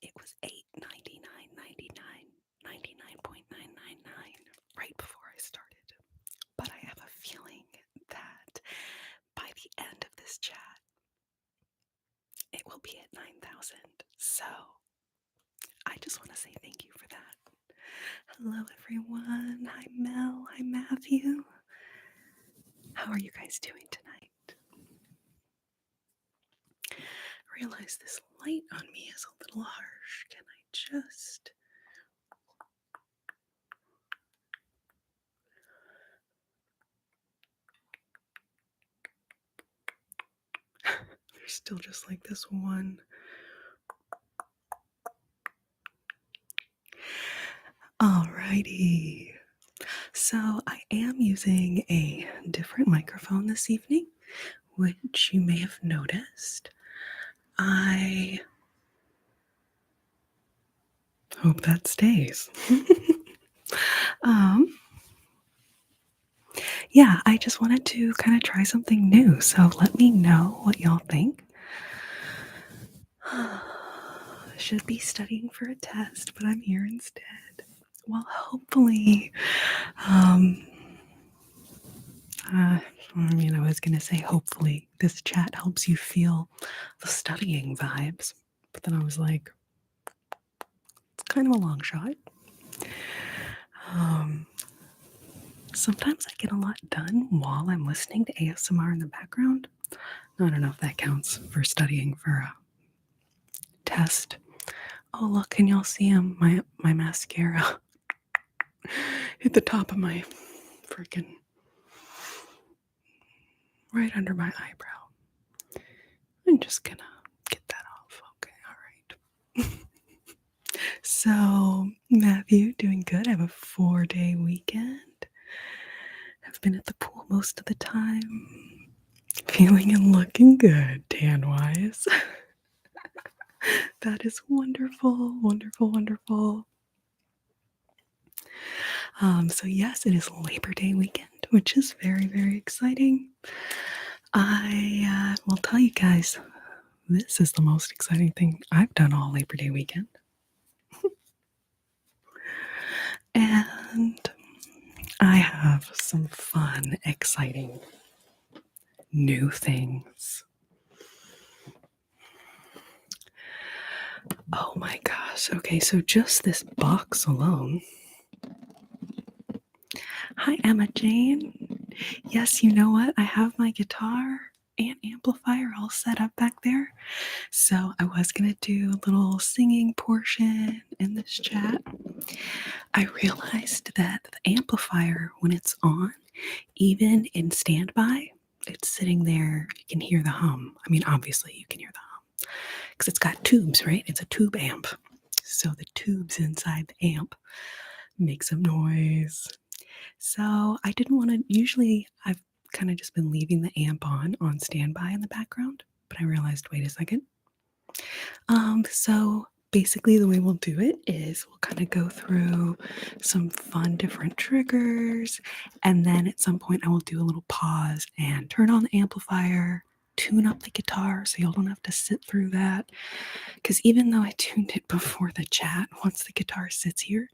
It was $8.99.99 right before I started. But I have a feeling that by the end of this chat, it will be at 9,000. So I just want to say thank you for that. Hello, everyone. Hi, Mel. Hi, Matthew. How are you guys doing tonight? I realize this light on me is a little harsh. Can I just... There's still just like this one. Alrighty. So I am using a different microphone this evening, which you may have noticed. I hope that stays. Yeah, I just wanted to kind of try something new, so let me know what y'all think. Should be studying for a test, but I'm here instead. Well, hopefully, I was going to say hopefully this chat helps you feel the studying vibes, but then I was like, it's kind of a long shot. Sometimes I get a lot done while I'm listening to ASMR in the background. I don't know if that counts for studying for a test. Oh, look, can y'all see him? My mascara hit the top of my freaking right under my eyebrow. I'm just gonna get that off. Okay, all right. So, Matthew, doing good. I have a 4-day weekend. I've been at the pool most of the time. Feeling and looking good, tan-wise. That is wonderful, wonderful, wonderful. So yes, it is Labor Day weekend, which is very, very exciting. I will tell you guys, this is the most exciting thing I've done all Labor Day weekend. And I have some fun, exciting new things. Oh my gosh. Okay, so just this box alone. Hi, Emma Jane. Yes, you know what? I have my guitar and amplifier all set up back there. So I was going to do a little singing portion in this chat. I realized that the amplifier, when it's on, even in standby, it's sitting there. You can hear the hum. I mean, obviously you can hear the hum because it's got tubes, right? It's a tube amp. So the tubes inside the amp make some noise. So I didn't want to, usually I've kind of just been leaving the amp on standby in the background, but I realized, wait a second. So basically the way we'll do it is we'll kind of go through some fun different triggers, and then at some point I will do a little pause and turn on the amplifier, tune up the guitar so y'all don't have to sit through that. Because even though I tuned it before the chat, once the guitar sits here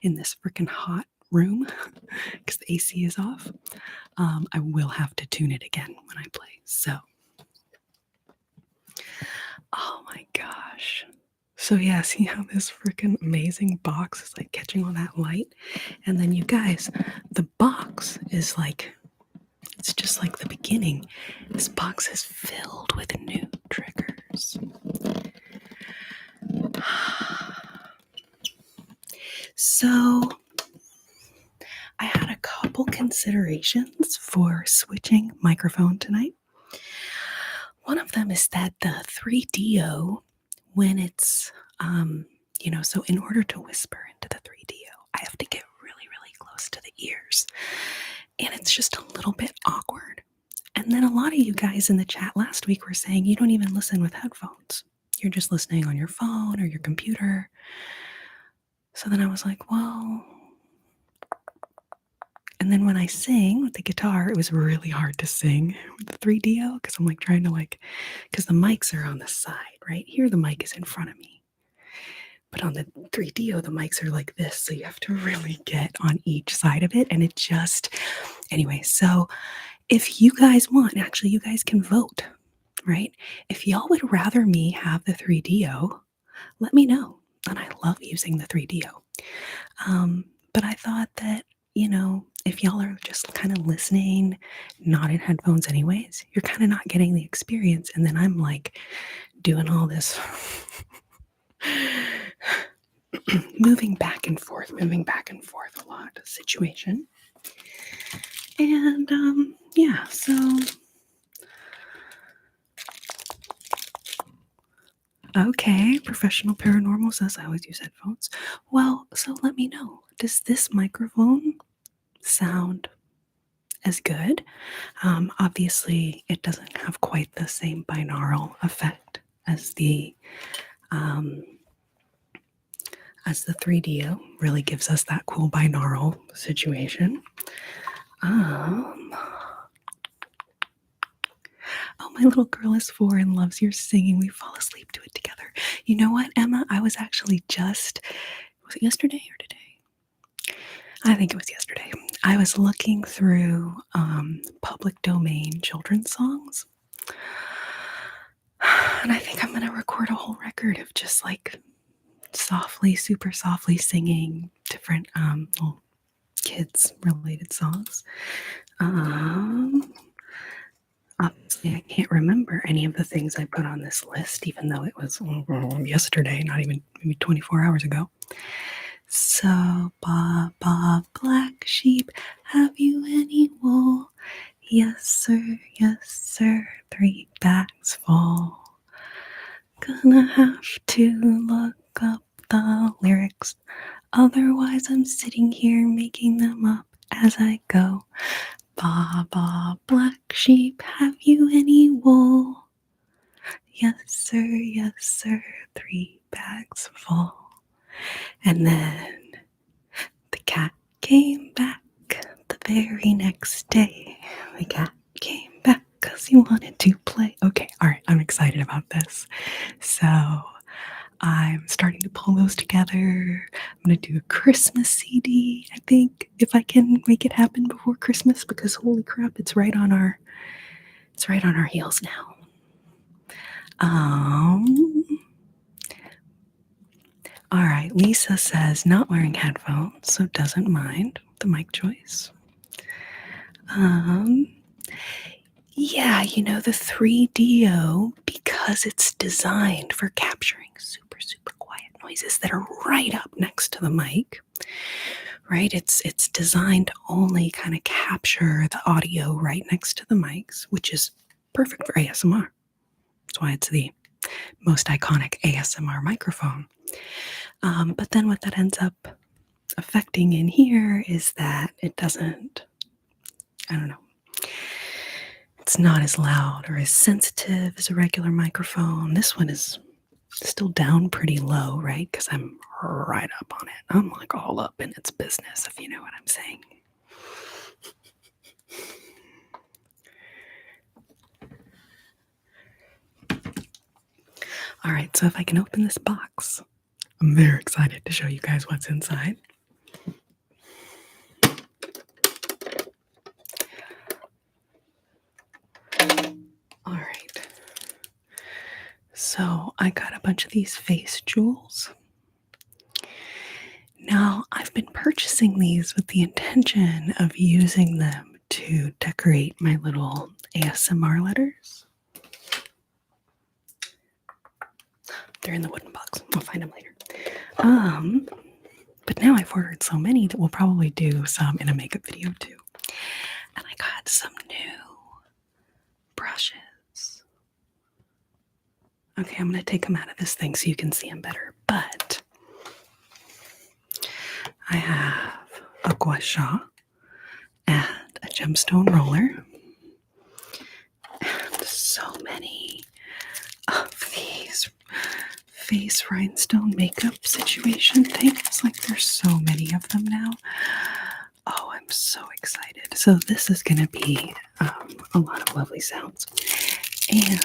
in this freaking hot room because the AC is off, I will have to tune it again when I play. So, oh my gosh. So yeah, see how this freaking amazing box is like catching all that light? And then you guys, the box is like, it's just like the beginning. This box is filled with new triggers. So I had a couple considerations for switching microphone tonight. One of them is that the 3DO, when it's, so in order to whisper into the 3DO, I have to get really, really close to the ears. And it's just a little bit awkward. And then a lot of you guys in the chat last week were saying you don't even listen with headphones. You're just listening on your phone or your computer. So then I was like, well, And then when I sing with the guitar, it was really hard to sing with the 3DO because I'm like trying to because the mics are on the side, right? Here the mic is in front of me. But on the 3DO, the mics are like this. So you have to really get on each side of it. And it just, anyway, so if you guys want, actually, you guys can vote, right? If y'all would rather me have the 3DO, let me know. And I love using the 3DO. But I thought that, if y'all are just kind of listening, not in headphones anyways, you're kind of not getting the experience. And then I'm like doing all this moving back and forth a lot situation. And yeah, so okay, professional paranormal says I always use headphones. Well, so let me know. Does this microphone sound as good? Obviously, it doesn't have quite the same binaural effect as the 3DO. Really gives us that cool binaural situation. Oh, my little girl is 4 and loves your singing. We fall asleep to it together. You know what, Emma? I was actually was it yesterday or today? I think it was yesterday. I was looking through public domain children's songs. And I think I'm going to record a whole record of just super softly singing different little kids related songs. Obviously, I can't remember any of the things I put on this list, even though it was yesterday, not even maybe 24 hours ago. So, Baba, black sheep, have you any wool? Yes, sir, 3 bags full. Gonna have to look up the lyrics, otherwise I'm sitting here making them up as I go. Baba, black sheep, have you any wool? Yes, sir, 3 bags full. And then the cat came back the very next day. The cat came back because he wanted to play. Okay, all right, I'm excited about this. So I'm starting to pull those together. I'm going to do a Christmas CD, I think, if I can make it happen before Christmas, because holy crap, it's right on our heels now. All right, Lisa says not wearing headphones, so doesn't mind the mic choice. Yeah, the 3DO, because it's designed for capturing super, super quiet noises that are right up next to the mic, right? It's designed to only kind of capture the audio right next to the mics, which is perfect for ASMR. That's why it's the most iconic ASMR microphone. But then what that ends up affecting in here is that it doesn't, I don't know, it's not as loud or as sensitive as a regular microphone. This one is still down pretty low, right? Because I'm right up on it. I'm like all up in its business, if you know what I'm saying. All right, so if I can open this box, I'm very excited to show you guys what's inside. All right. So I got a bunch of these face jewels. Now, I've been purchasing these with the intention of using them to decorate my little ASMR letters. They're in the wooden box. We'll find them later. But now I've ordered so many that we'll probably do some in a makeup video too. And I got some new brushes. Okay, I'm going to take them out of this thing so you can see them better. But I have a gua sha and a gemstone roller. And so many of these face rhinestone makeup situation things. Like, there's so many of them now. OMG. I'm so excited. So this is going to be a lot of lovely sounds. And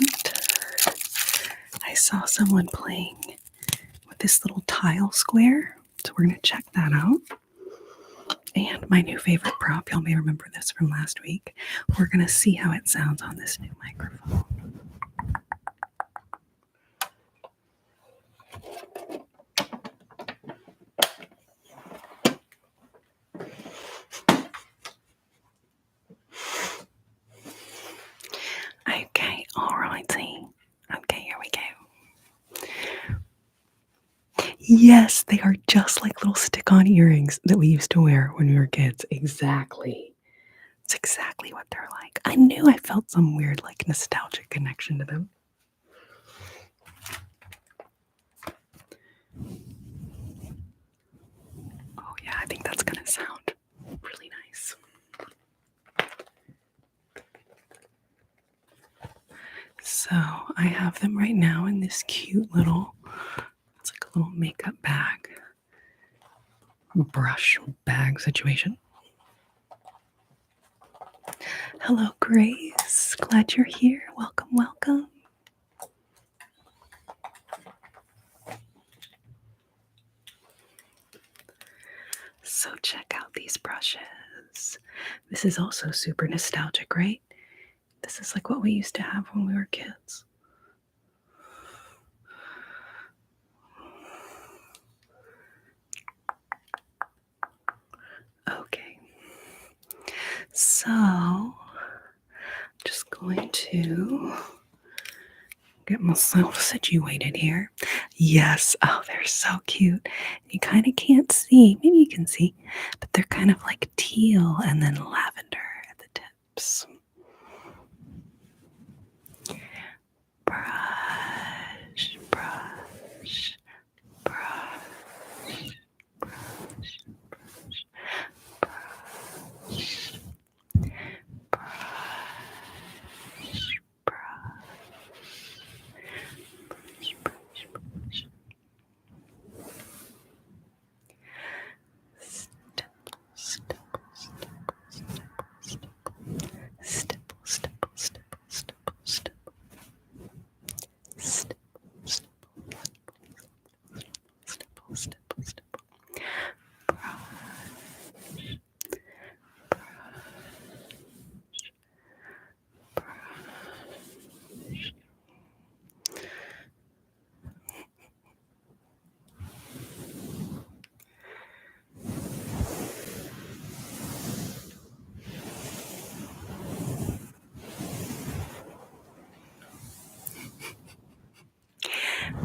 I saw someone playing with this little tile square. So we're going to check that out. And my new favorite prop, y'all may remember this from last week. We're going to see how it sounds on this new microphone. Okay, alrighty. Okay, here we go. Yes, they are just like little stick-on earrings that we used to wear when we were kids. Exactly. It's exactly what they're like. I knew I felt some weird, like, nostalgic connection to them. Oh yeah, I think that's gonna sound really nice. So I have them right now in this cute little, it's like a little makeup bag, brush bag situation. Hello, Grace. Glad you're here. Welcome, welcome. So check out these brushes. This is also super nostalgic, right? This is like what we used to have when we were kids. Okay. So, I'm just going to get myself situated here. Yes. Oh, they're so cute. You kind of can't see. Maybe you can see, but they're kind of like teal and then lavender at the tips. Brush, brush, brush, brush, brush, brush,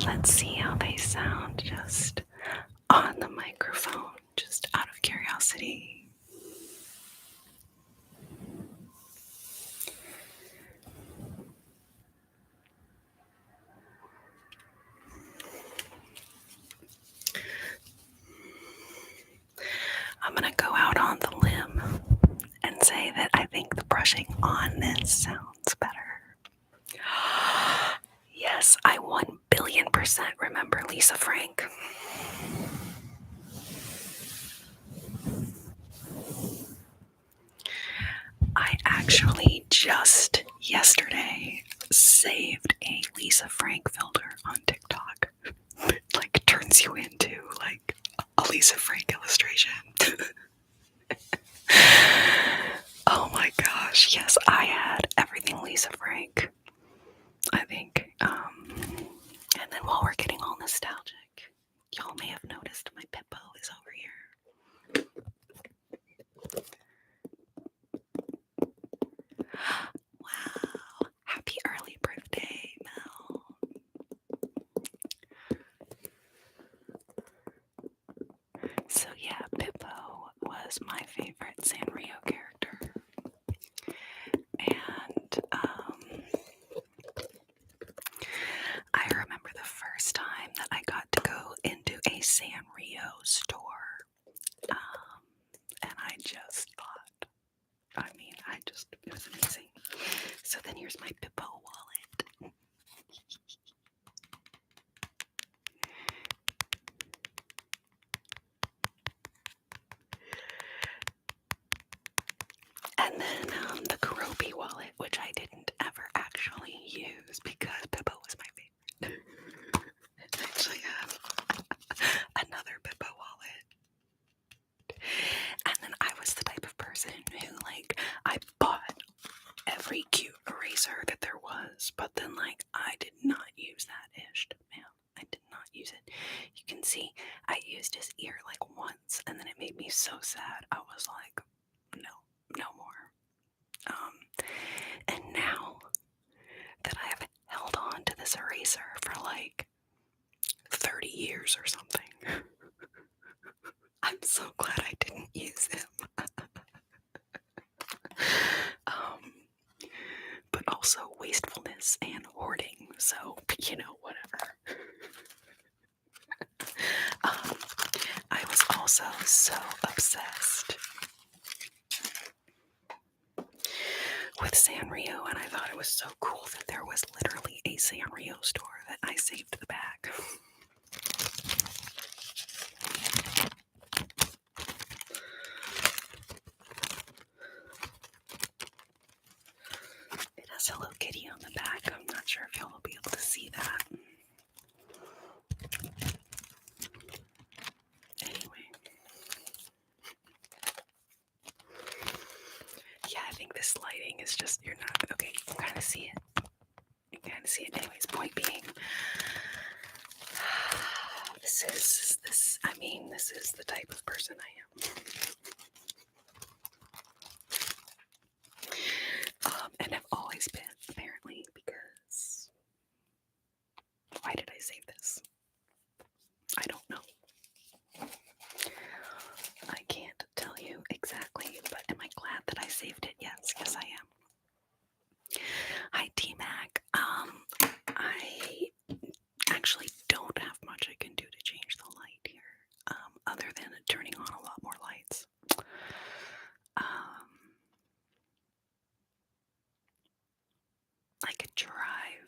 Let's see how they sound just on the microphone, just out of curiosity. I'm going to go out on the limb and say that I think the brushing on this sounds better. Yes, I 1,000,000,000% remember Lisa Frank. I actually just yesterday saved a Lisa Frank filter on TikTok. It like turns you into like a Lisa Frank illustration. Oh my gosh, yes, I had everything Lisa Frank, I think. And then while we're getting all nostalgic, y'all may have noticed my Pippo is over here. Wow, happy early birthday, Mel. So yeah, Pippo was my favorite Sanrio character. And I remember the first time that I got to go into a Sanrio store. And I just thought, it was amazing. So then here's my Pippo wallet. touched his ear like once, and then it made me so sad. I was like, no more. And now that I have held on to this eraser for like 30 years or something, I'm so glad I didn't use him. But also wastefulness and hoarding, so, whatever. I was also so obsessed with Sanrio, and I thought it was so cool that there was literally a Sanrio store that I saved the bag. It has Hello Kitty on the back. I'm not sure if y'all will be able to see that. Anyway. Yeah, I think this lighting is just, you're not, okay, you can kind of see it. You can kind of see it. Anyways, point being, this is the type of person I am. And I've always been, apparently, because why did I save this? I don't know. I can't tell you exactly, but am I glad that I saved it? Yes, I am. Hi, T-Mac. I actually don't have much I can do to change the light here, other than turning on a lot more lights. I could try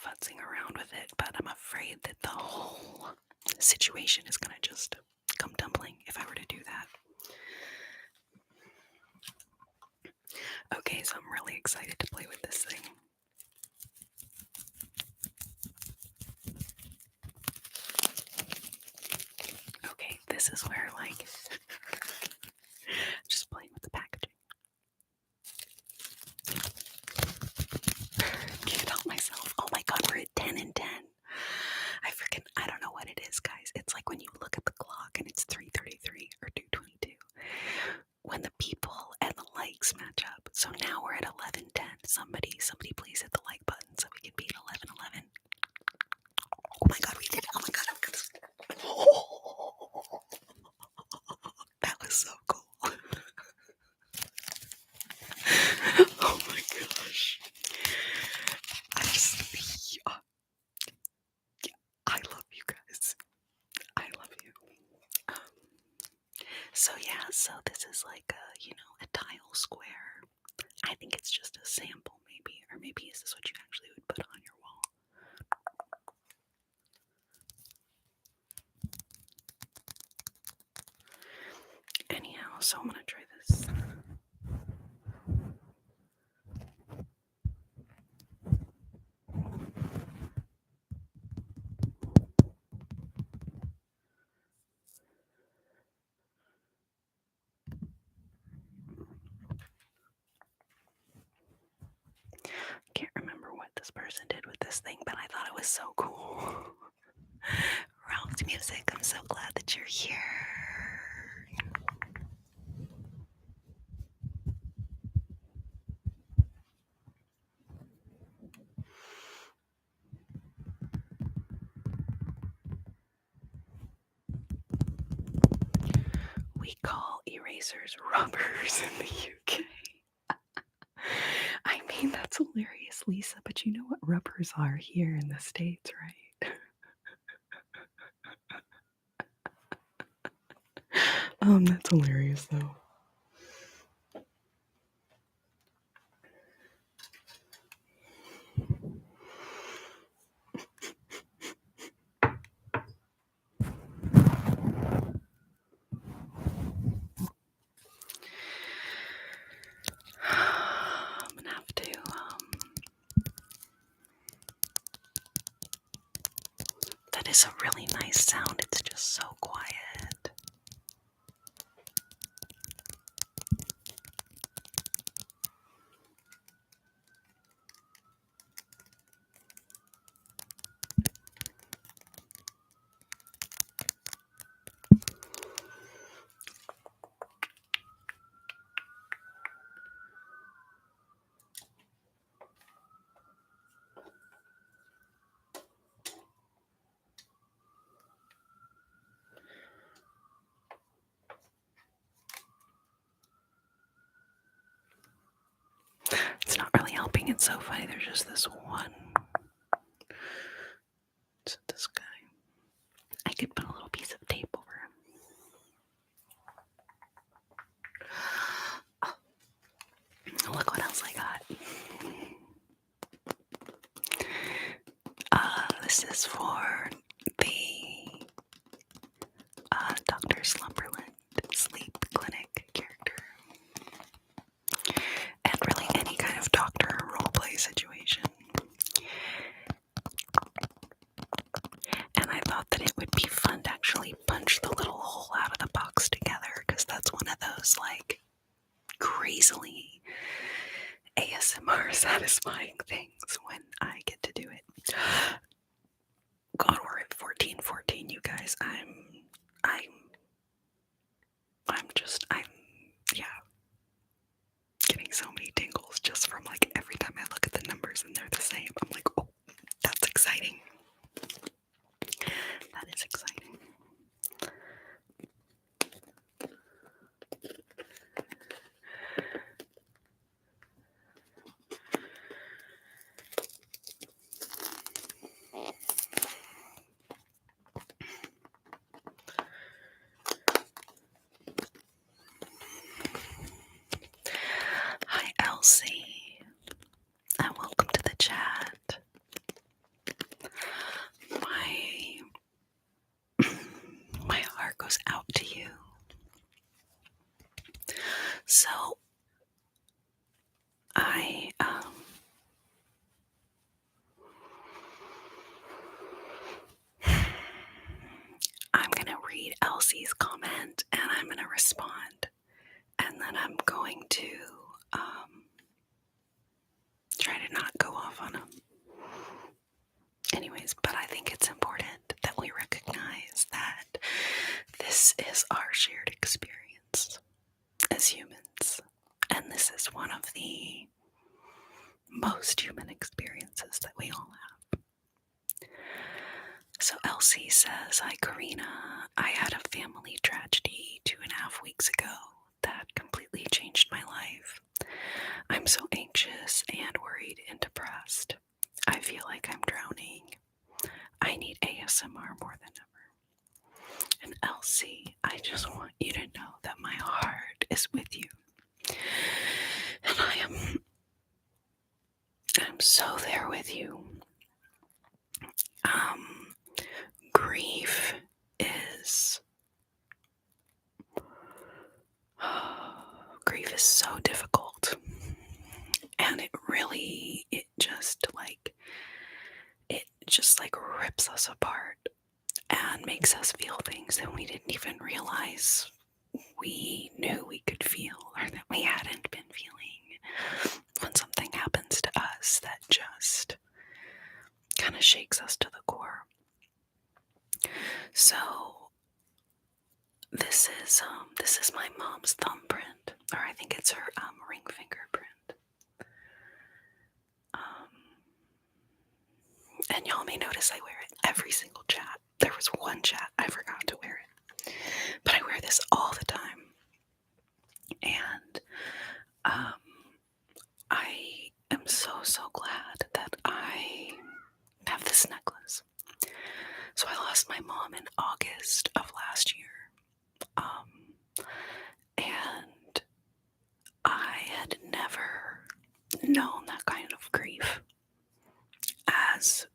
futzing around with it, but I'm afraid that the whole situation is gonna just come tumbling if I were to do that. Okay, so I'm really excited to play with this thing. Okay, this is where, like, just playing with the packaging. Can't help myself. Oh my god, we're at 10 and 10. I don't know what it is, guys. It's like when you look at the clock and it's 3:33 or 2:22. When the people and the likes match up. So now we're at 11:10. Somebody please hit the like button so we can be at 11:11. Oh my god, we did it. Oh my god, I'm gonna... That was so cool. Oh my gosh. I love you guys. I love you. So yeah, so this is like a tile square. I think it's just a sample maybe, or maybe is this what you actually would put on your wall? Anyhow, so I'm gonna try this. Can't remember what this person did with this thing, but I thought it was so cool. Ralph's music, I'm so glad that you're here. We call erasers rubbers in the UK. I mean, that's hilarious, Lisa, but you know what rubbers are here in the States, right? That's hilarious, though. I'm gonna have to, that is a really nice sound. It's just so quiet. so funny. There's just this one. Is it this guy? I could put a little piece of tape over him. Oh, look what else I got. This is for the Dr. Slumberland sleep clinic character. And really any kind of doctor roleplay situation. And I thought that it would be fun to actually punch the little hole out of the box together, because that's one of those, like, crazily ASMR satisfying things when I get to do it. God, we're at 14:14, you guys. Yeah, getting so many tingles just from, like, every time I look at the numbers and they're the same. I'm like, oh, that's exciting. That is exciting. Hi, Elsie, and welcome to the chat. My heart goes out to you. So, I'm gonna read Elsie's comment and I'm gonna respond, and then I'm going to try to not go off on them. Anyways, but I think it's important that we recognize that this is our shared experience as humans, and this is one of the most human experiences that we all have. So Elsie says, hi Corrina, I had a family tragedy 2.5 weeks ago that completely changed my life. I'm so anxious and worried and depressed. I feel like I'm drowning. I need ASMR more than ever. And Elsie, I just want you to know that my heart is with you. And I'm so there with you. Grief is so difficult, and it just rips us apart and makes us feel things that we didn't even realize we knew we could feel, or that we hadn't been feeling, when something happens to us that just kind of shakes us to the core. So this is my mom's thumbprint, or I think it's her ring fingerprint. And y'all may notice I wear it every single chat. There was one chat I forgot to wear it, but I wear this all the time. And I am so glad that I have this necklace. So I lost my mom in August of last year. And I had never known that kind of grief as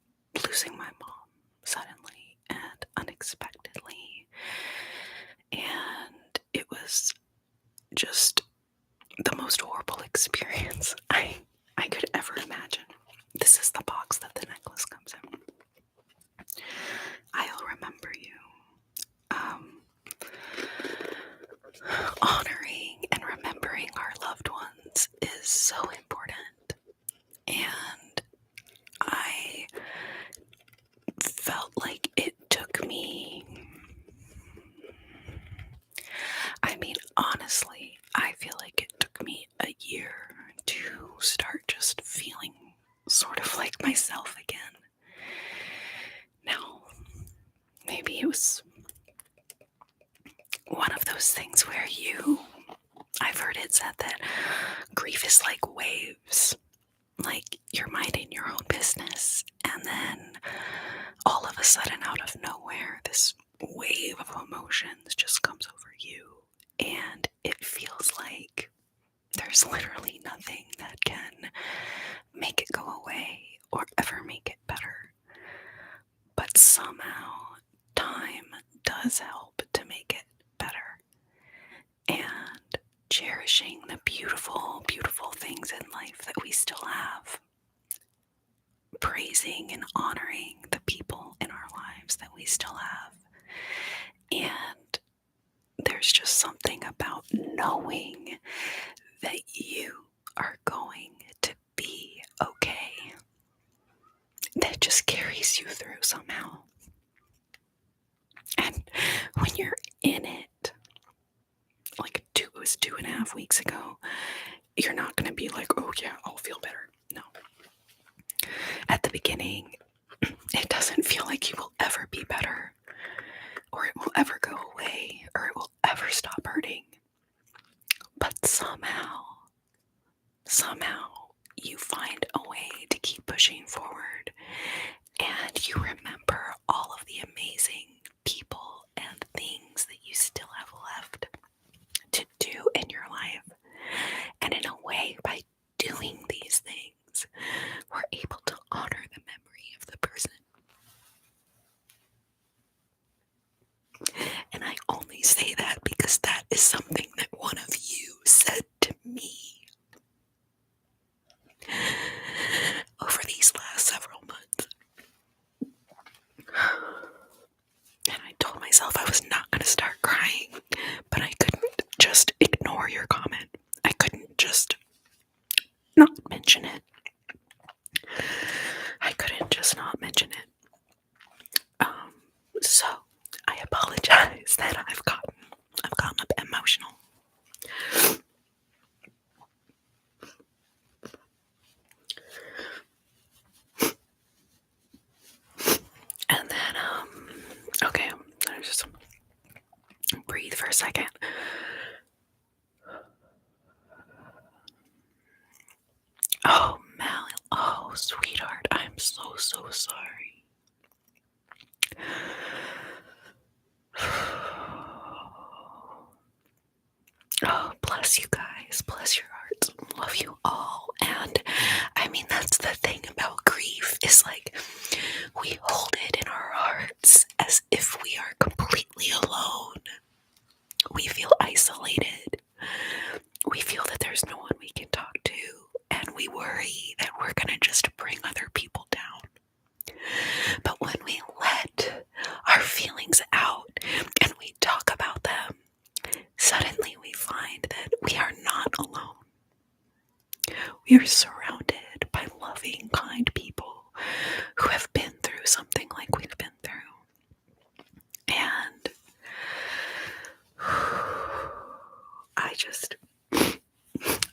losing my mom suddenly and unexpectedly. And it was just the most horrible experience I could ever imagine. This is the box that the necklace comes in. I'll remember you. Honoring and remembering our loved ones is so important. And I felt like it took me, honestly, I feel like it took me a year to start just feeling sort of like myself again. Now, maybe it was one of those things where I've heard it said that grief is like waves, like you're minding your own business, and then all of a sudden, out of nowhere, this wave of emotions just comes over you, and it feels like there's literally nothing that can make it go away or ever make it better. But somehow, time does help to make it better. And cherishing the beautiful, beautiful things in life that we still have. Praising and honoring the people in our lives that we still have. And there's just something about knowing that you are going to be okay that just carries you through somehow. And when you're in it, like it was 2.5 weeks ago, you're not going to be like, oh yeah, I'll feel better. No. At the beginning, it doesn't feel like you will ever be better, or it will ever go away, or it will ever stop hurting. But somehow, you find a way to keep pushing forward, and you remember all of the amazing people and things that you still have left to do in your life. And in a way, by doing these things, we're able to honor the memory of the person. And I only say that because that is something that one of you said to me over these last several months. And I told myself I was not going to start crying, but I couldn't just ignore your comment. I couldn't just not mention it. I couldn't just not mention it. So I apologize that I've gotten a bit emotional. And then, okay, I just breathe for a second. Oh, Mal, oh, sweetheart, I'm so sorry. Oh, bless you guys, bless your hearts, love you all. And I mean, that's the thing about grief, is like, we hold it in our hearts as if we are completely alone. We feel isolated. We feel that there's no one we can talk to, and we worry that we're gonna just bring other people down. But when we let our feelings out and we talk about them, suddenly we find that we are not alone. We are surrounded by loving, kind people who have been through something like we've been through. And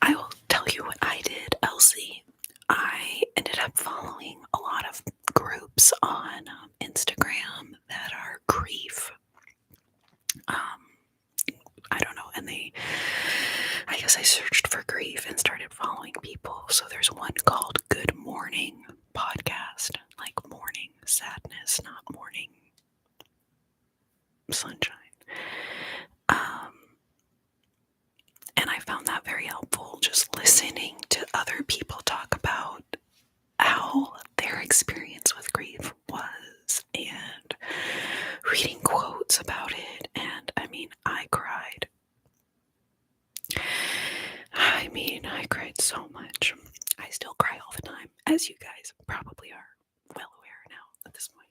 I will tell you what I did, Elsie. I ended up following a lot of groups on Instagram that are grief. I don't know, and I guess I searched for grief and started following people. So there's one called Good Morning Podcast, like morning sadness, not morning sunshine. And I found that very helpful, just listening to other people talk about how their experience with grief was, and reading quotes about it. And I mean, I cried. I cried so much. I still cry all the time, as you guys probably are well aware now at this point.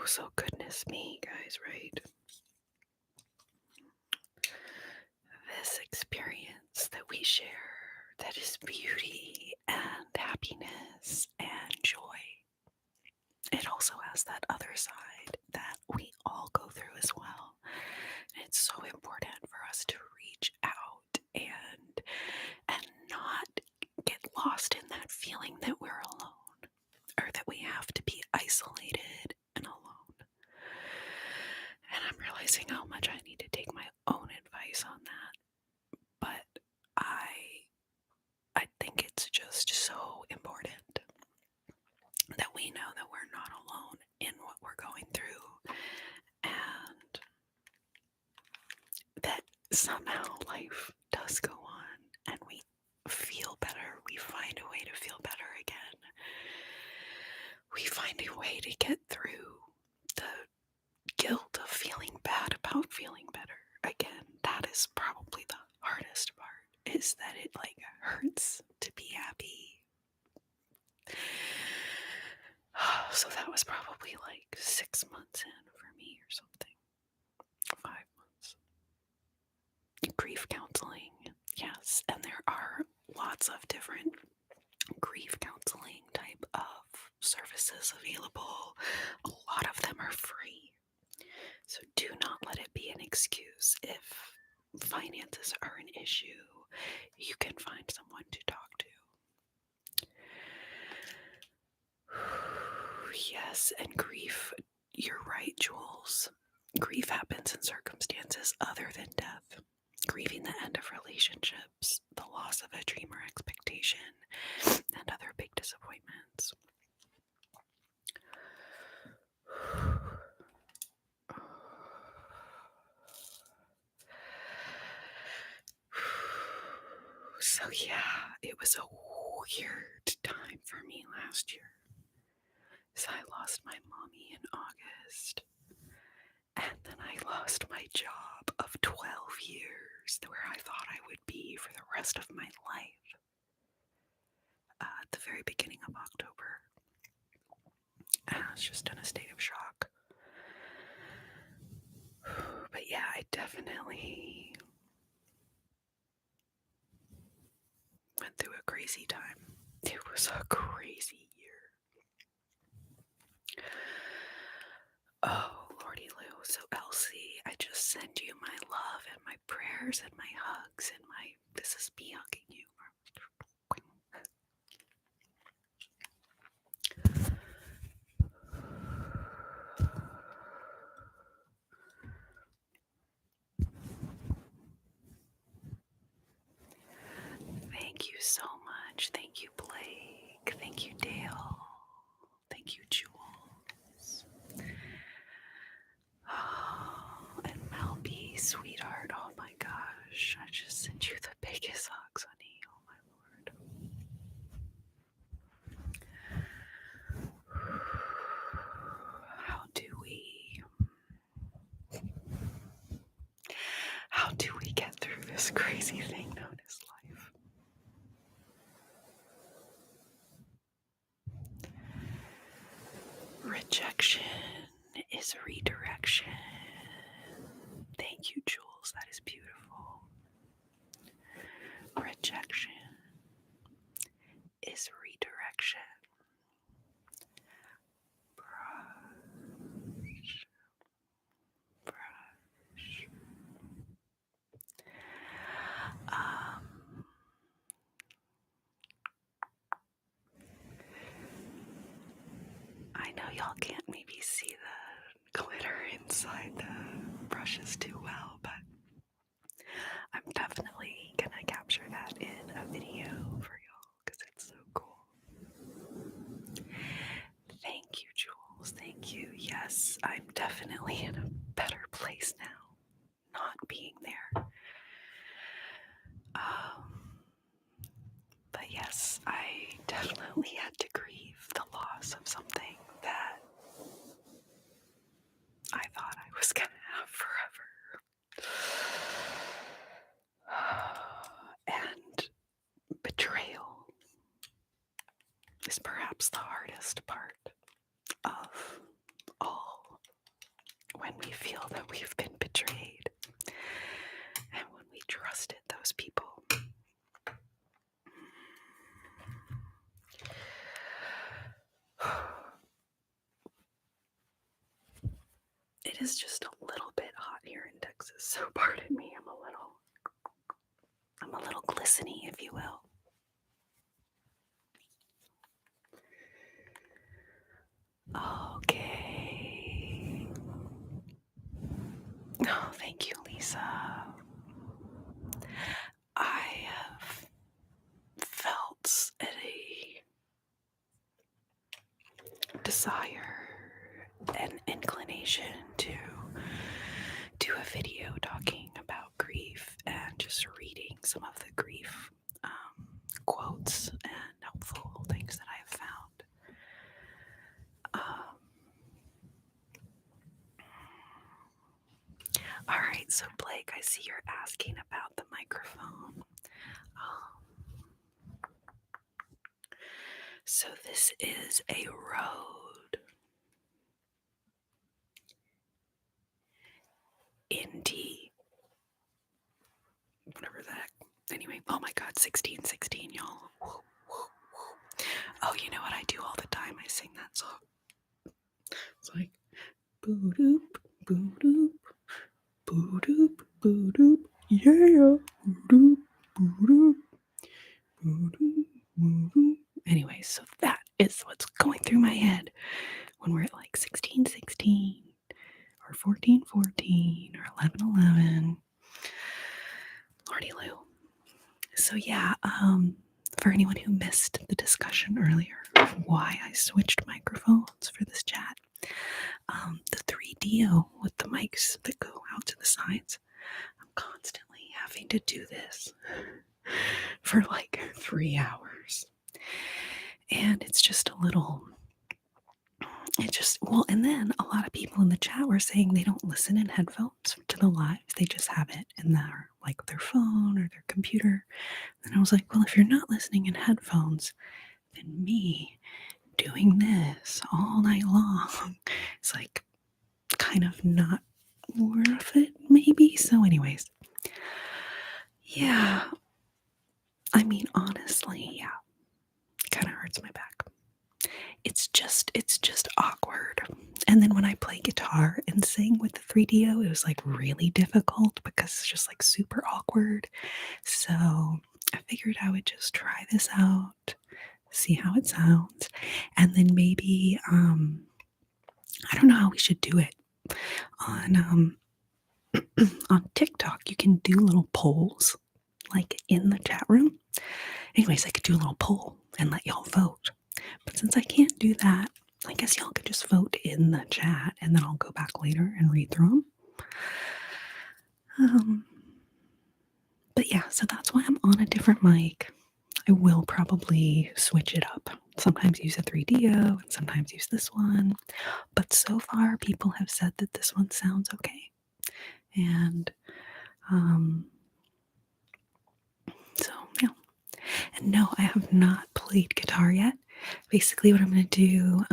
So goodness me, guys, right? This experience that we share, that is beauty and happiness and joy, it also has that other side that we all go through as well. And it's so important for us to reach out and not get lost in that feeling that we're alone, or that we have to be isolated and alone. And I'm realizing how much I need to take my own through, and that somehow life does go on and we feel better. We find a way to feel better again. We find a way to get through the guilt of feeling bad about feeling better again. That is probably the hardest part, is that it like hurts to be happy. So that was probably like 6 months in for me or something. 5 months. Grief counseling, yes, and there are lots of different grief counseling type of services available. A lot of them are free. So do not let it be an excuse. If finances are an issue, you can find someone to talk to. Yes, and grief, you're right, Jules. Grief happens in circumstances other than death. Grieving the end of relationships, the loss of a dream or expectation, and other big disappointments. So yeah, it was a weird time for me last year. So I lost my mommy in August, and then I lost my job of 12 years, where I thought I would be for the rest of my life, at the very beginning of October. And I was just in a state of shock. But yeah, I definitely went through a crazy time. It was a crazy year. Oh, Lordy Lou. So Elsie, I just send you my love and my prayers and my hugs and this is me hugging you. Thank you so much. Thank you, Blake. Thank you, Dale. Thank you, Jules. Oh, and Mel B, sweetheart. Oh my gosh. I just sent you the biggest hugs, honey. Oh my lord. How do we get through this crazy thing known as life? Rejection is redirection. Thank you, Jules. That is beautiful. Rejection is redirection. Brush. Brush. I know y'all can't maybe see the glitter inside the brushes too well, but I'm definitely gonna capture that in a video for y'all because it's so cool. Thank you, Jules. Thank you. Yes, I'm definitely in a better place now, not being there. But yes, I definitely had to grieve the loss of something that I thought I was gonna have forever. And betrayal is perhaps the hardest part of all, when we feel that we've been betrayed and when we trusted those people. It is just a little bit hot here in Texas, so pardon me, I'm a little glistening, if you will. Okay. Oh, thank you, Lisa. I have felt a desire, an inclination inclination to do a video talking about grief and just reading some of the grief quotes and helpful things that I have found. All right, so Blake, I see you're asking about the microphone. So this is a Rode NT, whatever the heck. Anyway, oh my God, 1616, y'all. Woo, woo, woo. Oh, you know what I do all the time? I sing that song. It's like, boo doop, boo doop, boo doop, boo doop, yeah, boo doop, boo doop, boo doop, boo doop. Anyway, so that is what's going through my head when we're at like 1616 or 1414 or 1111. Lordy Lou. So yeah, for anyone who missed the discussion earlier of why I switched microphones for this chat, the 3DO with the mics that go out to the sides, I'm constantly having to do this for like 3 hours. And it's just a little, and then a lot of people in the chat were saying they don't listen in headphones to the lives, they just have it in their phone or their computer. And I was like, well, if you're not listening in headphones, then me doing this all night long, it's like kind of not worth it, maybe. So anyways, yeah, I mean, honestly, yeah, it kind of hurts my back. It's just awkward. And then when I play guitar and sing with the 3DO, it was like really difficult because it's just like super awkward. So I figured I would just try this out, see how it sounds, and then maybe I don't know how we should do it on on TikTok. You can do little polls like in the chat room. Anyways, I could do a little poll and let y'all vote. But since I can't do that, I guess y'all could just vote in the chat and then I'll go back later and read through them. But yeah, so that's why I'm on a different mic. I will probably switch it up. Sometimes use a 3DO and sometimes use this one. But so far, people have said that this one sounds okay. And so, yeah. And no, I have not played guitar yet. Basically, what I'm going to do,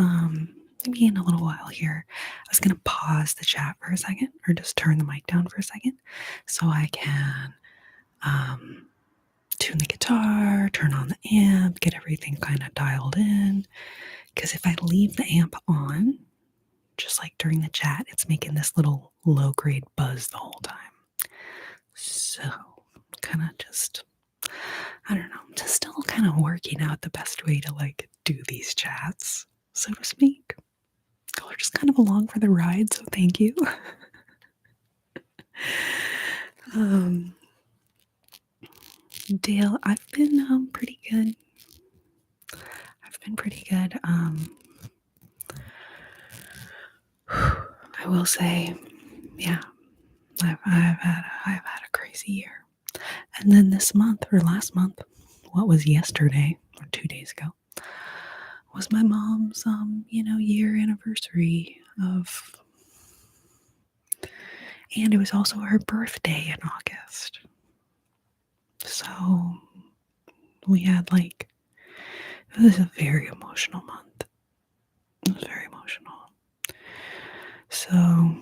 maybe in a little while here, I was going to pause the chat for a second or just turn the mic down for a second so I can tune the guitar, turn on the amp, get everything kind of dialed in. Because if I leave the amp on, just like during the chat, it's making this little low-grade buzz the whole time. So, kind of just, I don't know, just still kind of working out the best way to like do these chats, so to speak. Y'all are just kind of along for the ride, so thank you. Dale, I've been pretty good. I will say, yeah, I've had a crazy year. And then this month or last month, what was yesterday or 2 days ago, was my mom's year anniversary of, and it was also her birthday in August. So we had it was a very emotional month. It was very emotional. So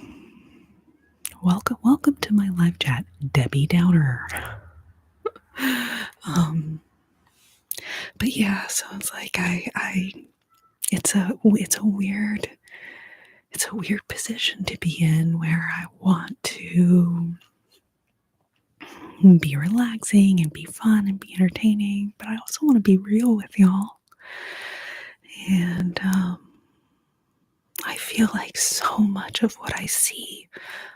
welcome to my live chat, Debbie Downer. But yeah, so it's like it's a weird position to be in where I want to be relaxing and be fun and be entertaining, but I also want to be real with y'all. And I feel like so much of what I see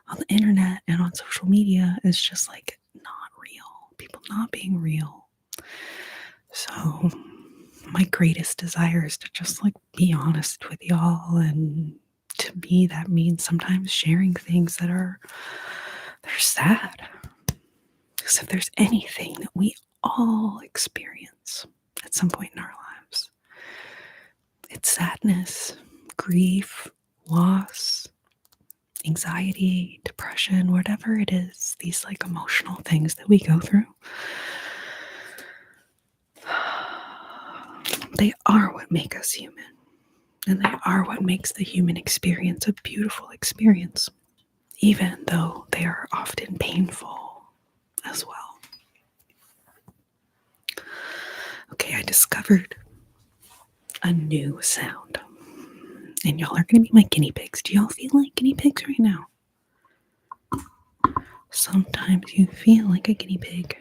on the internet and on social media is just like not real. People not being real. So my greatest desire is to just like be honest with y'all and to to me, that means sometimes sharing things that they're sad. Because if there's anything that we all experience at some point in our lives, it's sadness, grief, loss, anxiety, depression, whatever it is, these like emotional things that we go through. They are what make us human. And they are what makes the human experience a beautiful experience, even though they are often painful as well. Okay, I discovered a new sound. And y'all are going to be my guinea pigs. Do y'all feel like guinea pigs right now? Sometimes you feel like a guinea pig.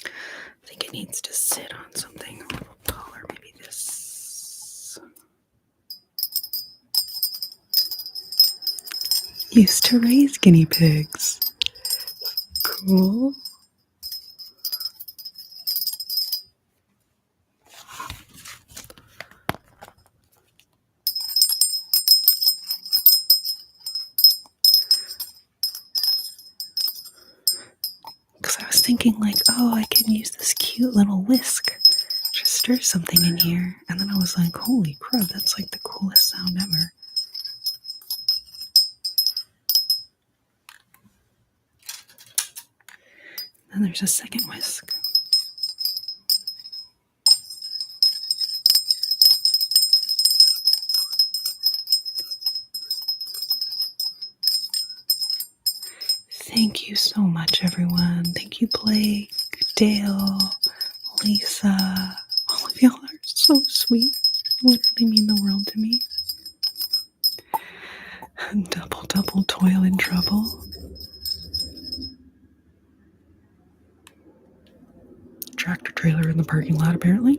I think it needs to sit on something a little taller, maybe this. Used to raise guinea pigs. Cool. Because I was thinking like, oh, I can use this cute little whisk to stir something in here. And then I was like, holy crap, that's like the coolest sound ever. Then there's a second whisk. Thank you so much, everyone. Thank you, Blake, Dale, Lisa. All of y'all are so sweet. Literally mean the world to me. Double toil and trouble. Tractor trailer in the parking lot, apparently.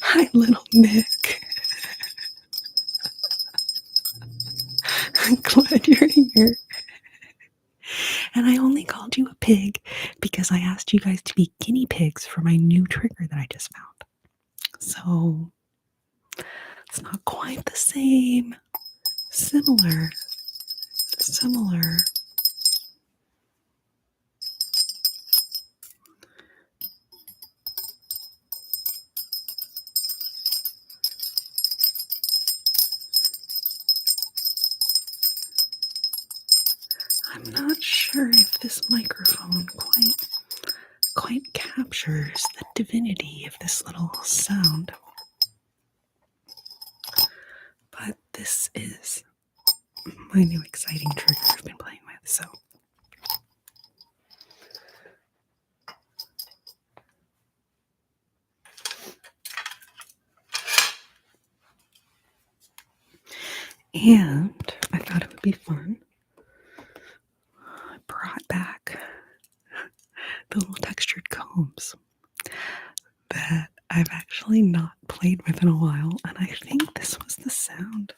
Hi, little Nick. I'm glad you're here. And I only called you a pig because I asked you guys to be guinea pigs for my new trigger that I just found. So it's not quite the same. Similar. I'm not sure if this microphone quite captures the divinity of this little sound. But this is my new exciting trigger I've been playing with, so. And I thought it would be fun. I brought back the little textured combs that I've actually not played with in a while, and I think this was the sound.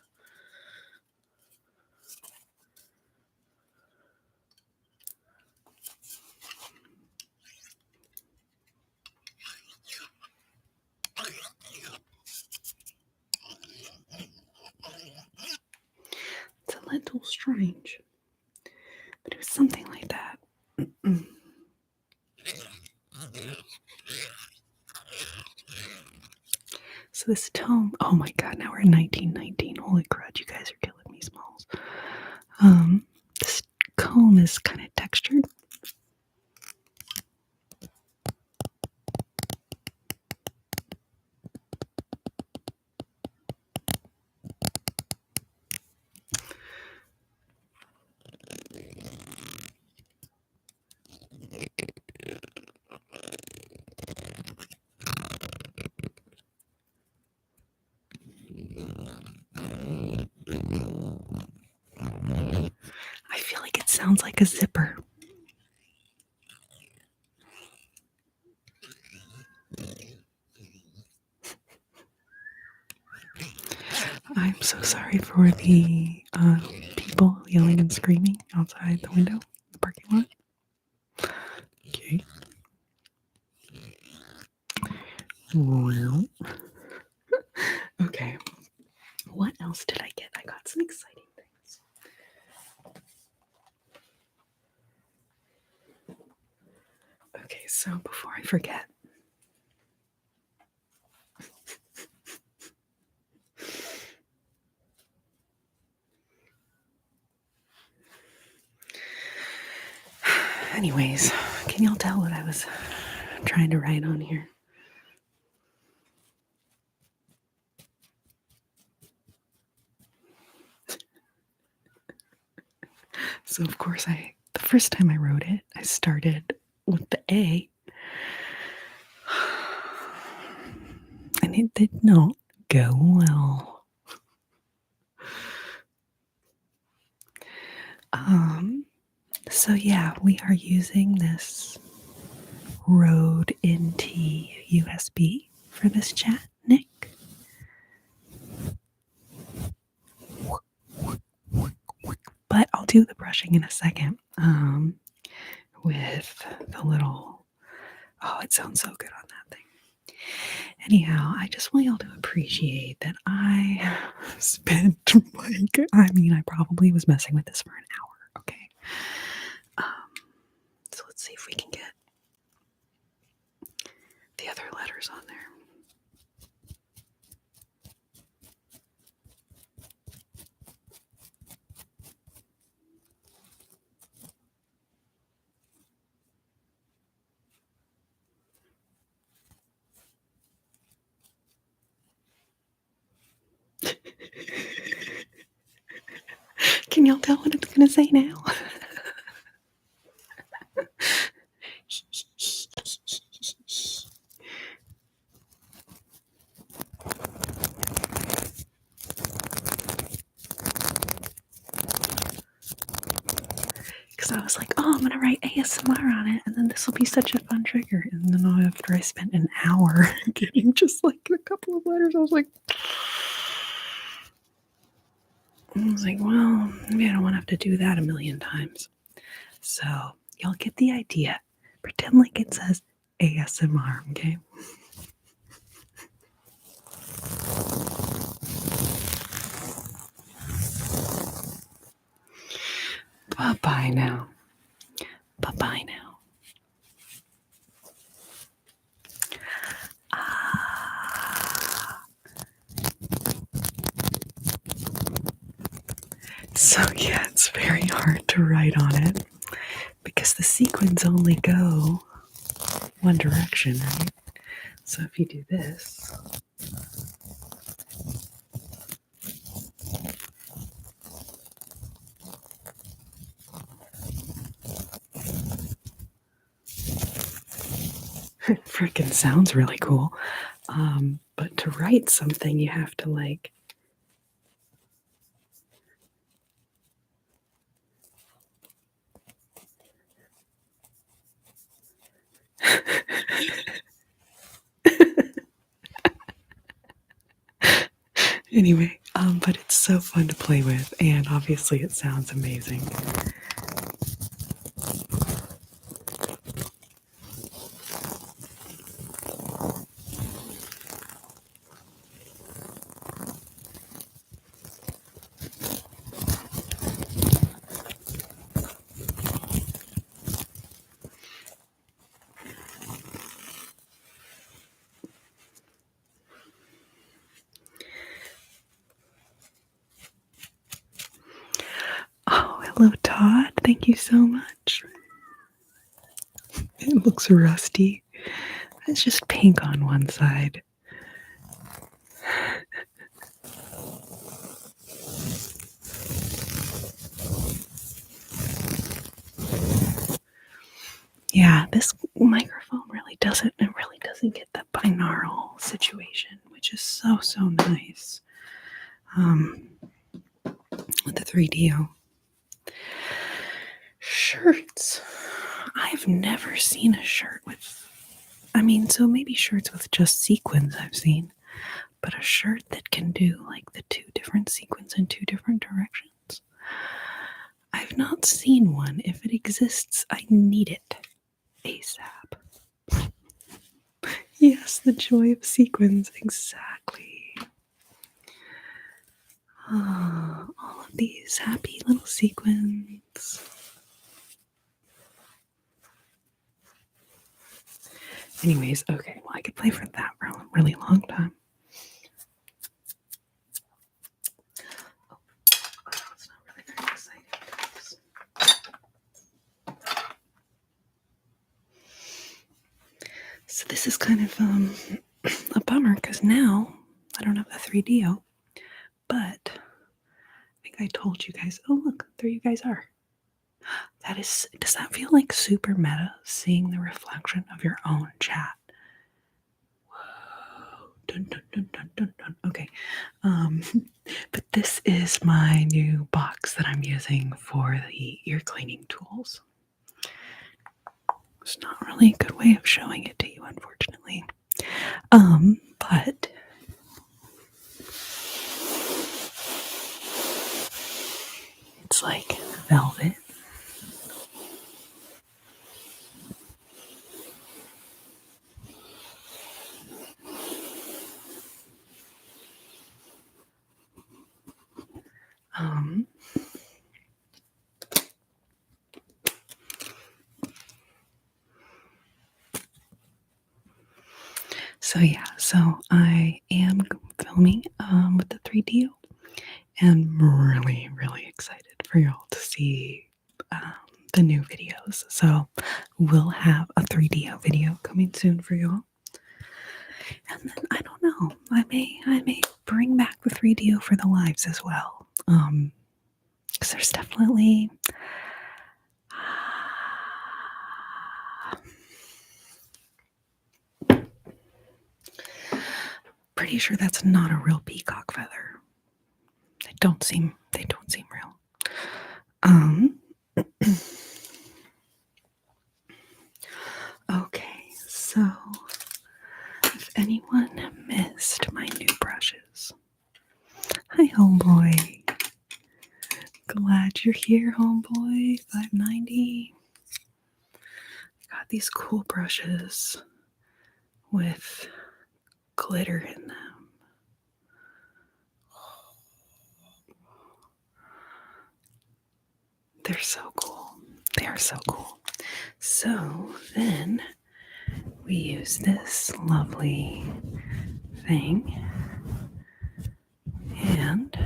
It's a little strange, but it was something like that. So this tone, oh my god, now we're in 1919. Holy crud, you guys are killing me, Smalls. This comb is kind of textured. I feel like it sounds like a zipper. I'm so sorry for the people yelling and screaming outside the window, the parking lot. Okay. Well, okay. What else did I get? I got some exciting things. Okay, so before I forget, anyways, can y'all tell what I was trying to write on here? So, of course, the first time I wrote it, I started with the A, and it did not go well. So yeah, we are using this Rode NT USB for this chat, Nick. But I'll do the brushing in a second. With the little, oh, it sounds so good on that thing. Anyhow, I just want y'all to appreciate that I spent I probably was messing with this for an hour, okay? So let's see if we can get the other letters on there. Can y'all tell what it's gonna say now? Because I was like, oh, I'm gonna write ASMR on it, and then this will be such a fun trigger. And then after I spent an hour getting just like a couple of letters, I was like, well, maybe I don't want to have to do that a million times. So y'all get the idea. Pretend like it says ASMR, okay? Bye-bye now. Bye-bye now. So yeah, it's very hard to write on it because the sequins only go one direction, right? So if you do this, it freaking sounds really cool. But to write something, you have to like anyway, but it's so fun to play with, and obviously it sounds amazing. Oh, hello, Todd. Thank you so much. It looks rusty. It's just pink on one side. Yeah, this microphone really doesn't get the binaural situation, which is so nice. With the 3DO. Shirts. I've never seen a shirt with, so maybe shirts with just sequins I've seen, but a shirt that can do like the two different sequins in two different directions. I've not seen one. If it exists, I need it ASAP. Yes, the joy of sequins, exactly. All of these happy little sequins. Anyways, okay, well, I could play for that for a really long time. Oh, it's not really very exciting. So this is kind of a bummer because now I don't have the 3DO, but I think I told you guys. Oh, look, there you guys are. That is, does that feel like super meta, seeing the reflection of your own chat? Whoa. Dun, dun, dun, dun, dun, dun. Okay. But this is my new box that I'm using for the ear cleaning tools. It's not really a good way of showing it to you, unfortunately. But it's like velvet. So yeah, so I am filming with the 3DO, and I'm really, really excited for y'all to see the new videos. So we'll have a 3DO video coming soon for y'all. And then I don't know, I may bring back the 3DO for the lives as well. Because there's definitely pretty sure that's not a real peacock feather. They don't seem real. Okay, so if anyone missed my new brushes, hi homeboy. Glad you're here, homeboy. 590. Got these cool brushes with glitter in them. They're so cool. They are so cool. So then we use this lovely thing and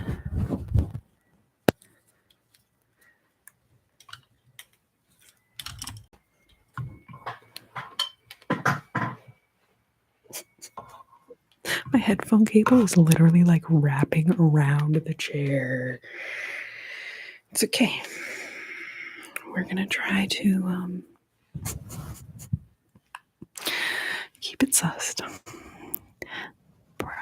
my headphone cable is literally like wrapping around the chair. It's okay. We're gonna try to keep it sussed. Brush,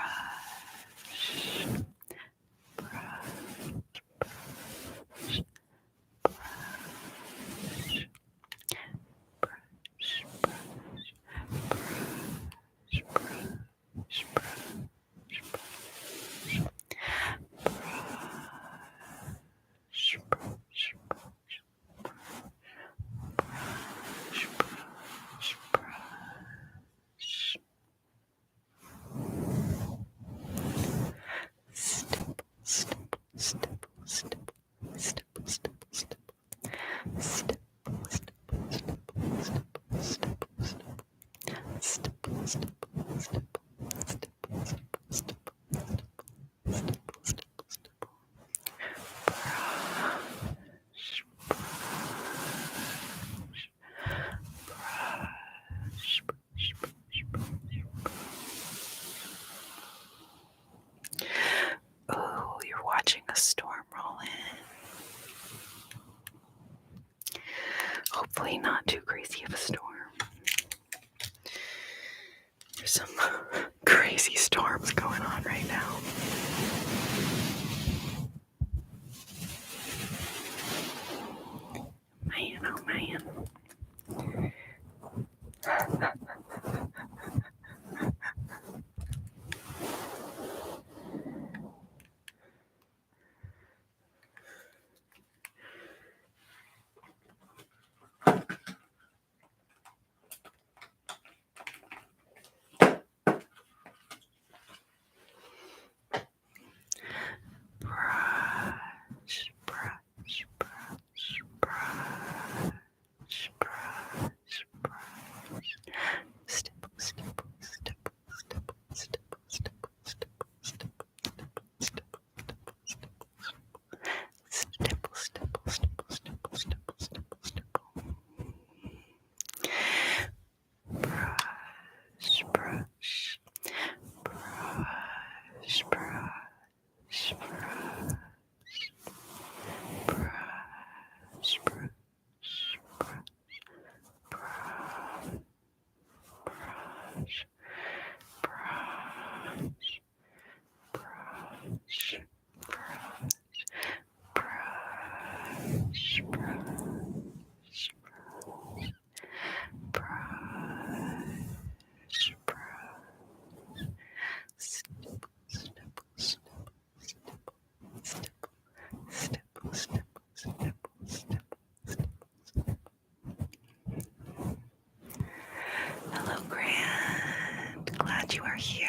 Hello, Grant. Glad you are here.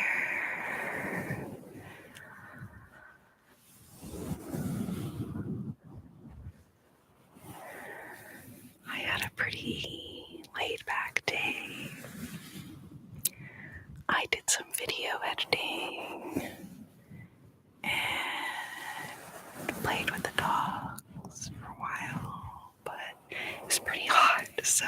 I had a pretty laid-back day. I did some video editing and played with the dogs for a while, but it was pretty hot, so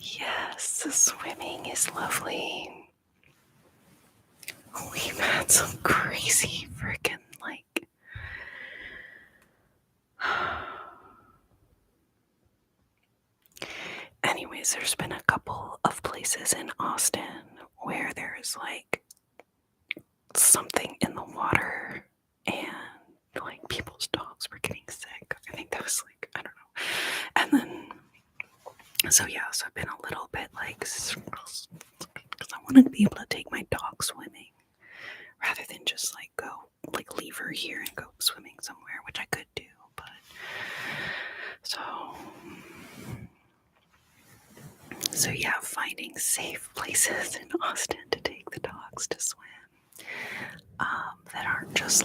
yes, the swimming is lovely. We've had some crazy freaking anyways, there's been a couple of places in Austin where there's something in the water and people's dogs were getting sick. I think that was I don't know. And then so I've been a little bit because I want to be able to take my dog swimming rather than just go leave her here and go swimming somewhere, which I could do, but so finding safe places in Austin to take the dogs to swim that aren't just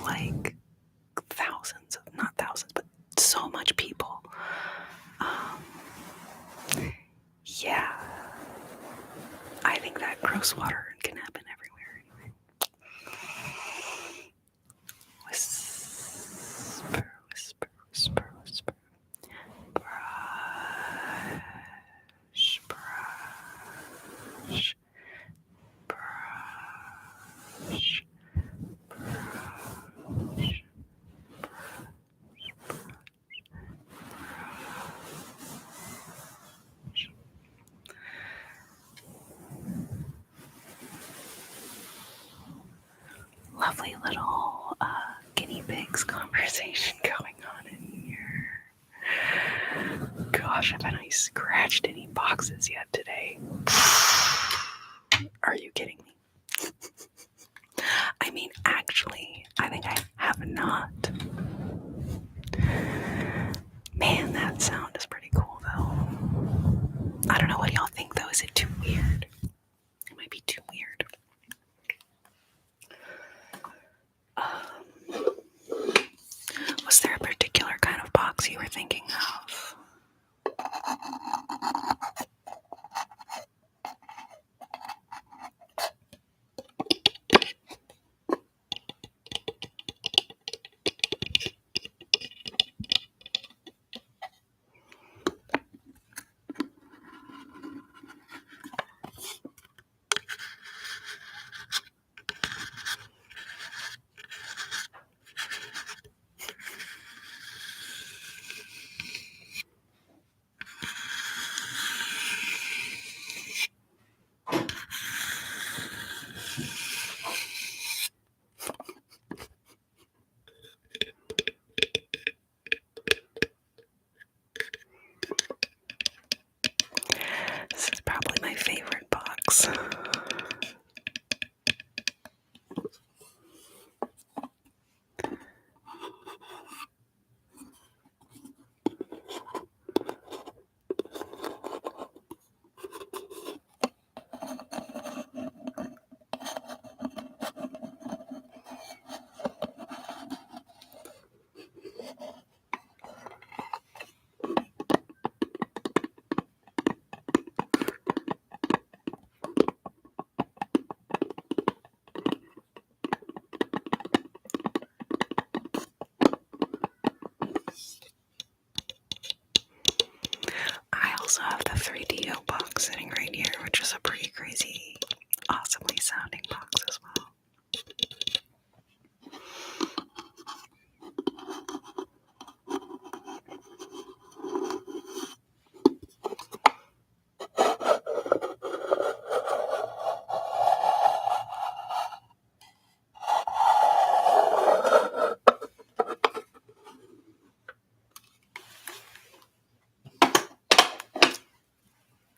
not thousands, but so much people. I think that gross water can happen everywhere anyway. Whisper, whisper, whisper, whisper. Brush, brush, brush, brush. Lovely little guinea pigs conversation going on in here. Gosh, haven't I scratched any boxes yet today? Are you kidding me? I mean, actually, I think I have not. Man, that sound is pretty cool, though. I don't know what y'all think, though. Is it too weird? It might be too weird. Was there a particular kind of box you were thinking of? also have the 3DO box sitting right here, which is a pretty crazy, awesomely sounding box as well.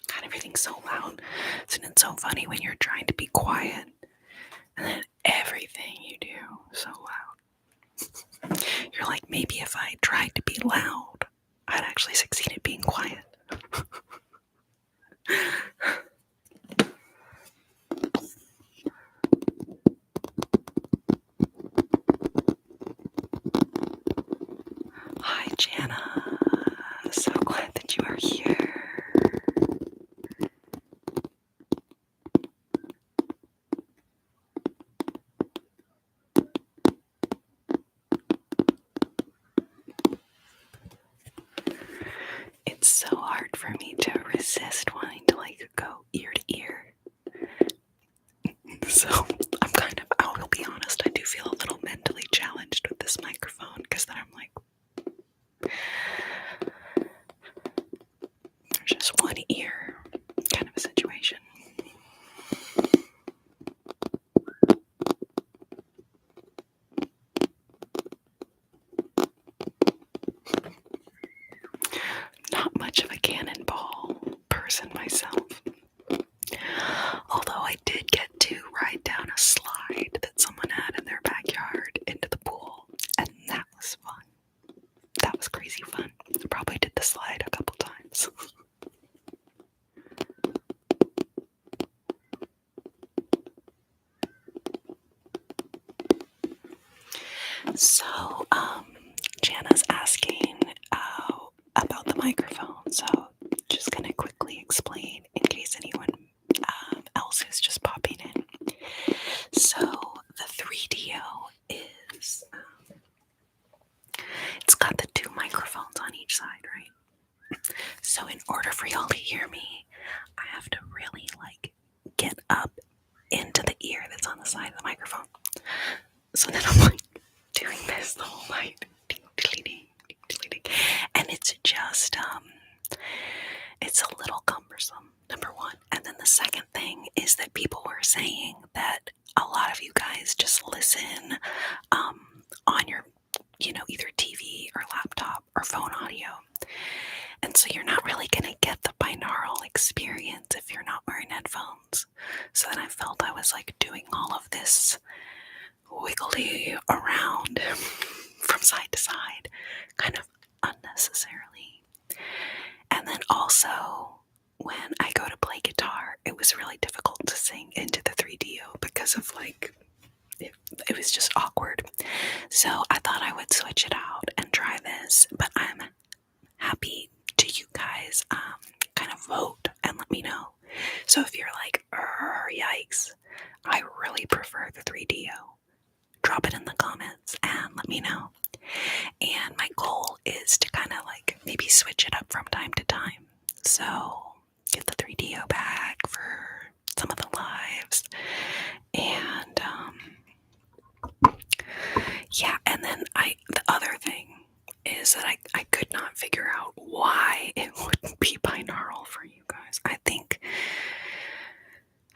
God, everything's so loud. Isn't it so funny when you're trying to be quiet and then everything you do so loud? You're like, maybe if I tried to be loud, I'd actually succeed at being quiet. Hi, Jana. So glad that you are here. It's so hard for me to resist wanting to go ear to ear. So I will be honest, I do feel a little mentally challenged with this microphone because then I'm like, there's just one ear kind of a situation. Not much of a cannonball person myself. Although I did get to ride down a slide that someone had in their backyard into the pool, and that was fun. That was crazy fun. I probably did the slide a couple times. So, Jana's asking about the microphone, so just gonna quickly explain in case anyone else is just popping in. So, the 3DO is, it's got the two microphones on each side, right? So, in order for y'all to hear me, I have to really get up into the ear that's on the side of the microphone. So then I'm doing this the whole night. And it's just, it's a little cumbersome, number one. And then the second thing is that people were saying that a lot of you guys just listen on your, either TV or laptop or phone audio. And so you're not really going to get the binaural experience if you're not wearing headphones. So then I felt I was doing all of this wiggly around from side to side, kind of unnecessarily. And then also, when I go to play guitar, it was really difficult to sing into the 3DO because of it was just awkward. So I thought I would switch it out and try this, but I'm happy to you guys kind of vote and let me know. So if you're like, yikes, I really prefer the 3DO, drop it in the comments and let me know. And my goal is to kind of maybe switch it up from time to time. So get the 3DO back for some of the lives. And yeah, and then the other thing is that I could not figure out why it wouldn't be binaural for you guys. I think,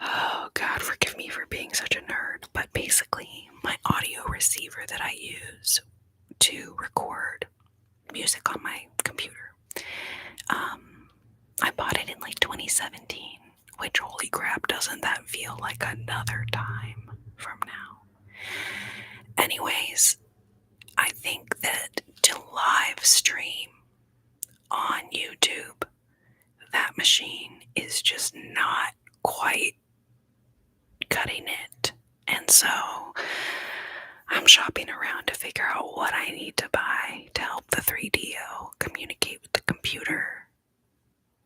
oh God, forgive me for being such a nerd, but basically my audio receiver that I use to record music on my computer, I bought it in 2017, which, holy crap, doesn't that feel like another time from now? Anyways, I think that to live stream on YouTube, that machine is just not quite cutting it. And so I'm shopping around to figure out what I need to buy to help the 3DO communicate with the computer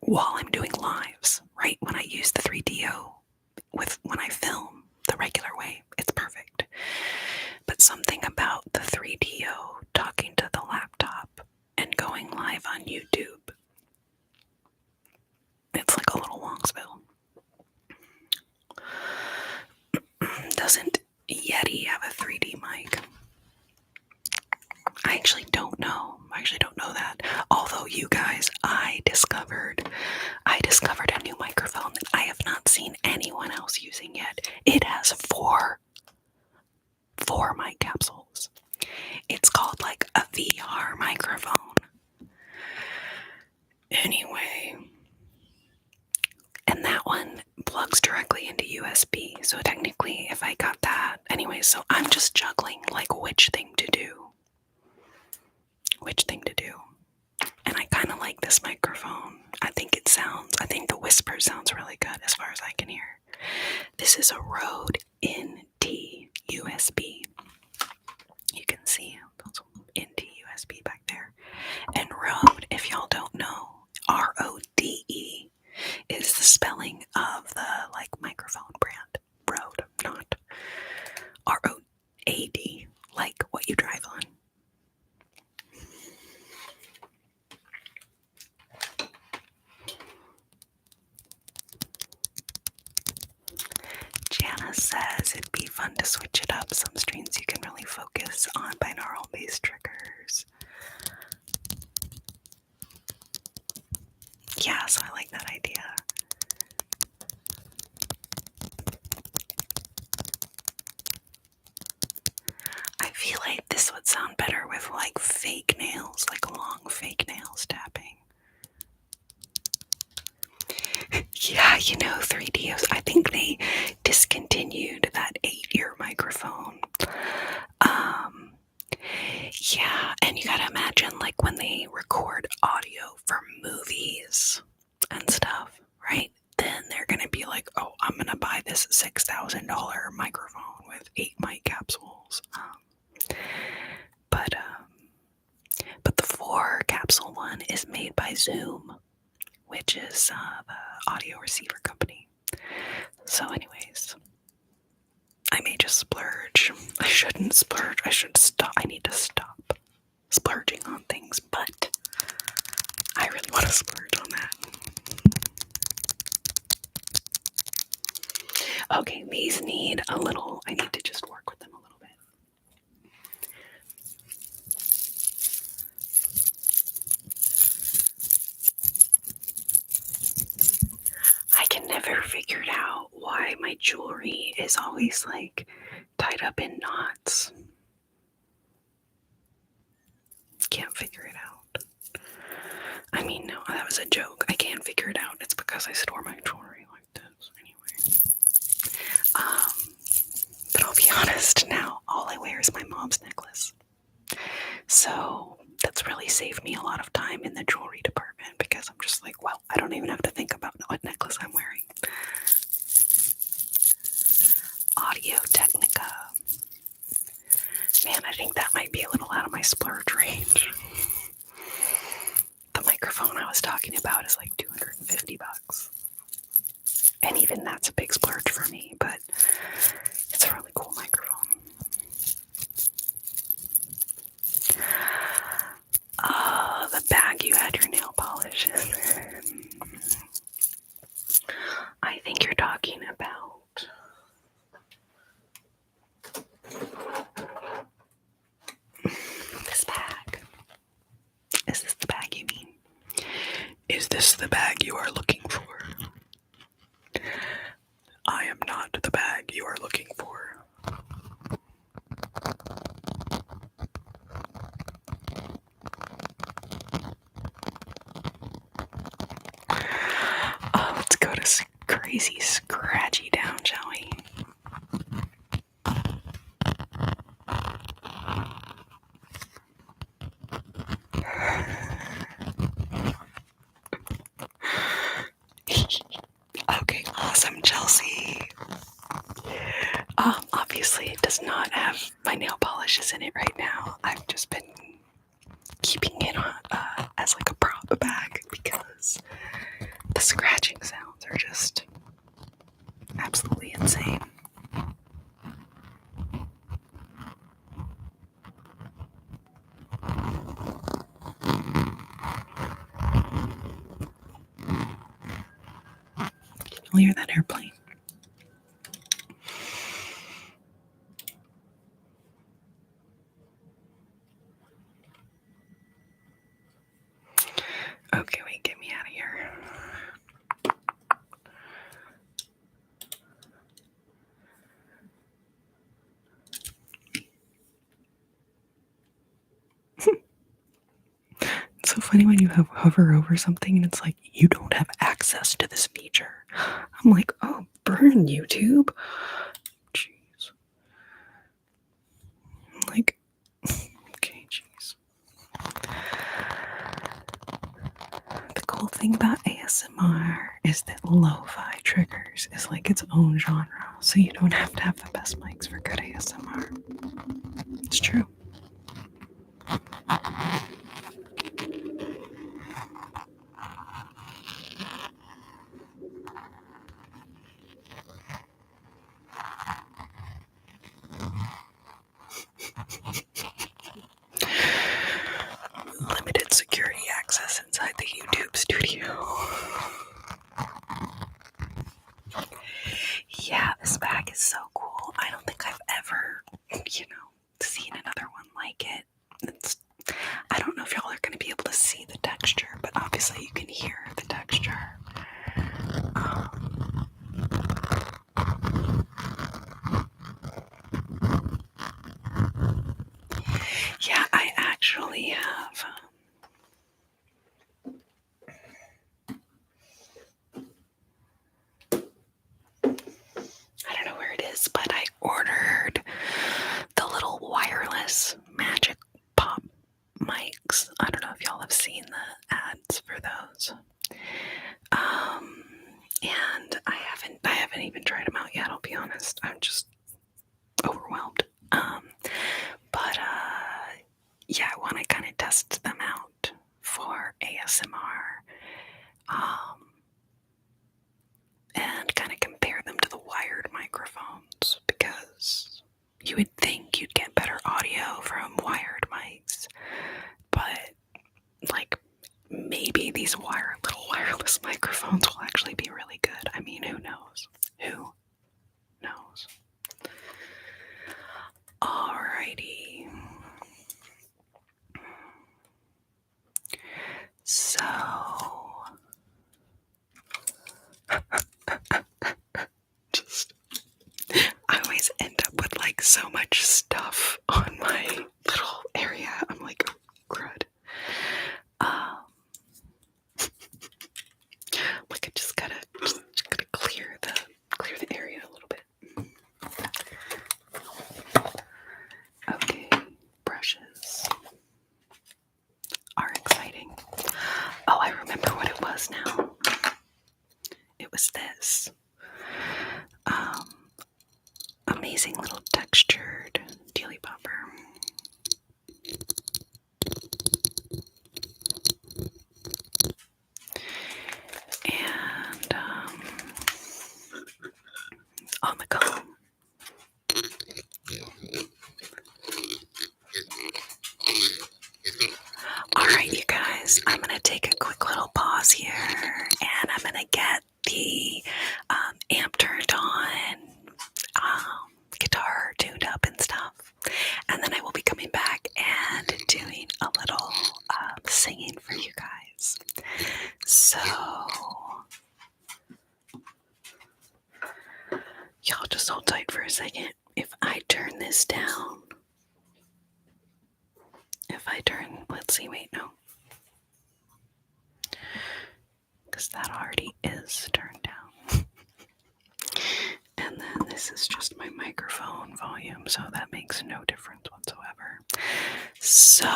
while I'm doing lives, right? When I use the 3DO when I film the regular way, it's perfect. But something about the 3DO talking to the laptop and going live on YouTube Yeti have a 3D mic? I actually don't know. That. Although, you guys, I discovered a new microphone that I have not seen anyone else using yet. It has four mic capsules. It's called like a VR microphone. Anyway, and that one plugs directly into USB. So technically, if I got that, anyway, so I'm just juggling like which thing to do. And I kind of like this microphone. I think the whisper sounds really good as far as I can hear. This is a Rode NT USB. You can see those NT USB back there. And Rode, if y'all don't know, RODE is the spelling of the like microphone brand. Rode, not ROAD, like what you drive on. Jana says it'd be fun to switch it up. Some streams you can really focus on binaural bass triggers. Yeah, so I like that idea. I feel like this would sound better with like fake nails, like long fake nails tapping. Yeah, 3Ds. I think they discontinued that 8-ear microphone. Yeah, and you gotta imagine like when they record audio for movies and stuff, right? Then they're gonna be like, oh, I'm gonna buy this $6,000 microphone with 8 mic capsules. But the 4 capsule one is made by Zoom, which is the audio receiver company. So anyways, I may just splurge. I shouldn't splurge. I should stop. I need to stop splurging on things, but I really want to splurge on that. Okay, these need a little, I need to just work with them a little bit. I can never figure it out why my jewelry is always like tied up in knots. Can't figure it out. I mean, no, that was a joke. I can't figure it out. It's because I store my jewelry like this. Anyway. But I'll be honest now, all I wear is my mom's necklace. So that's really saved me a lot of time in the jewelry department because I'm just like, well, I don't even have to think about what necklace I'm wearing. Audio Technica. Man, I think that might be a little out of my splurge range. The microphone I was talking about is like $250. And even that's a big splurge for me, but it's a really cool microphone. The bag you had your nail polish in. I think you're talking about this bag. Is this the bag you mean? Is this the bag you are looking for? I am not the bag you are looking for. Let's go to crazy scratchy down, shall we? Okay, awesome, Chelsea. Obviously it does not have my nail polishes in it right now. I've just been keeping it on as like a prop bag because the scratching sounds are just absolutely insane. Can you hear that airplane? It's so funny when you hover over something and it's like, you don't have access to this feature. I'm like, oh, burn YouTube. Jeez. I'm like, okay, jeez. The cool thing about ASMR is that lo-fi triggers is like its own genre, so you don't have to have the best mics for good ASMR. It's true. Limited security access inside the YouTube studio. Yeah, this bag is so cool. I don't think I've ever, seen another one like it. I don't know if y'all are going to be able to see the texture, but obviously you can hear the texture. Yeah, I actually have. I don't know where it is, but I ordered the little wireless Magic Pop mics. I don't know if y'all have seen the ads for those. And I haven't even tried them out yet, I'll be honest. I'm just overwhelmed. But yeah, I want to kind of test them out for ASMR. And kind of compare them to the wired microphones, because you would think you'd get better audio from wired mics, but like maybe these little wireless microphones will actually be really good. I mean, who knows? Who knows? Alrighty. So I always end up with like so much stuff on my little area. I'm like, oh, crud. Like I just gotta clear the area a little bit. Okay, brushes are exciting. Oh, I remember what it was now. It was this. Amazing little textured dealy popper. And on the comb. Alright, you guys, I'm gonna take a quick little pause here, and I'm gonna get the amp turned on, guitar tuned up and stuff, and then I will be coming back and doing a little singing for you guys. So y'all just hold tight for a second. If I turn this down, let's see, wait, no, because that already is turned down. And then this is just my microphone volume, so that makes no difference whatsoever. So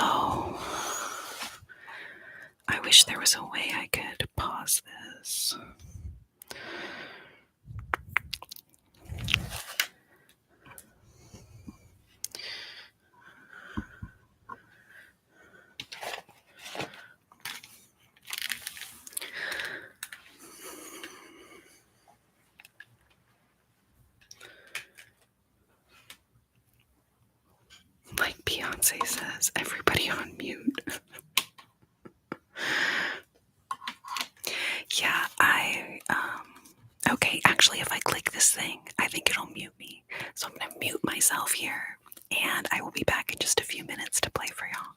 I wish there was a way I could pause this. Like Beyonce says, everybody on mute. Yeah, okay, actually, if I click this thing, I think it'll mute me. So I'm gonna mute myself here, and I will be back in just a few minutes to play for y'all.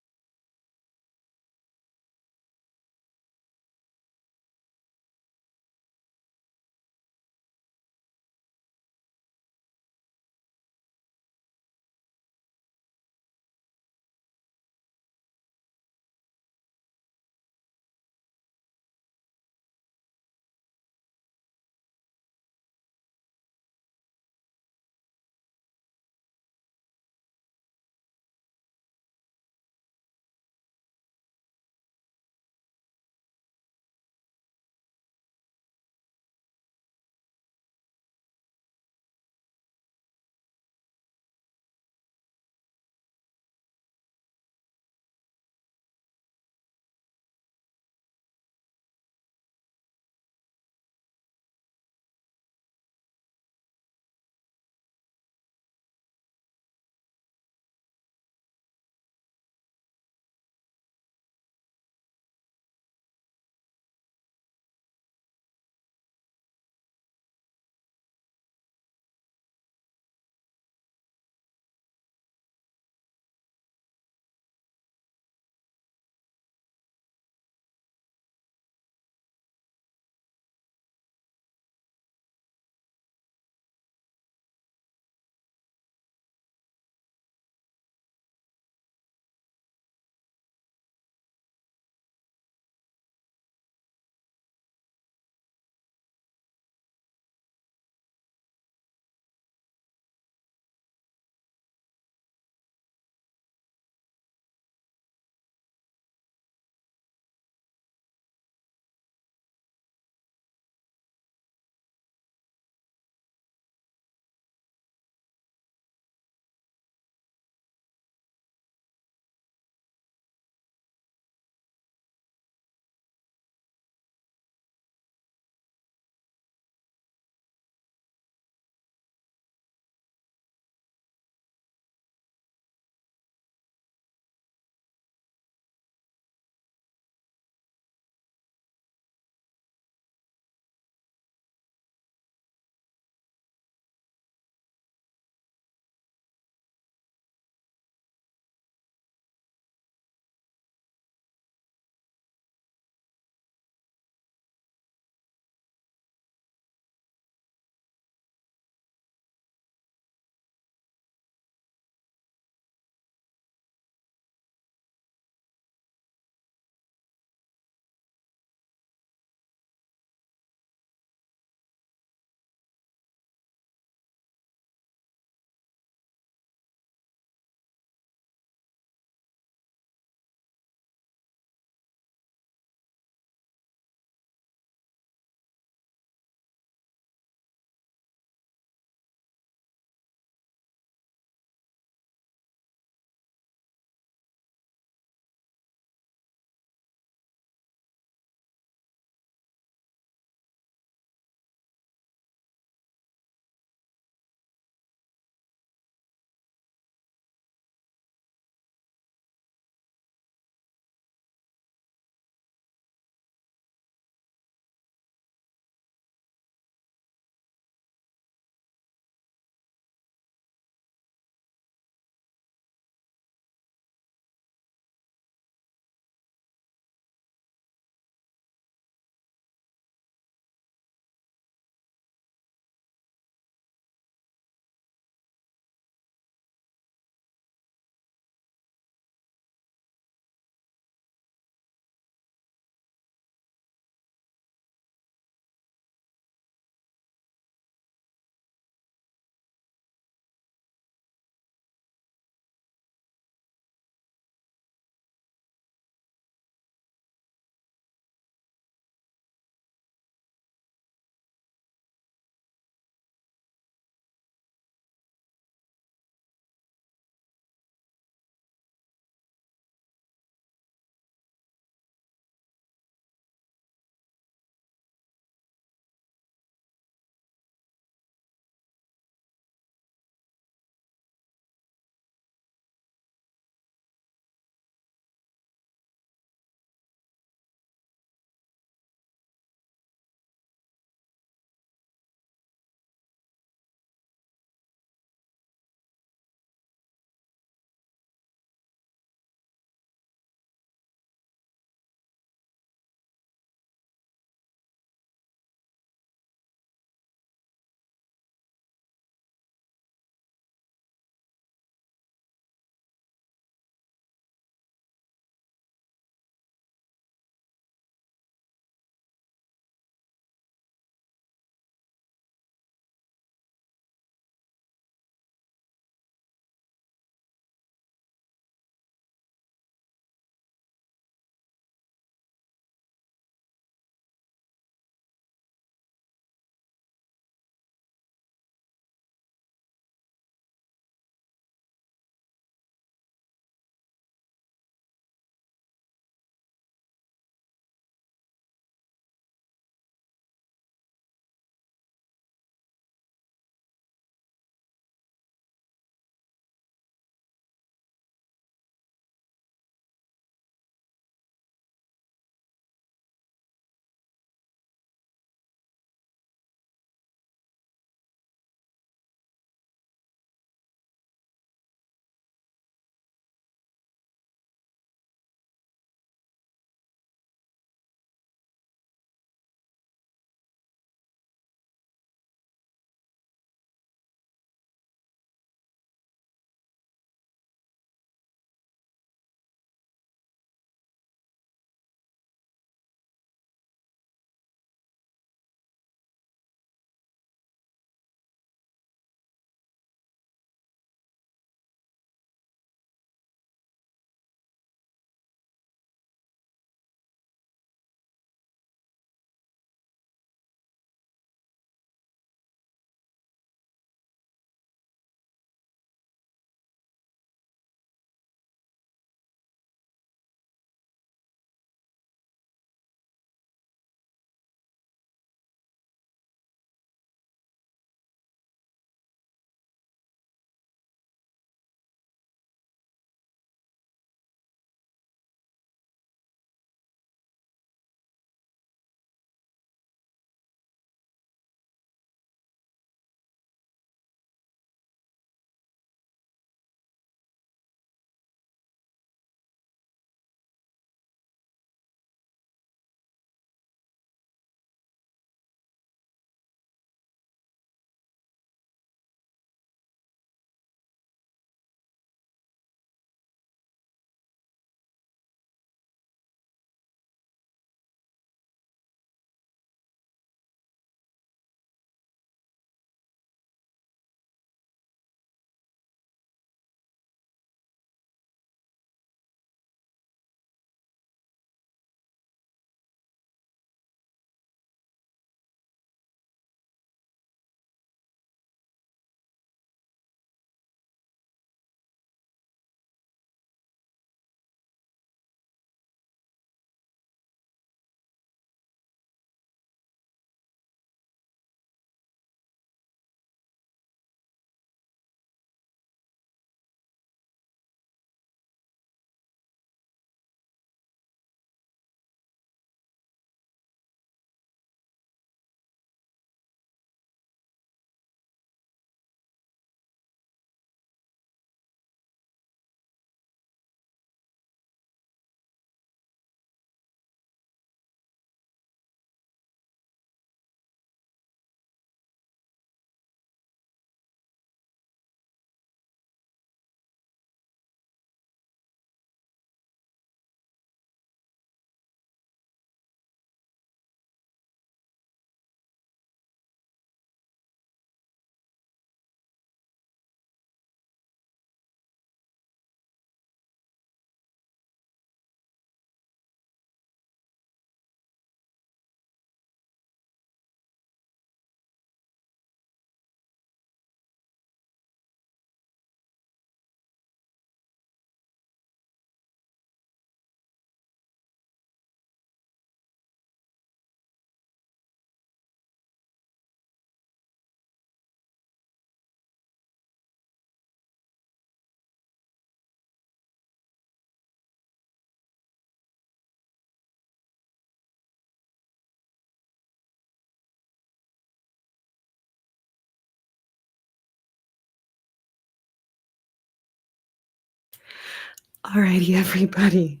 Alrighty, everybody.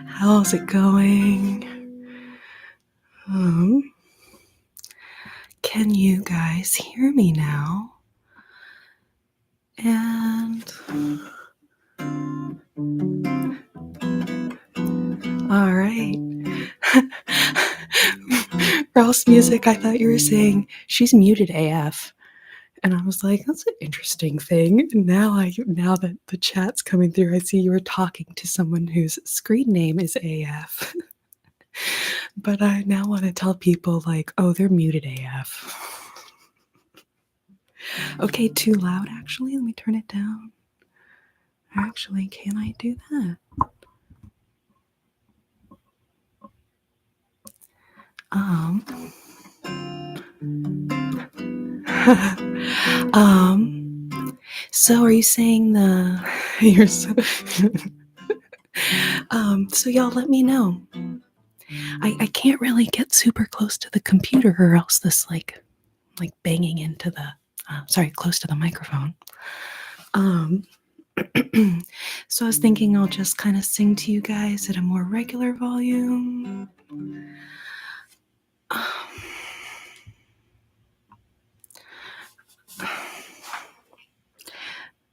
How's it going? Can you guys hear me now? And all right. Rouse Music, I thought you were saying she's muted AF. And I was like, that's an interesting thing. And now that the chat's coming through, I see you were talking to someone whose screen name is AF. But I now want to tell people like, oh, they're muted AF. Okay, too loud actually. Let me turn it down. Actually, can I do that? So are you saying you're so so y'all let me know. I can't really get super close to the computer or else this like banging into the close to the microphone. So I was thinking I'll just kind of sing to you guys at a more regular volume.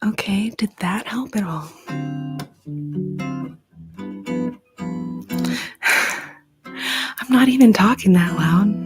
Okay, did that help at all? I'm not even talking that loud.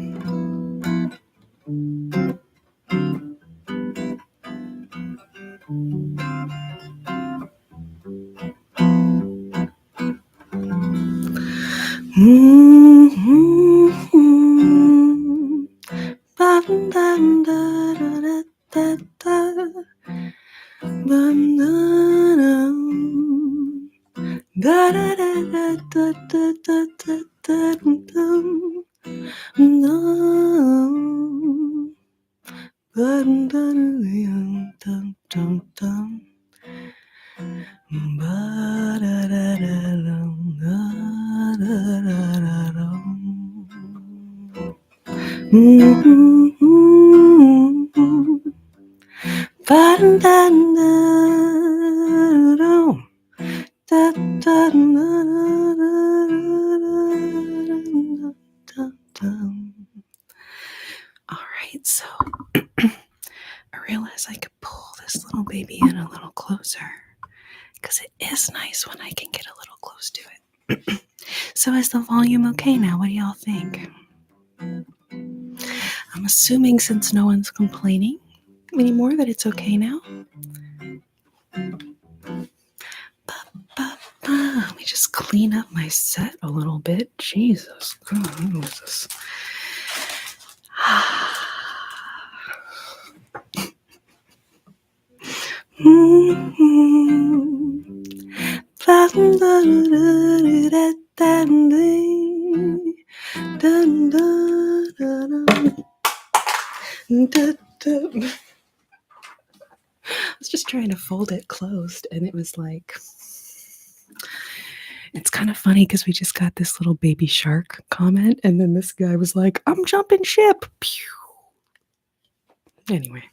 Alright, so I realized I could pull this little baby in a little closer because it is nice when I can get a little close to it. So is the volume okay now? What do y'all think? I'm assuming since no one's complaining anymore that it's okay now. Let me just clean up my set a little bit. Jesus, God, what is this? I was just trying to fold it closed, and it was like, it's kind of funny because we just got this little baby shark comment, and then this guy was like, I'm jumping ship. Pew. Anyway.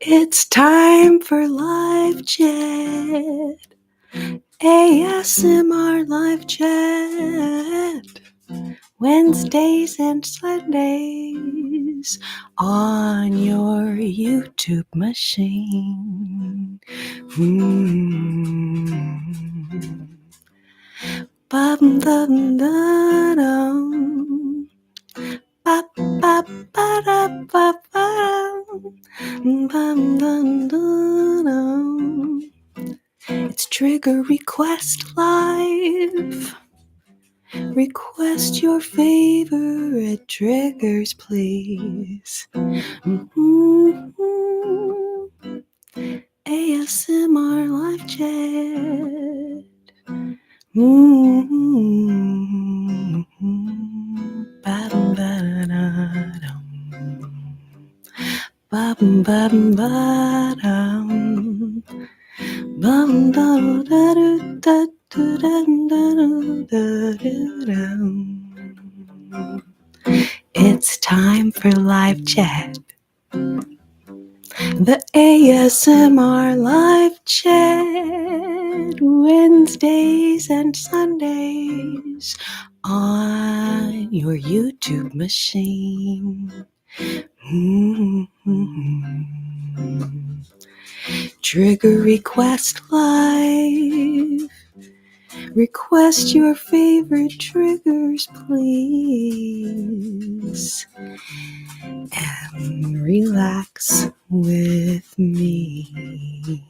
It's time for live chat. ASMR live chat. Wednesdays and Sundays on your YouTube machine. Bum dum dum. Ba ba ba da ba ba. Bum dum dum. It's Trigger Request Live. Request your favorite triggers, please. ASMR live chat. It's time for live chat. The ASMR live chat, Wednesdays and Sundays on your YouTube machine. Trigger request live. Request your favorite triggers, please. And relax with me.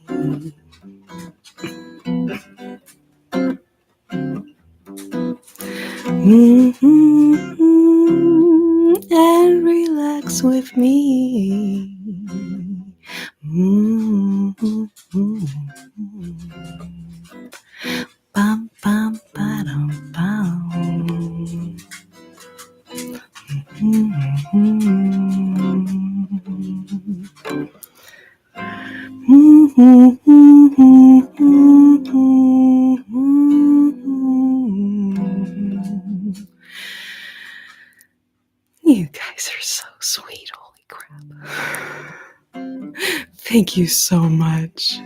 And relax with me. Bum, bum, ba-dum, bum. You guys are so sweet, holy crap. Thank you so much.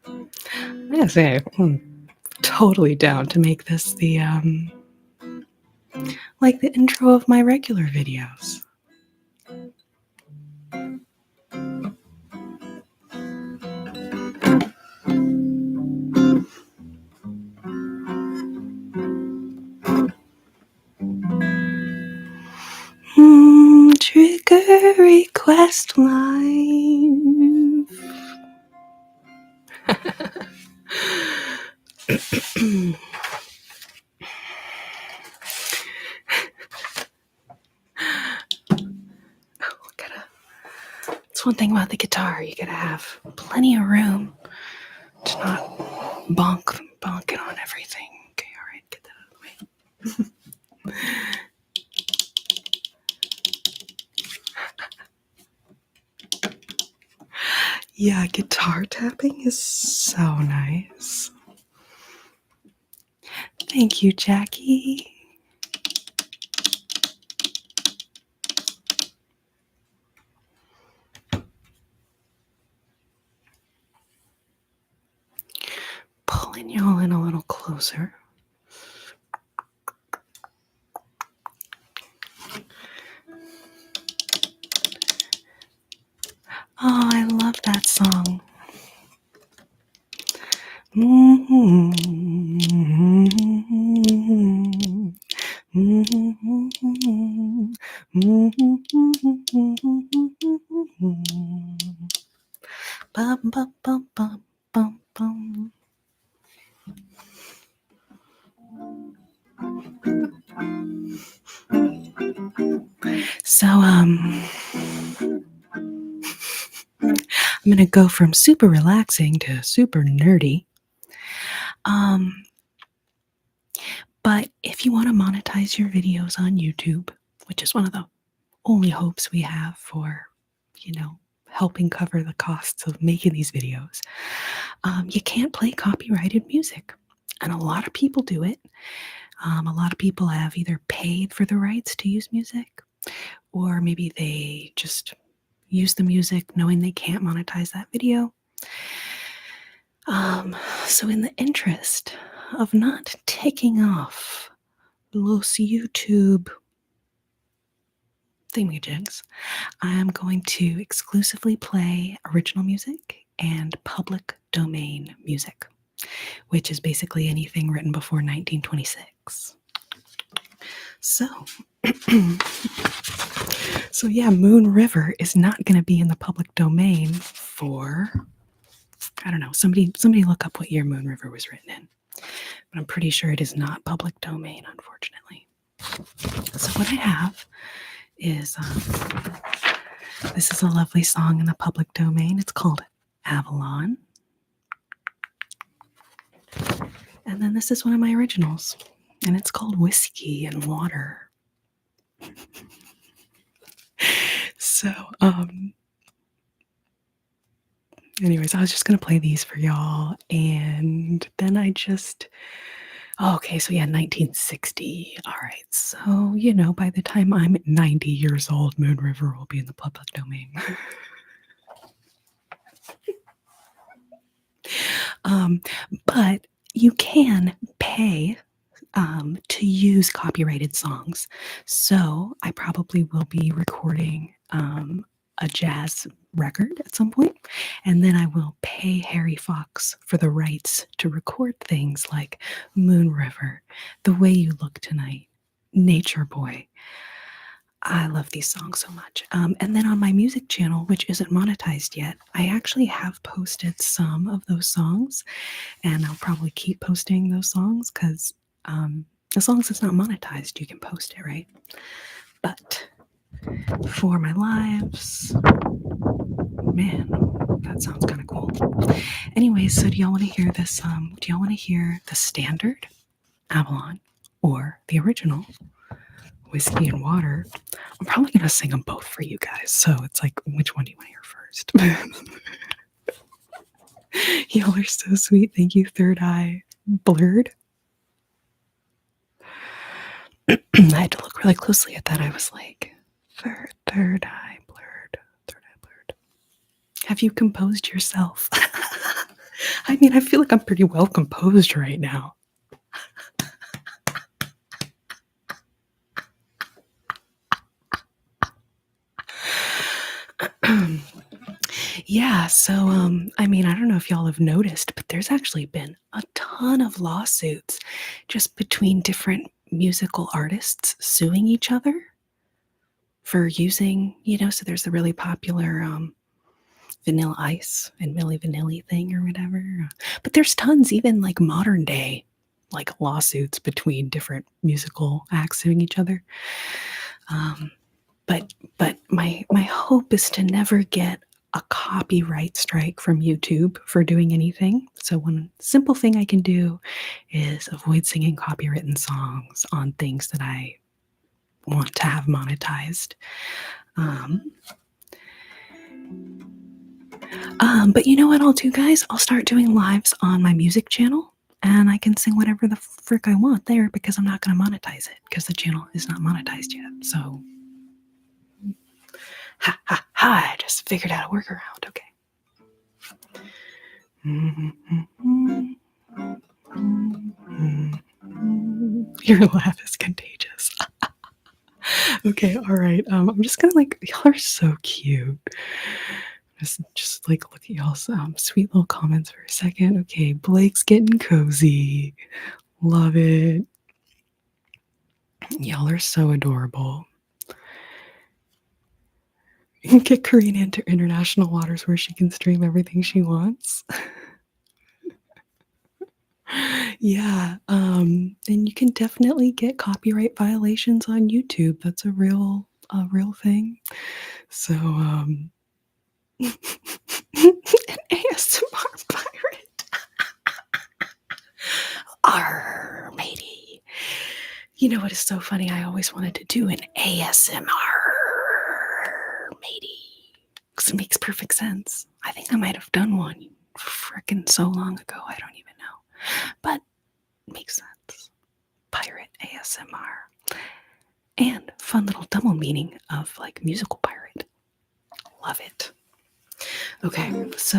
I gotta say, I'm totally down to make this the like the intro of my regular videos. Trigger request line. It's one thing about the guitar, you gotta have plenty of room to not bonking on everything. Okay, all right, get that out of the way. Yeah, guitar tapping is so nice. Thank you, Jackie. Pulling y'all in a little closer. Oh, I love that song. Bum, bum, bum, bum, bum, bum. So, I'm gonna go from super relaxing to super nerdy. But if you want to monetize your videos on YouTube, which is one of the only hopes we have for, helping cover the costs of making these videos, you can't play copyrighted music. And a lot of people do it. A lot of people have either paid for the rights to use music, or maybe they just use the music knowing they can't monetize that video. So in the interest of not taking off los YouTube thingamajigs, I am going to exclusively play original music and public domain music, which is basically anything written before 1926. So yeah, Moon River is not going to be in the public domain for, I don't know, somebody look up what year Moon River was written in. But I'm pretty sure it is not public domain, unfortunately. So what I have is This is a lovely song in the public domain. It's called Avalon. And then this is one of my originals, and it's called Whiskey and Water. So, anyways, I was just gonna play these for y'all, and then okay, so yeah, 1960. All right, so by the time I'm 90 years old, Moon River will be in the public domain. But you can pay to use copyrighted songs. So I probably will be recording a jazz record at some point, and then I will pay Harry Fox for the rights to record things like Moon River, The Way You Look Tonight, Nature Boy. I love these songs so much. And then on my music channel, which isn't monetized yet, I actually have posted some of those songs, and I'll probably keep posting those songs because as long as it's not monetized, you can post it, right? But for my lives, man, that sounds kind of cool. Anyways, so do y'all want to hear this? Do y'all want to hear the standard Avalon or the original Whiskey and Water? I'm probably gonna sing them both for you guys. So it's like, which one do you want to hear first? Y'all are so sweet. Thank you, Third Eye Blurred. I had to look really closely at that. I was like, third eye blurred. Third eye blurred. Have you composed yourself? I mean, I feel like I'm pretty well composed right now. Yeah, so I mean, I don't know if y'all have noticed, but there's actually been a ton of lawsuits just between different musical artists suing each other for using, so there's the really popular Vanilla Ice and Milli Vanilli thing or whatever. But there's tons, even like modern day, like lawsuits between different musical acts suing each other. But my hope is to never get a copyright strike from YouTube for doing anything. So one simple thing I can do is avoid singing copywritten songs on things that I want to have monetized. But you know what I'll do, guys? I'll start doing lives on my music channel, and I can sing whatever the frick I want there because I'm not going to monetize it because the channel is not monetized yet. So, I just figured out a workaround. Okay. Your laugh is contagious. Okay, all right. I'm just gonna y'all are so cute. Just like look at y'all's sweet little comments for a second. Okay, Blake's getting cozy. Love it. Y'all are so adorable. Get Corrina into international waters where she can stream everything she wants. Yeah, and you can definitely get copyright violations on YouTube. That's a real thing. So, an ASMR pirate. Arr, matey. You know what is so funny? I always wanted to do an ASMR, matey. Because it makes perfect sense. I think I might have done one frickin' so long ago. I don't even know. But it makes sense. Pirate ASMR. And fun little double meaning of like musical pirate. Love it. Okay, so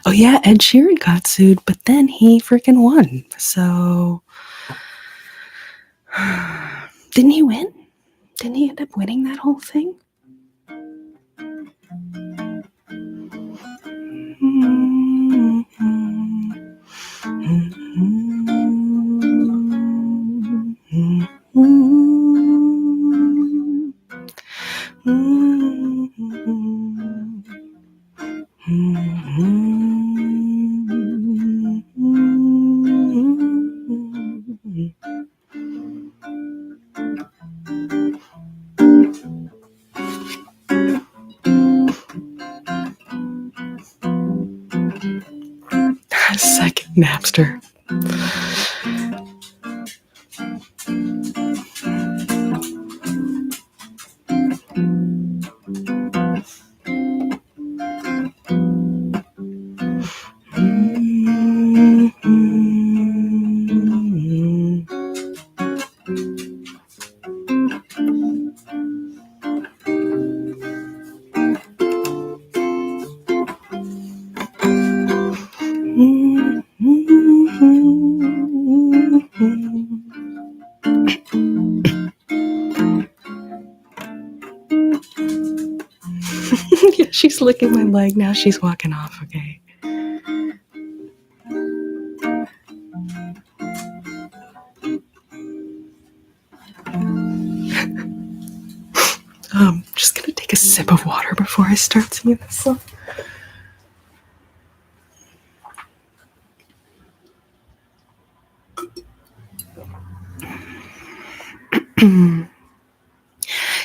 Oh yeah, Ed Sheeran got sued, but then he freaking won. So didn't he win? Didn't he end up winning that whole thing? Second Napster. Yeah, she's licking my leg now. She's walking off. Okay. Just gonna take a sip of water before I start singing this song.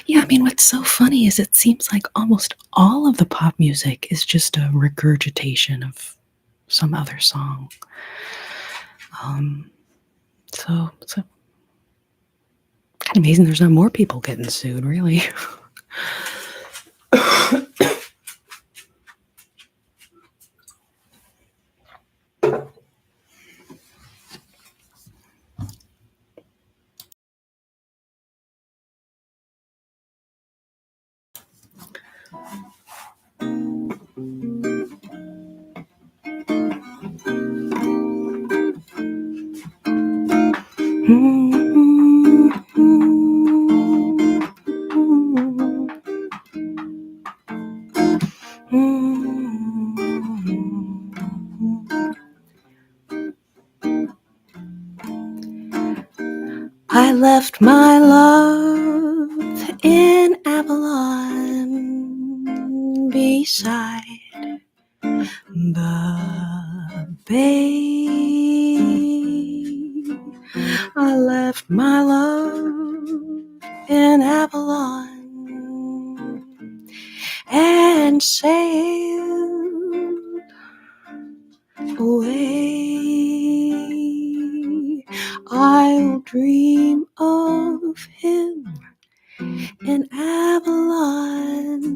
Yeah, I mean, what's so funny is it seems like almost all of the pop music is just a regurgitation of some other song. So it's kind of amazing there's not more people getting sued, really. I left my love in Avalon beside the bay. I left my love in Avalon and sailed away. I'll dream of him in Avalon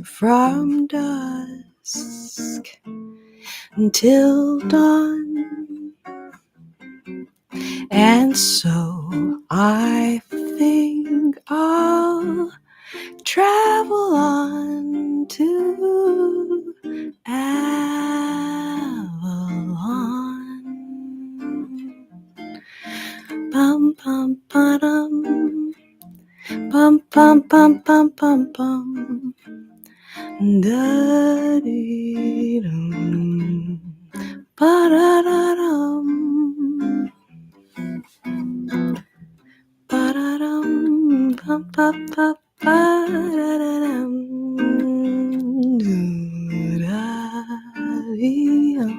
from dusk until dawn. And so I think I'll travel on to Avalon. Bum bum ba-dum, bum bum bum bum bum bum, da dee dum, ba da da dum, ba da dum, bum ba ba ba da da dum, do da dee dum.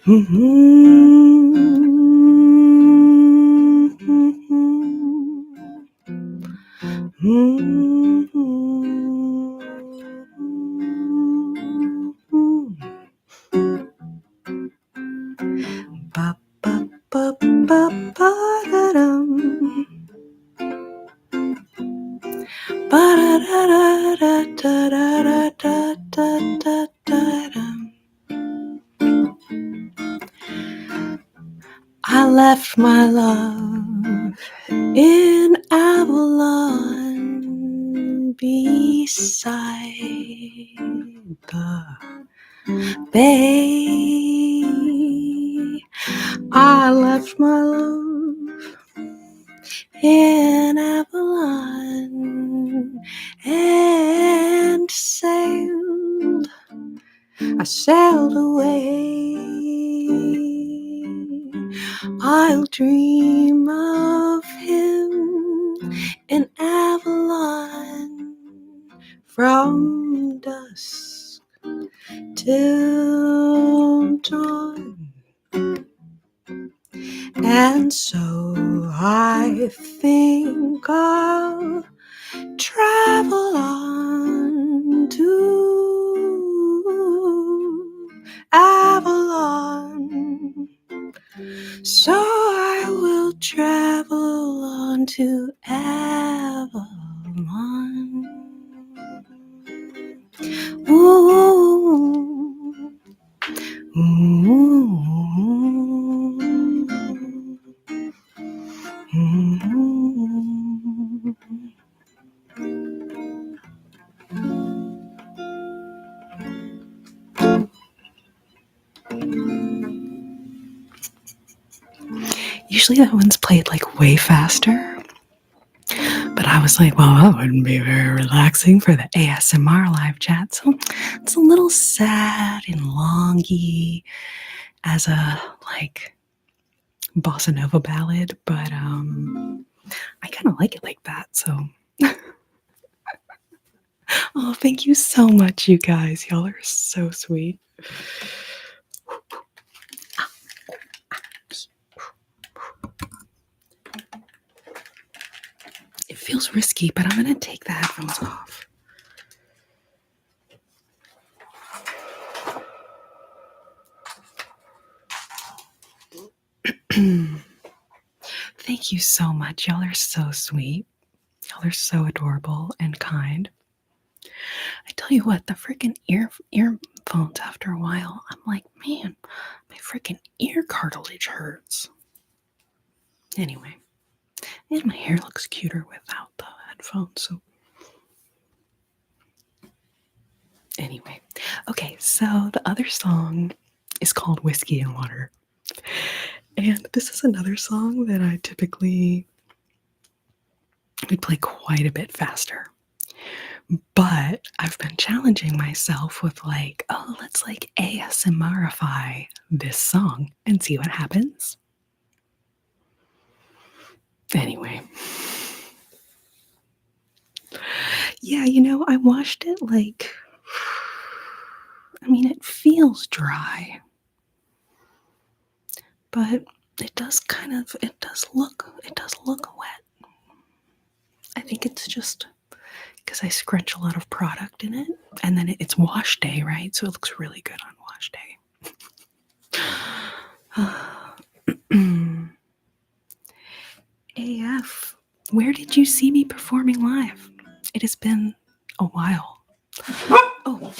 Ba ba ba ba ba da dum, ba da da da da da da da da da dum. I left my love in Avalon beside the bay. I left my love in Avalon and sailed. I sailed away. I'll dream of him in Avalon from dusk till dawn. And so I think I'll travel on to Avalon. So I will travel on to Avalon. Ooh. Ooh. Usually that one's played like way faster, but I was like, well, that wouldn't be very relaxing for the ASMR live chat, so it's a little sad and longy as a like bossa nova ballad, but I kind of like it like that, so oh, thank you so much, you guys. Y'all are so sweet. It feels risky, but I'm gonna take the headphones off. Thank you so much. Y'all are so sweet. Y'all are so adorable and kind. I tell you what, the freaking earphones after a while, I'm like, man, my freaking ear cartilage hurts. Anyway, and my hair looks cuter without the headphones, so. Anyway, okay, so the other song is called Whiskey and Water. And this is another song that I typically would play quite a bit faster. But I've been challenging myself with like, oh, let's like ASMRify this song and see what happens. Anyway. Yeah, you know, I washed it like, I mean, it feels dry. But it does look wet. I think it's just because I scrunch a lot of product in it, and then it's wash day, right? So it looks really good on wash day. AF, where did you see me performing live? It has been a while. Oh,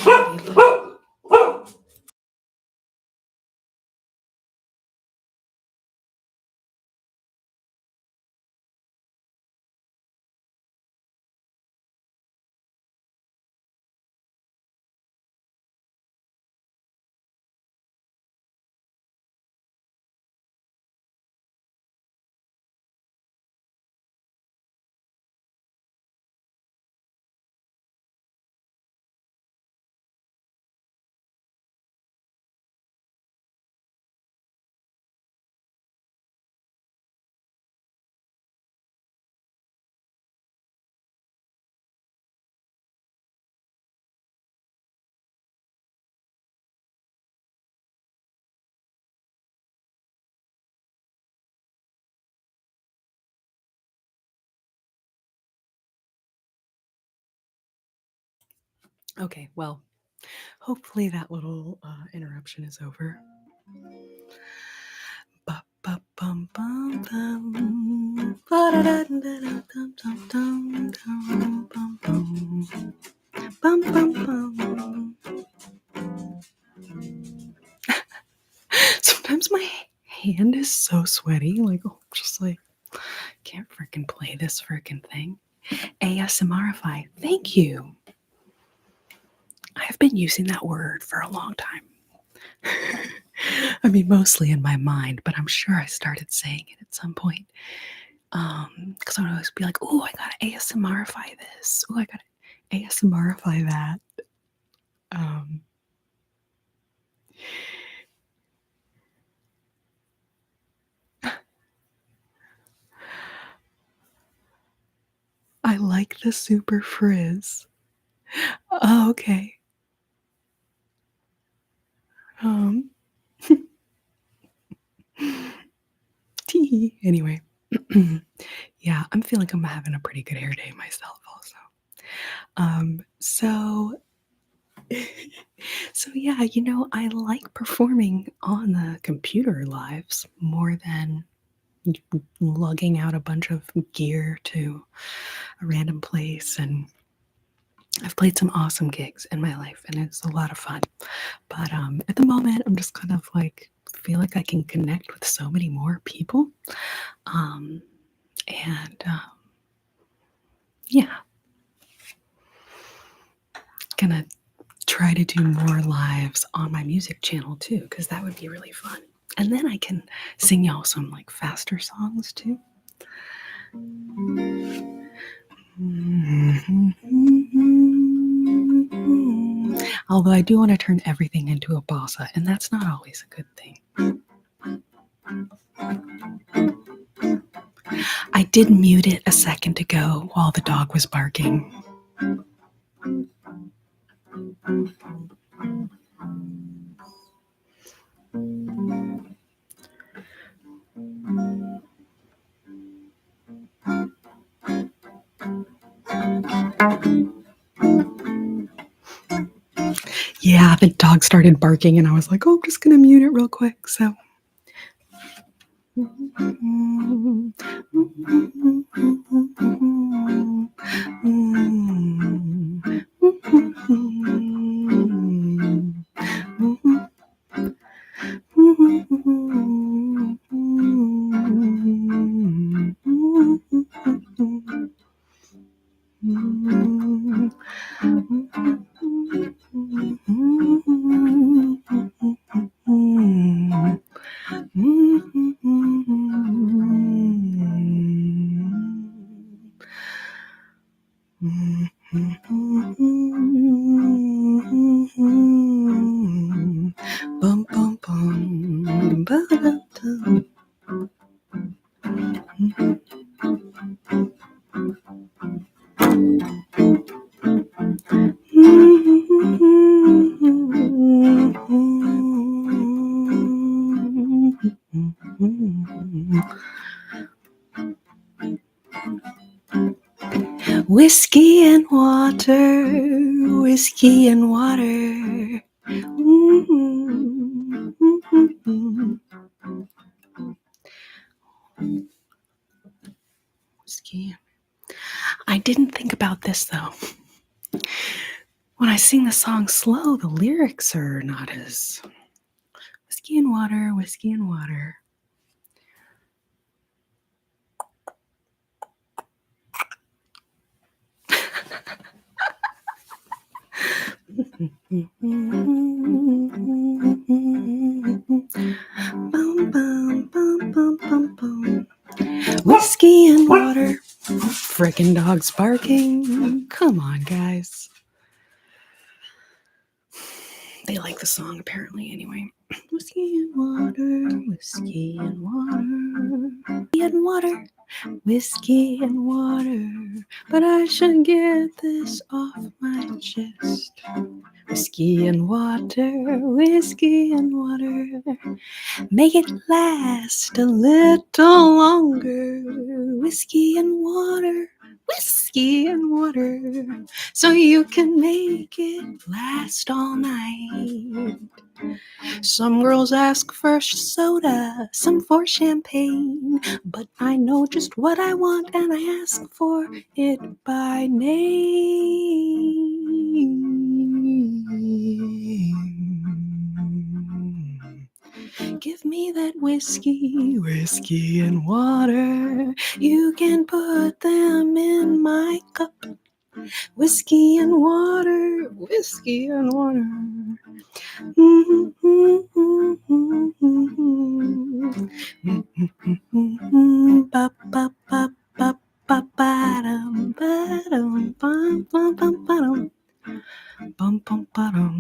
okay, well, hopefully that little interruption is over. Sometimes my hand is so sweaty, like, oh, just like, can't freaking play this freaking thing. ASMRify. Thank you. I have been using that word for a long time. I mean, mostly in my mind, but I'm sure I started saying it at some point. Because I would always be like, "Oh, I gotta ASMRify this. Oh, I gotta ASMRify that." Um, I like the super frizz. Oh, okay. Um, Anyway, yeah, I'm feeling I'm having a pretty good hair day myself, also. So, so yeah, I like performing on the computer lives more than lugging out a bunch of gear to a random place. And I've played some awesome gigs in my life, and it's a lot of fun. But at the moment, I'm just kind of like feel like I can connect with so many more people. Um, and Yeah, gonna try to do more lives on my music channel too, because that would be really fun. And then I can sing y'all some like faster songs too. Although I do want to turn everything into a bossa, and that's not always a good thing. I did mute it a second ago while the dog was barking. Yeah, the dog started barking, and I was like, oh, I'm just going to mute it real quick. So. Bum, bum, bum, ba-da-dum. Whiskey and water, whiskey and water. Whiskey. I didn't think about this though. When I sing the song slow, the lyrics are not as whiskey and water, whiskey and water. Bum, bum, bum, bum, bum, bum. Whiskey and water. Frickin' dogs barking. Come on, guys. They like the song apparently anyway. Whiskey and water, whiskey and water, whiskey and water, whiskey and water. But I should get this off my chest. Whiskey and water, whiskey and water. Make it last a little longer. Whiskey and water, whiskey and water. So you can make it last all night. Some girls ask for soda, some for champagne. But I know just what I want and I ask for it by name. Give me that whiskey, whiskey and water. You can put them in my cup. Whiskey and water, whiskey and water. Ba ba ba ba ba ba dum ba dum bum bum bum ba dum bum bum ba dum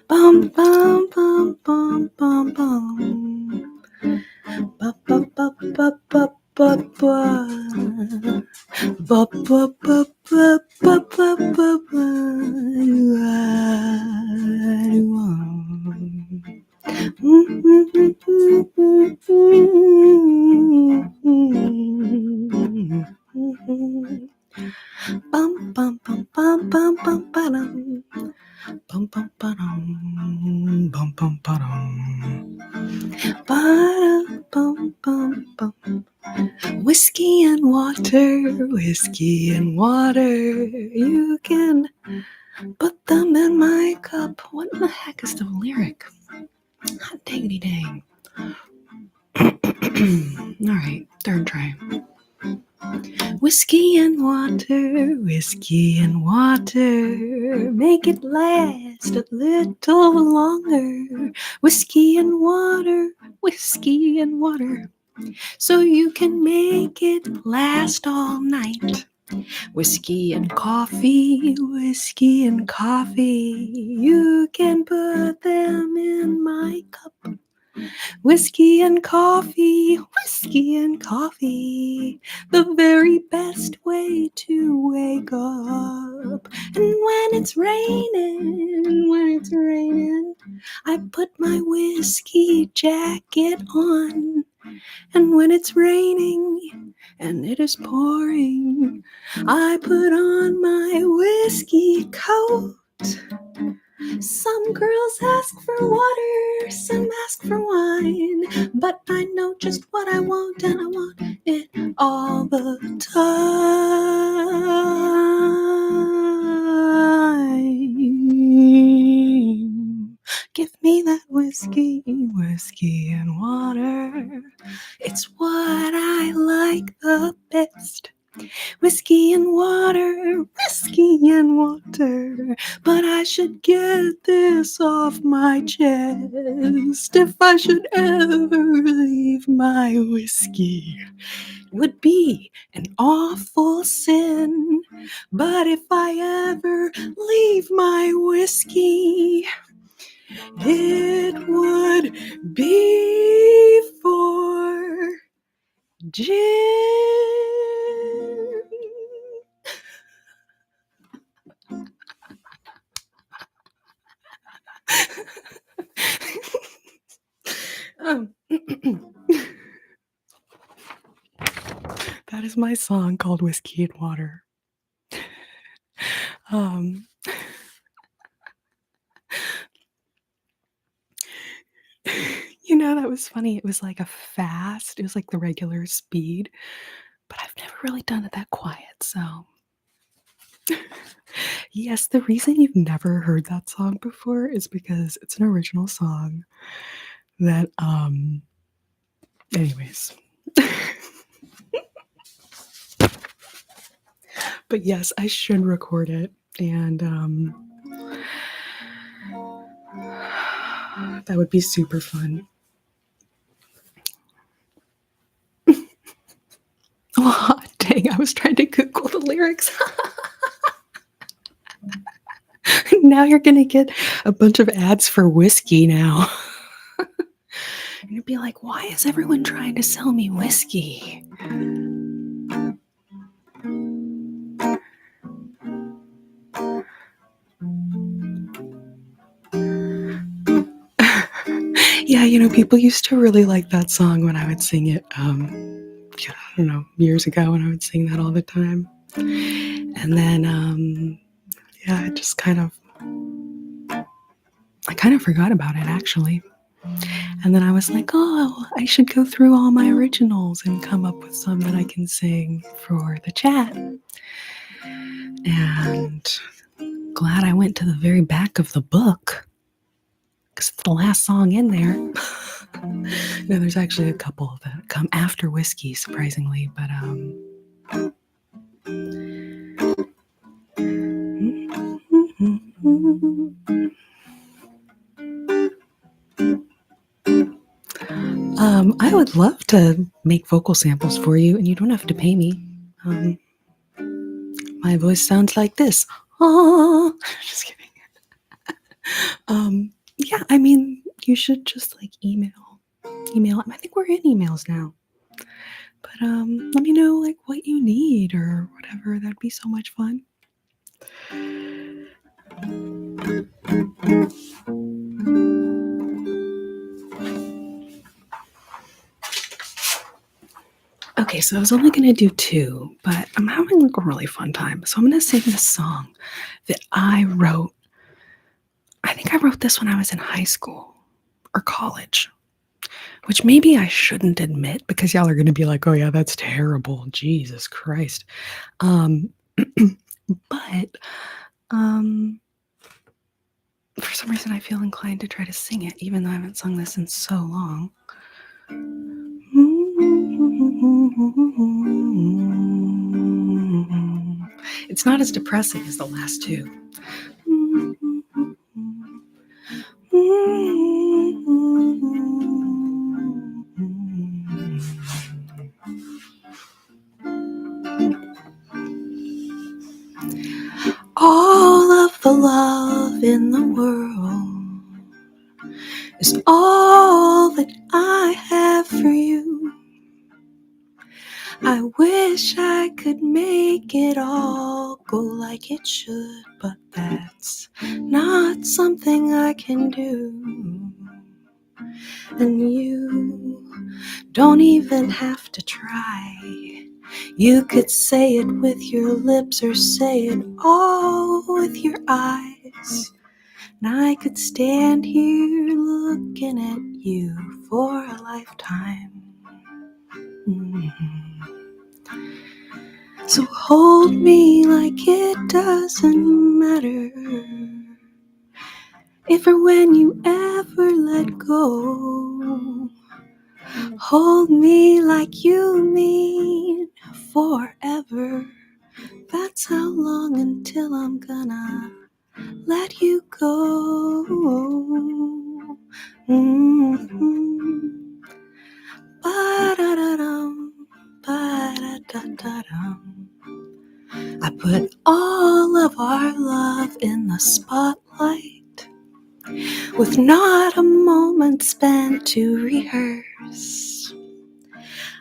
bum bum bum bum bum bum ba ba ba ba ba ba ba. Ba ba ba ba ba ba ba ba. Bum bum bum bum bum bum ba-dum. Bum bum ba-dum. Bum bum ba-dum. Ba-dum bum bum bum. Whiskey and water, whiskey and water. You can put them in my cup. What the heck is the lyric? Hot diggity dang. Alright, third try. Whiskey and water, whiskey and water. Make it last a little longer. Whiskey and water, whiskey and water. So you can make it last all night. Whiskey and coffee, whiskey and coffee. You can put them in my cup. Whiskey and coffee, whiskey and coffee. The very best way to wake up. And when it's raining, I put my whiskey jacket on. And when it's raining and it is pouring, I put on my whiskey coat. Some girls ask for water, some ask for wine, but I know just what I want, and I want it all the time. Give me that whiskey, whiskey and water. It's what I like the best. Whiskey and water, whiskey and water. But I should get this off my chest. If I should ever leave my whiskey, it would be an awful sin. But if I ever leave my whiskey, it would be for gin. That is my song called Whiskey and Water. You know, that was funny. It was like it was like the regular speed, but I've never really done it that quiet, so. Yes, the reason you've never heard that song before is because it's an original song that, anyways. But yes, I should record it, and, that would be super fun. Oh, dang, I was trying to Google the lyrics. Now you're gonna get a bunch of ads for whiskey now. And you'd be like, why is everyone trying to sell me whiskey? Yeah, you know, people used to really like that song when I would sing it, I don't know, years ago when I would sing that all the time. And then, yeah, it just I kind of forgot about it, actually. And then I was like, oh, I should go through all my originals and come up with some that I can sing for the chat. And glad I went to the very back of the book because it's the last song in there. No, there's actually a couple that come after Whiskey, surprisingly, but I would love to make vocal samples for you, and you don't have to pay me. My voice sounds like this. Oh, just kidding. Yeah, I mean, you should just like email. I think we're in emails now. But let me know like what you need or whatever. That'd be so much fun. Okay, so I was only gonna do 2, but I'm having like a really fun time. So I'm gonna sing this song that I wrote. I think I wrote this when I was in high school or college, which maybe I shouldn't admit because y'all are gonna be like, "Oh yeah, that's terrible." Jesus Christ. But for some reason I feel inclined to try to sing it, even though I haven't sung this in so long. It's not as depressing as the last 2. All of the love in the world is all that I have for you. I wish I could make it all go like it should, but that's not something I can do. And you don't even have to try. You could say it with your lips or say it all with your eyes. And I could stand here looking at you for a lifetime. So hold me like it doesn't matter if or when you ever let go. Hold me like you mean forever. That's how long until I'm gonna let you go. Ba-da-da-dum, ba-da-da-da-dum. I put all of our love in the spotlight, with not a moment spent to rehearse.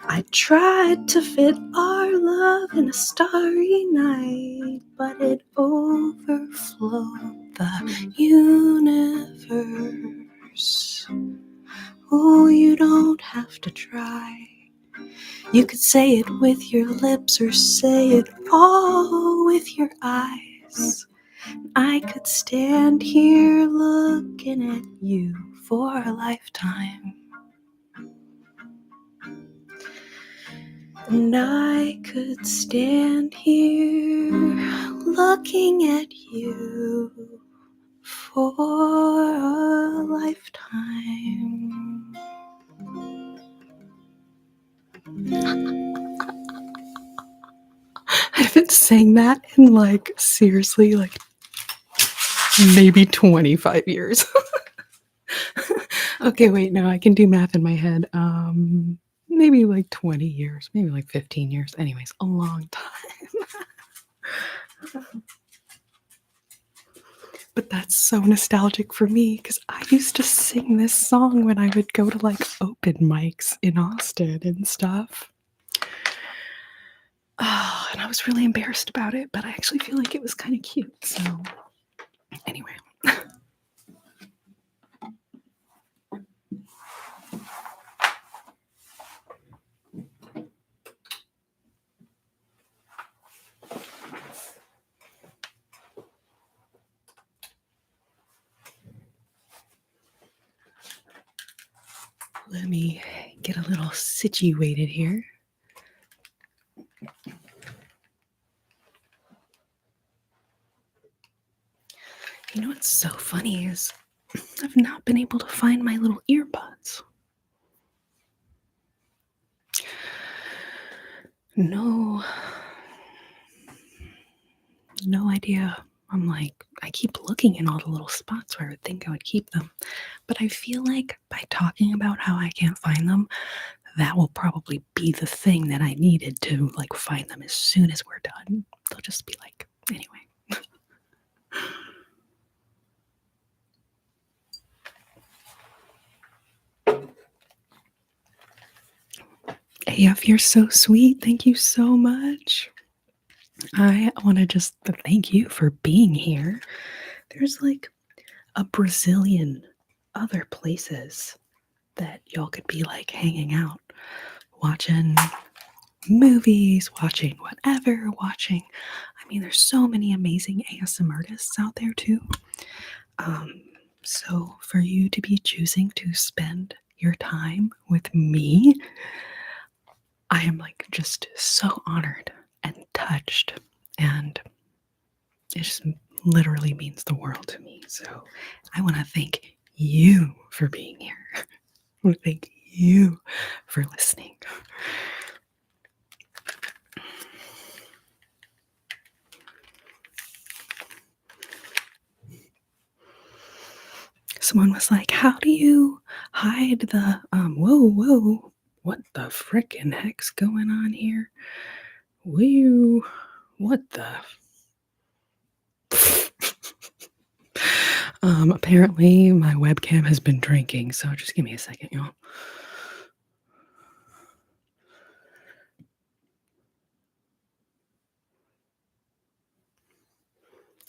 I tried to fit our love in a starry night, but it overflowed the universe. Oh, you don't have to try. You could say it with your lips or say it all with your eyes. I could stand here looking at you for a lifetime. And I could stand here looking at you for a lifetime. I haven't sang that in like, seriously, like maybe 25 years. Okay, wait, no, I can do math in my head. Maybe like 20 years, maybe like 15 years. Anyways, a long time. But that's so nostalgic for me because I used to sing this song when I would go to like open mics in Austin and stuff. Oh, and I was really embarrassed about it, but I actually feel like it was kind of cute. So, anyway. Let me get a little situated here. You know what's so funny is I've not been able to find my little earbuds. No idea. I'm like, I keep looking in all the little spots where I would think I would keep them. But I feel like by talking about how I can't find them, that will probably be the thing that I needed to like find them as soon as we're done. They'll just be like, anyway. AF, you're so sweet. Thank you so much. I want to just thank you for being here. There's like a Brazilian other places that y'all could be like hanging out, watching movies, watching whatever, watching. I mean, there's so many amazing ASM artists out there too. So for you to be choosing to spend your time with me, I am like just so honored and touched, and it just literally means the world to me. So I want to thank you for being here. I want to thank you for listening. Someone was like, how do you hide the, whoa, what the frickin' heck's going on here? Woo, what the? Apparently my webcam has been drinking, so just give me a second, y'all.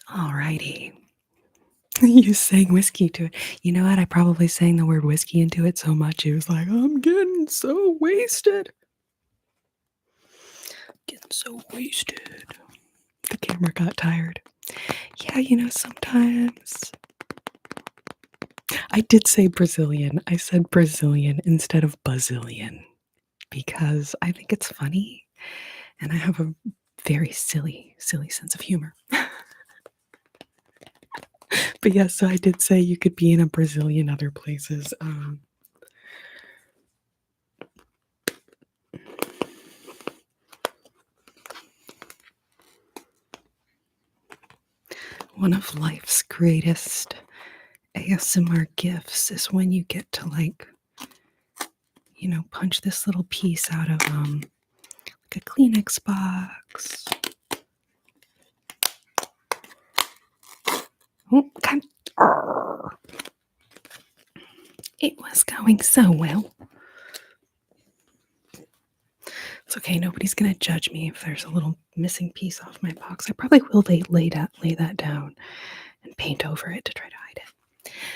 Alrighty. You sang whiskey to it. You know what? I probably sang the word whiskey into it so much it was like, I'm getting so wasted. Getting so wasted. The camera got tired. Yeah, you know, sometimes. I did say Brazilian. I said Brazilian instead of bazillion because I think it's funny and I have a very silly sense of humor. But yes, so I did say you could be in a Brazilian other places. One of life's greatest ASMR gifts is when you get to like, you know, punch this little piece out of like a Kleenex box. Oh, God. It was going so well. It's okay, nobody's gonna judge me if there's a little missing piece off my box. I probably will lay that down and paint over it to try to hide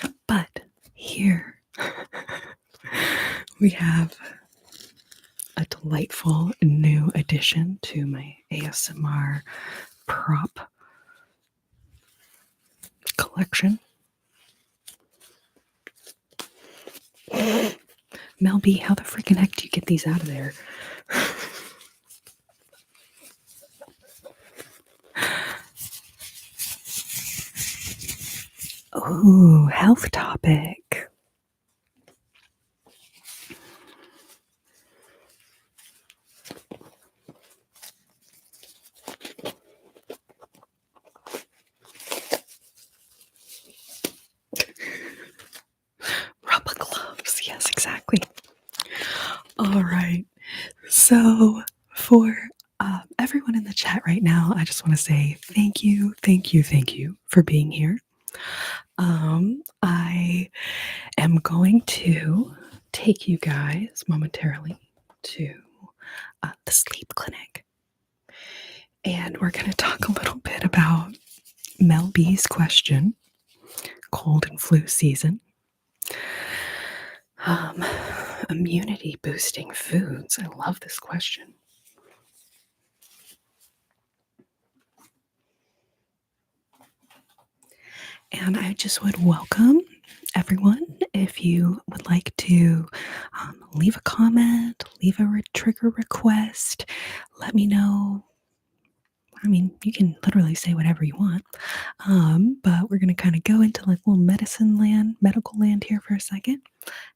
it. But here we have a delightful new addition to my ASMR prop collection. Mel B, how the freaking heck do you get these out of there? Ooh, health topic. Rubber gloves. Yes, exactly. All right. So for everyone in the chat right now, I just want to say thank you for being here. I am going to take you guys momentarily to the sleep clinic. And we're going to talk a little bit about Mel B's question, cold and flu season. Immunity boosting foods. I love this question. And I just would welcome everyone, if you would like to leave a comment, leave a trigger request, let me know I mean, you can literally say whatever you want. But we're gonna kind of go into like little medicine land, medical land here for a second.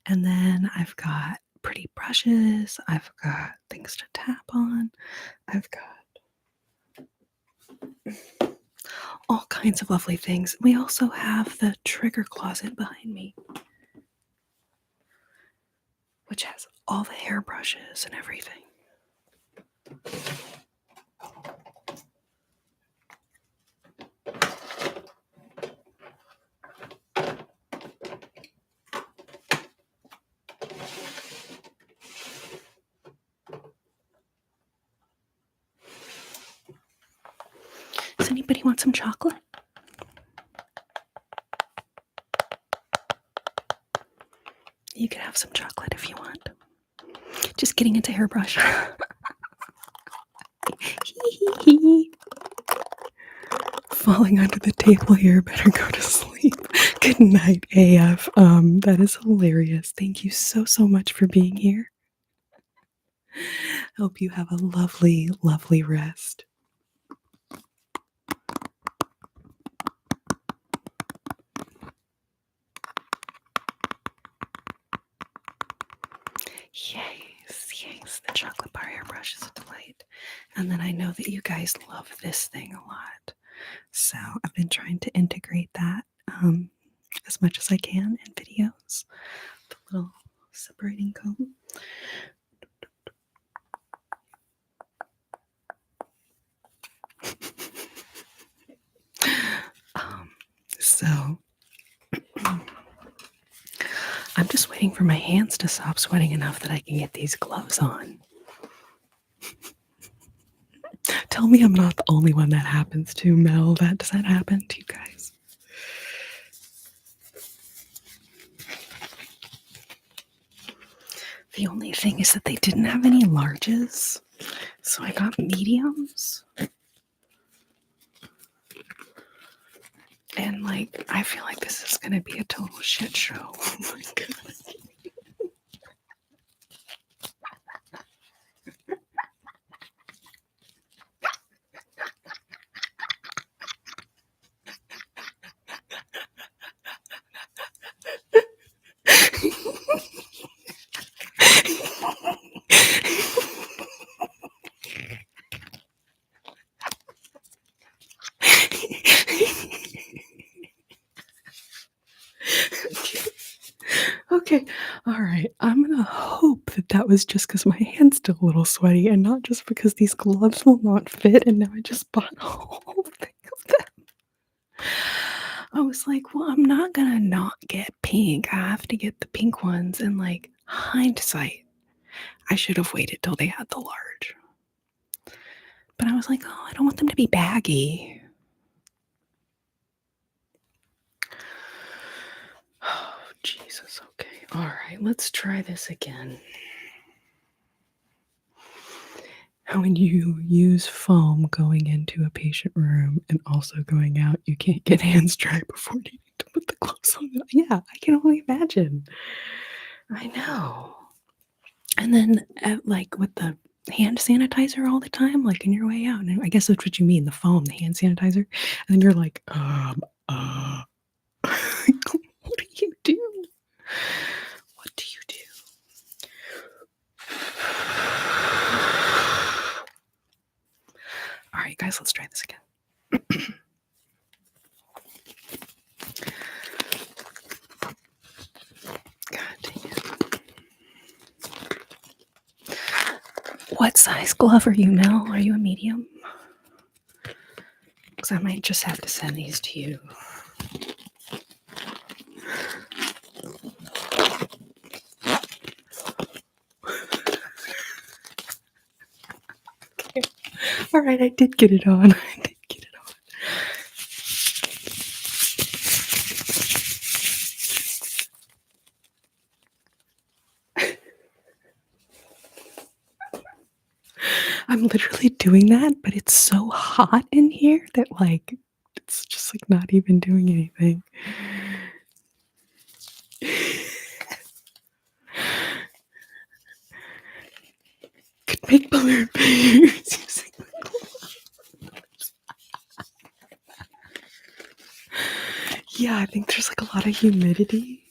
And then I've got pretty brushes. I've got things to tap on. I've got all kinds of lovely things. We also have the trigger closet behind me, which has all the hairbrushes and everything. Does anybody want some chocolate? You could have some chocolate if you want. Just getting into hairbrush. Falling under the table here. Better go to sleep. Good night, AF. That is hilarious. Thank you so much for being here. Hope you have a lovely, lovely rest. Yes, the chocolate bar hairbrush is a delight. And then I know that you guys love this thing a lot. So I've been trying to integrate that as much as I can in videos. The little separating comb. So I'm just waiting for my hands to stop sweating enough that I can get these gloves on. Tell me I'm not the only one that happens to, Mel. Does that happen to you guys? The only thing is that they didn't have any larges, so I got mediums. And like, I feel like this is gonna be a total shit show. Oh my god. Okay, all right. I'm gonna hope that was just because my hand's still a little sweaty and not just because these gloves will not fit and now I just bought a whole thing of them. I was like, well, I'm not gonna not get pink. I have to get the pink ones. And like, hindsight, I should have waited till they had the large. But I was like, oh, I don't want them to be baggy. Oh, Jesus. Okay. All right. Let's try this again. When you use foam going into a patient room and also going out, you can't get hands dry before needing to put the gloves on. Yeah, I can only imagine. I know. And then, like with the hand sanitizer all the time, like on your way out, and I guess that's what you mean, the foam, the hand sanitizer. And then you're like, what do you do? What do you do? All right, guys, let's try this again. God dang it. What size glove are you, Mel? Are you a medium? Because I might just have to send these to you. Okay. All right, I did get it on. I'm literally doing that, but it's so hot in here that like it's just like not even doing anything. Could make balloon bears using the glove. Yeah, I think there's like a lot of humidity.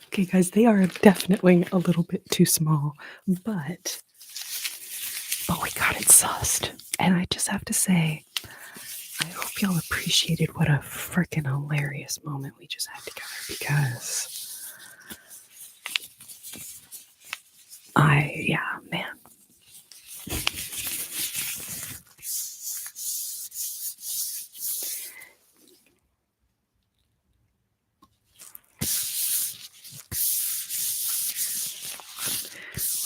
Okay, guys, they are definitely a little bit too small, but we got it sussed. And I just have to say, I hope y'all appreciated what a freaking hilarious moment we just had together, because man.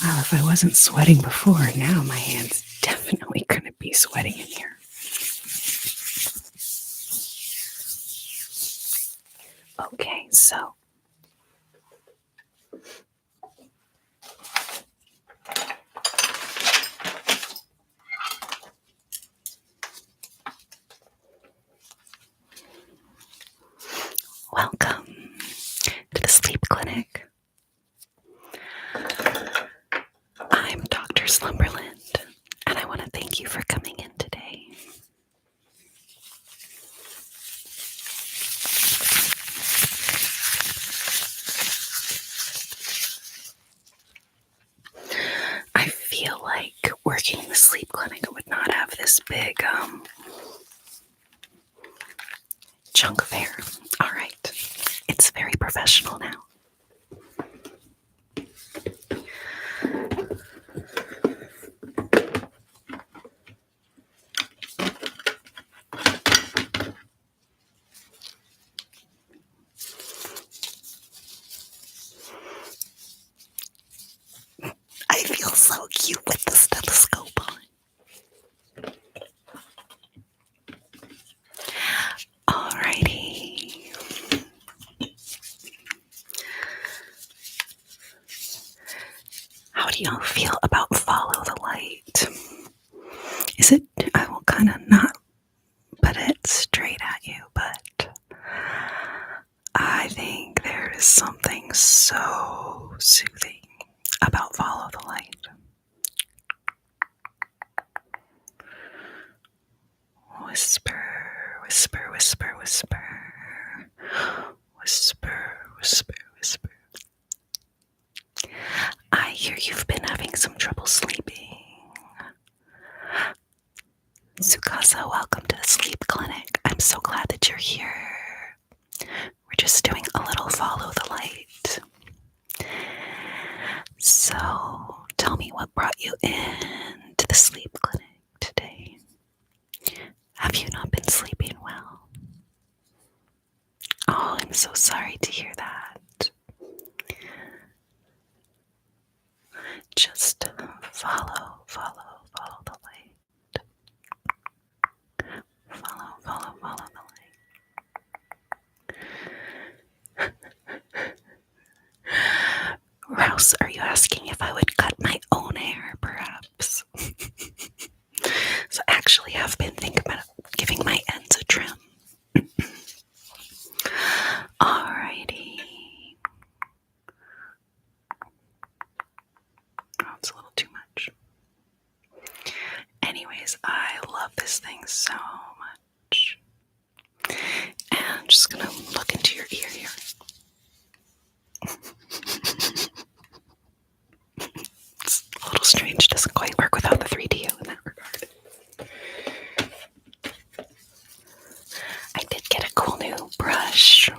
Wow, if I wasn't sweating before, now my hands definitely gonna be sweating in here. Okay, so welcome to the sleep clinic. I'm Dr. Slumberland, and I want to thank you for coming in today. I feel like working in the sleep clinic would not have this big chunk of hair. All right, it's very professional now. I feel so cute with the stethoscope on. Alrighty. How do y'all feel about follow the light? Is it, I will kind of not put it straight at you, but I think there is something so soothing about follow the light. Whisper, whisper, whisper, whisper. Whisper, whisper, whisper. I hear you've been having some trouble sleeping. Tsukasa, welcome to the sleep clinic. I'm so glad that you're here. We're just doing a little follow the light. So, tell me what brought you in to the sleep clinic today. Have you not been sleeping well? Oh, I'm so sorry to hear that. Just follow the light. Follow the light. Rouse, are you asking if I would cut my own hair, perhaps? So actually, I've been thinking about giving my ends a trim. Alrighty. Oh, it's a little too much. Anyways, I love this thing so much. And I'm just gonna look into your ear here. It's a little strange, doesn't quite work without the 3DO in that regard. I did get a cool new brush.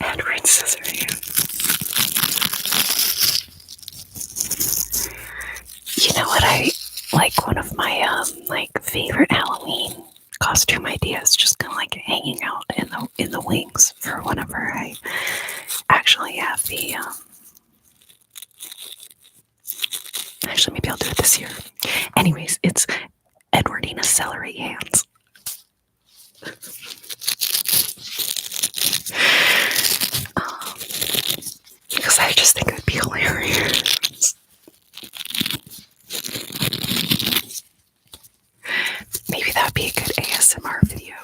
And red scissor here. You know what, I like one of my favorite Halloween costume ideas, just kind of like hanging out in the wings for whenever I actually have the actually maybe I'll do it this year. Anyways, it's Edwardina celery hands. Because I just think it would be hilarious. Maybe that would be a good ASMR video.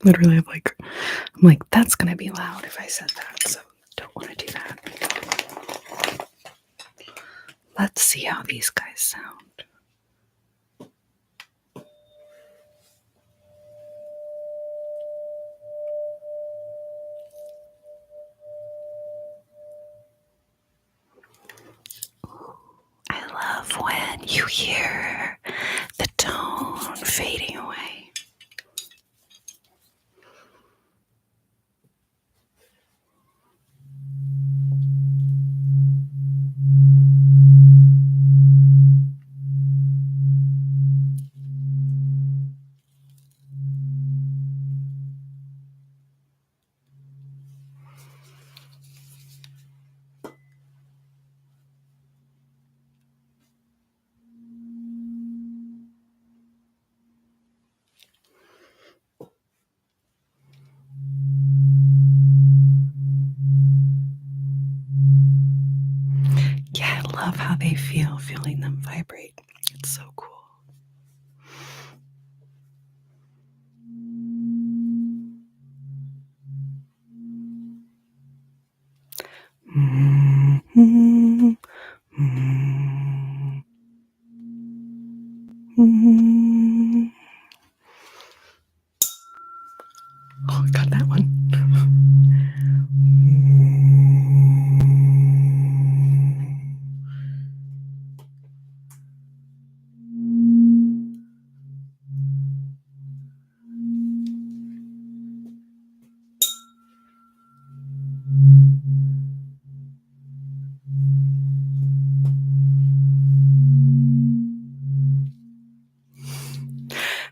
Literally, I'm like, that's gonna be loud if I said that, so don't want to do that. Let's see how these guys sound. I love when you hear the tone fading away. Yeah, I love how they feel, feeling them vibrate. It's so cool. Mm-hmm. Mm-hmm. Mm-hmm. Oh, I got that one.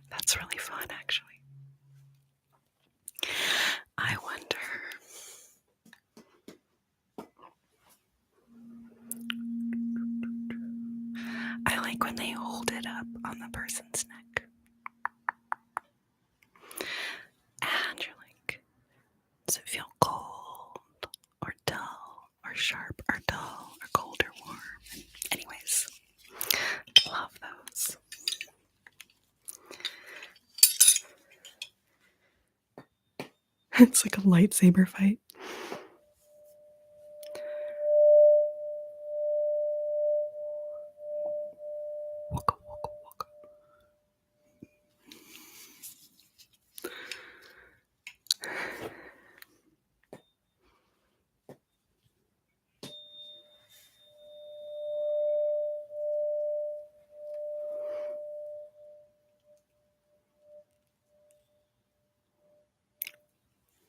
That's really fun, actually. I wonder. I like when they hold it up on the person's neck. And you're like, does it feel cold or dull or sharp or dull or cold or warm? Anyways, love those. It's like a lightsaber fight. Waka, waka, waka.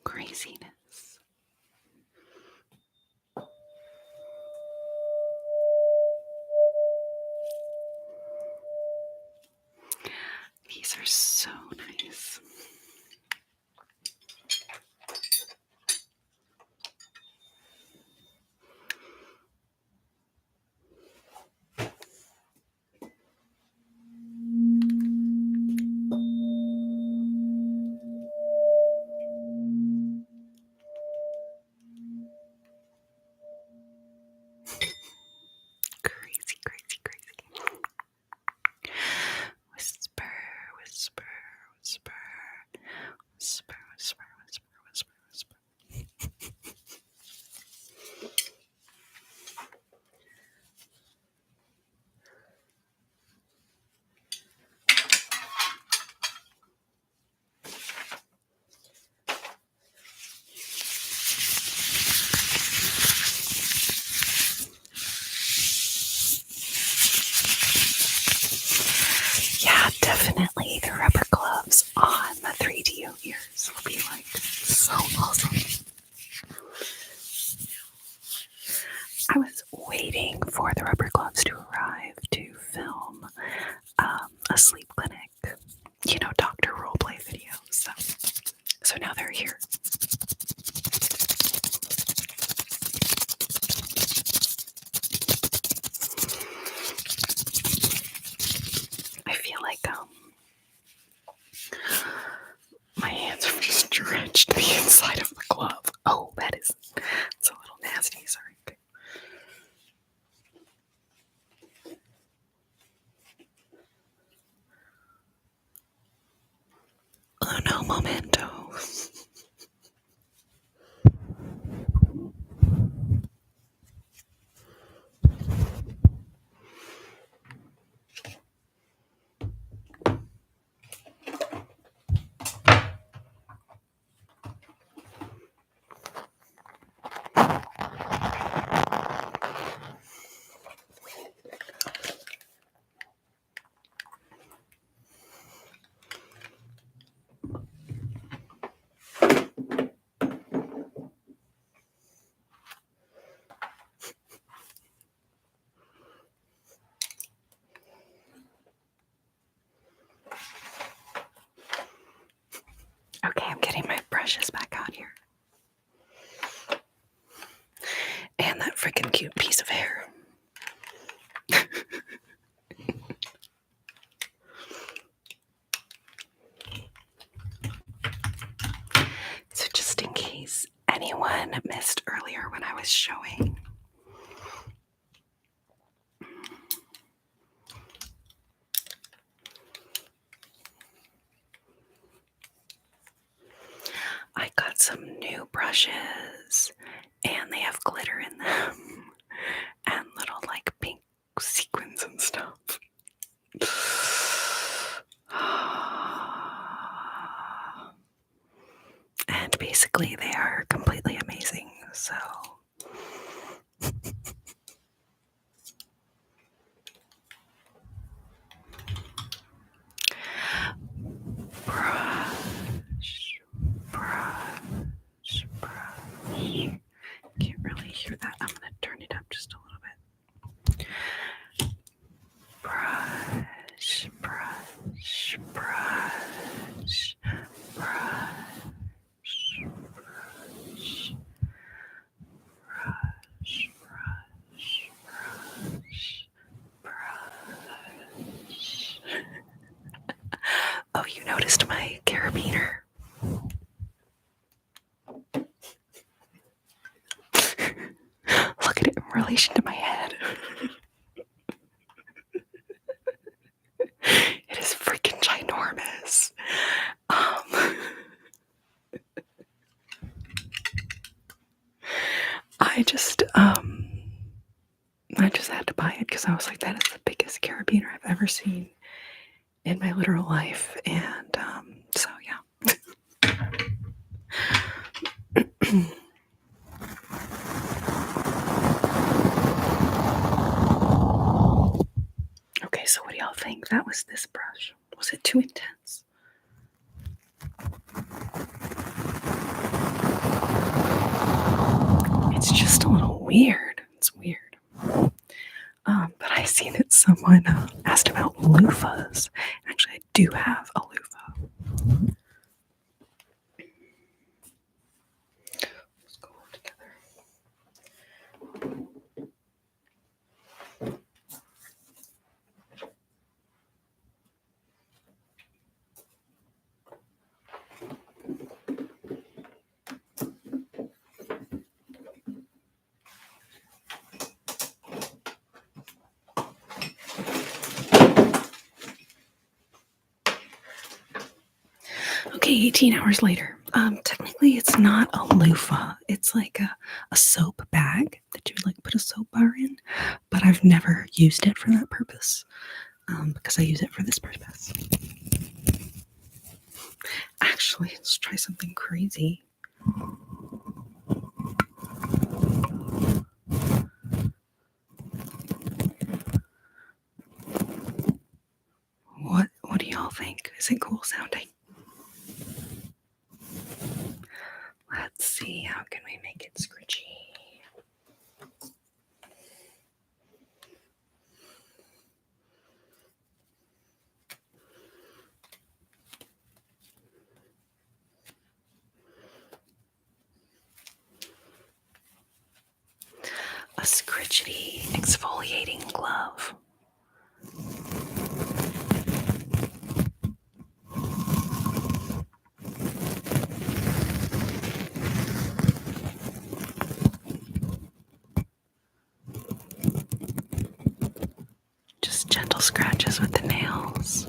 Craziness. brushes back out here. And that freaking cute piece of hair. So just in case anyone missed earlier when I was showing, I got some new brushes and they have glitter in them and little like pink sequins and stuff. And basically they are completely amazing. So brush. Can't really hear that. I'm gonna turn it up just a little bit. Brush. Oh, you noticed my carabiner? Look at it in relation to my head. It is freaking ginormous. I just had to buy it because I was like, that is the biggest carabiner I've ever seen in my literal life. And so yeah. Okay, so what do y'all think? That was this brush. Was it too intense? It's just a little weird. It's weird. But I seen that someone asked about loofahs. Actually, I do have a loofah. Let's go all together. Okay, 18 hours later. Technically, it's not a loofah. It's like a soap bag that you like put a soap bar in, but I've never used it for that purpose because I use it for this purpose. Actually, let's try something crazy. What do y'all think? Is it cool sounding? Let's see, how can we make it scritchy? A scritchety exfoliating glove. Just gentle scratches with the nails.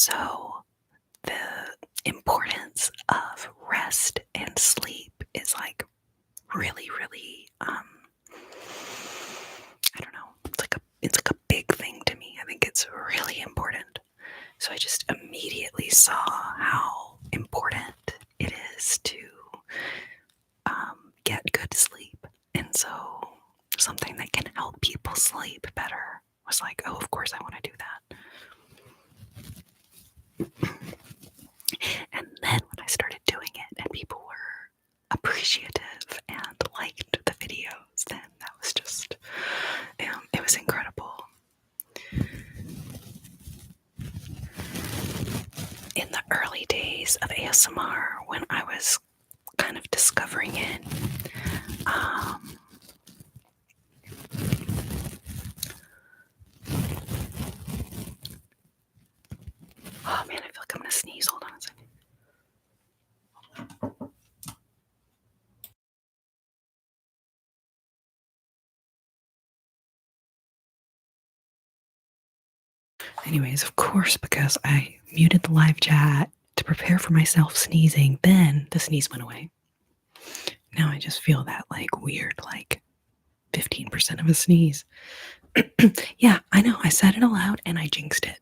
so the importance of rest and sleep is like really, really, I don't know. It's like a big thing to me. I think it's really important. So I just immediately saw how important it is to get good sleep. And so something that can help people sleep better was like, oh, of course I want to do that. And then when I started doing it and people were appreciative and liked the videos, then that was just, it was incredible. In the early days of ASMR, when I was kind of discovering it, oh man, I feel like I'm gonna sneeze. Hold on a second. Anyways, of course, because I muted the live chat to prepare for myself sneezing, then the sneeze went away. Now I just feel that like weird, like 15% of a sneeze. Yeah, I know. I said it aloud and I jinxed it.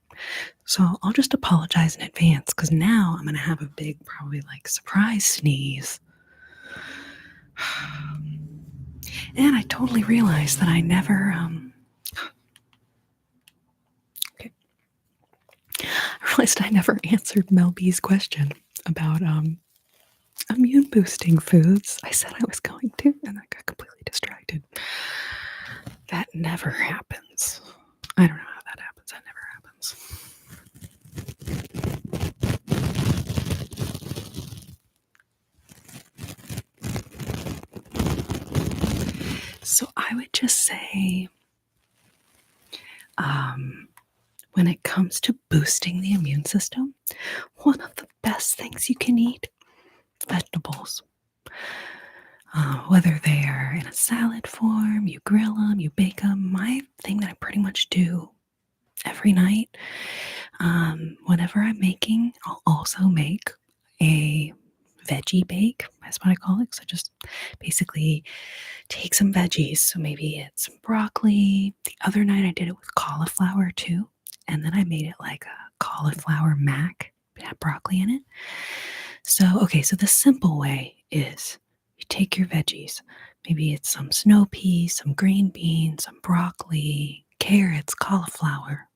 So I'll just apologize in advance because now I'm going to have a big, probably like surprise sneeze. And I totally realized that I never, okay. I realized I never answered Mel B's question about, immune boosting foods. I said I was going to, and I got completely distracted. That never happens. I don't know how that happens. That never happens. So I would just say, when it comes to boosting the immune system, one of the best things you can eat, vegetables. Whether they are in a salad form, you grill them, you bake them. My thing that I pretty much do every night, whenever I'm making, I'll also make a veggie bake. That's what I call it. So just basically take some veggies. So maybe it's broccoli. The other night I did it with cauliflower too. And then I made it like a cauliflower mac. It had broccoli in it. So, okay, so the simple way is you take your veggies. Maybe it's some snow peas, some green beans, some broccoli, carrots, cauliflower,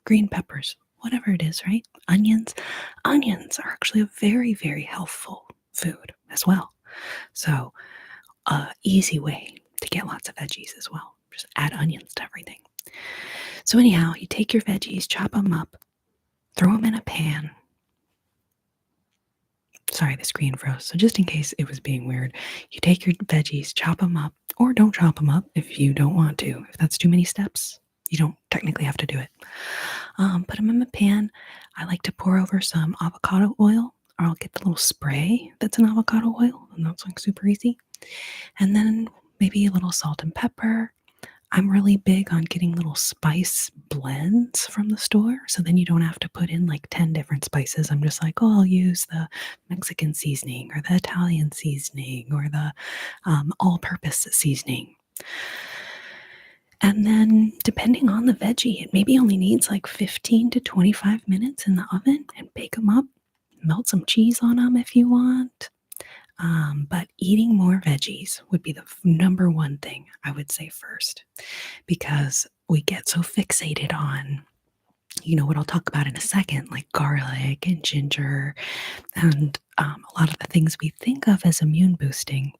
green peppers, whatever it is, right? Onions. Onions are actually a very, very healthful food as well. So, easy way to get lots of veggies as well. Just add onions to everything. So anyhow, you take your veggies, chop them up, throw them in a pan. Sorry, the screen froze. So just in case it was being weird, you take your veggies, chop them up, or don't chop them up if you don't want to. If that's too many steps, you don't technically have to do it. Put them in the pan. I like to pour over some avocado oil, or I'll get the little spray that's an avocado oil, and that's like super easy. And then maybe a little salt and pepper. I'm really big on getting little spice blends from the store, so then you don't have to put in like 10 different spices. I'm just like, oh, I'll use the Mexican seasoning or the Italian seasoning or the all-purpose seasoning. And then depending on the veggie, it maybe only needs like 15 to 25 minutes in the oven and bake them up. Melt some cheese on them if you want. But eating more veggies would be the number one thing I would say first, because we get so fixated on, what I'll talk about in a second, like garlic and ginger and a lot of the things we think of as immune boosting.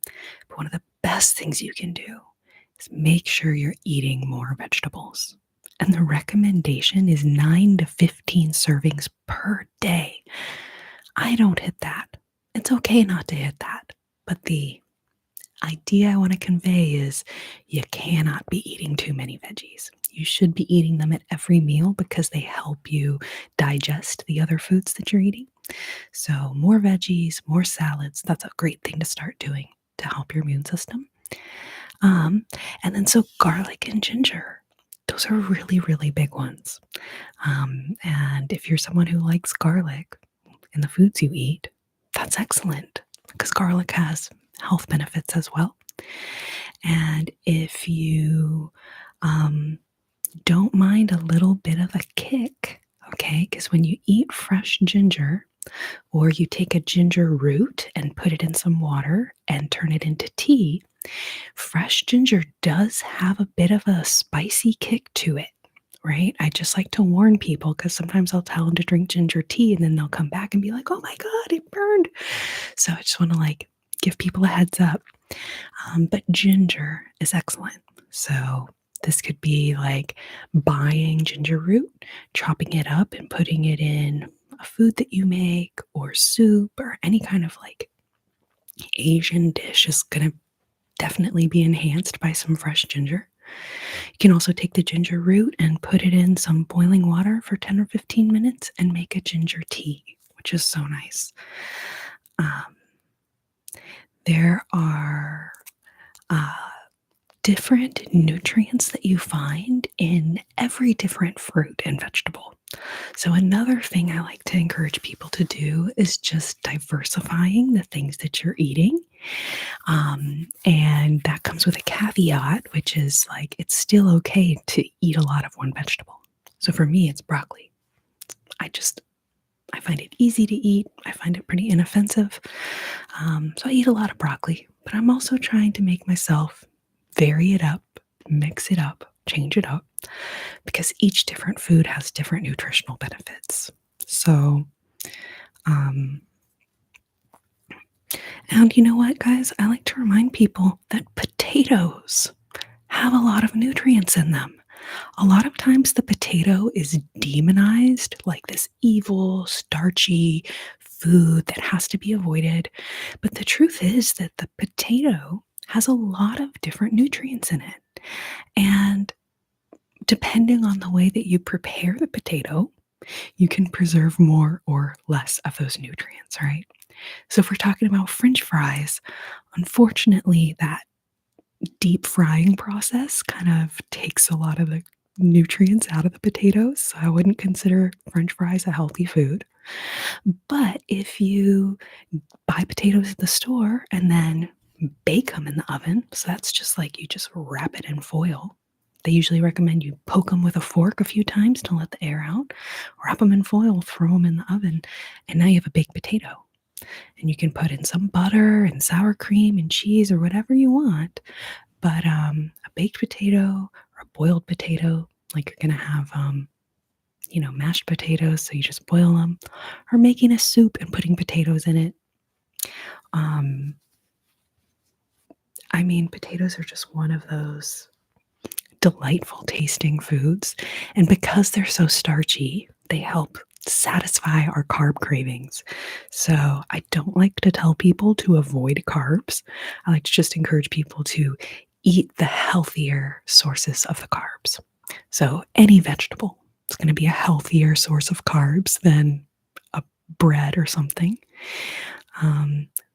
But one of the best things you can do is make sure you're eating more vegetables. And the recommendation is 9 to 15 servings per day. I don't hit that. It's okay not to hit that. But the idea I want to convey is you cannot be eating too many veggies. You should be eating them at every meal because they help you digest the other foods that you're eating. So more veggies, more salads, that's a great thing to start doing to help your immune system. And then so garlic and ginger. Those are really, really big ones. And if you're someone who likes garlic in the foods you eat, that's excellent because garlic has health benefits as well. And if you don't mind a little bit of a kick, okay, because when you eat fresh ginger, or you take a ginger root and put it in some water and turn it into tea, fresh ginger does have a bit of a spicy kick to it, right? I just like to warn people because sometimes I'll tell them to drink ginger tea and then they'll come back and be like, oh my God, it burned. So I just want to like give people a heads up. But ginger is excellent. So this could be like buying ginger root, chopping it up and putting it in a food that you make or soup or any kind of like Asian dish is going to definitely be enhanced by some fresh ginger. You can also take the ginger root and put it in some boiling water for 10 or 15 minutes and make a ginger tea, which is so nice. There are different nutrients that you find in every different fruit and vegetable. So, another thing I like to encourage people to do is just diversifying the things that you're eating. And that comes with a caveat, which is like it's still okay to eat a lot of one vegetable. So, for me, it's broccoli. I find it easy to eat. I find it pretty inoffensive. So I eat a lot of broccoli, but I'm also trying to make myself vary it up, mix it up, change it up, because each different food has different nutritional benefits. So, and you know what, guys? I like to remind people that potatoes have a lot of nutrients in them. A lot of times the potato is demonized like this evil, starchy food that has to be avoided. But the truth is that the potato has a lot of different nutrients in it. And depending on the way that you prepare the potato, you can preserve more or less of those nutrients, right? So if we're talking about French fries, unfortunately, that deep frying process kind of takes a lot of the nutrients out of the potatoes. So I wouldn't consider French fries a healthy food. But if you buy potatoes at the store and then bake them in the oven, so that's just like you just wrap it in foil. They usually recommend you poke them with a fork a few times to let the air out, wrap them in foil, throw them in the oven, and now you have a baked potato. And you can put in some butter and sour cream and cheese or whatever you want. But a baked potato or a boiled potato, like you're going to have, mashed potatoes, so you just boil them, or making a soup and putting potatoes in it. I mean, potatoes are just one of those delightful tasting foods. And because they're so starchy, they help satisfy our carb cravings. So I don't like to tell people to avoid carbs. I like to just encourage people to eat the healthier sources of the carbs. So any vegetable is going to be a healthier source of carbs than a bread or something.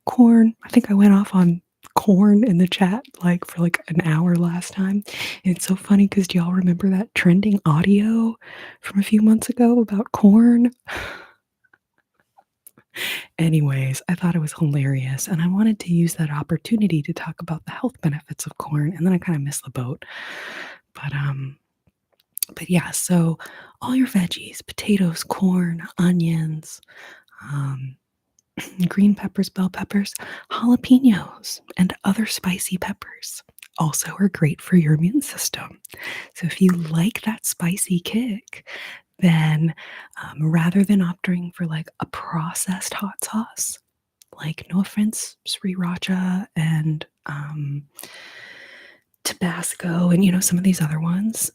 Corn, I think I went off on corn in the chat like for like an hour last time. And it's so funny because do y'all remember that trending audio from a few months ago about corn? Anyways, I thought it was hilarious and I wanted to use that opportunity to talk about the health benefits of corn, and then I kind of missed the boat. But yeah, so all your veggies, potatoes, corn, onions, green peppers, bell peppers, jalapenos, and other spicy peppers also are great for your immune system. So if you like that spicy kick, then rather than opting for like a processed hot sauce, like no offense, sriracha and Tabasco and some of these other ones,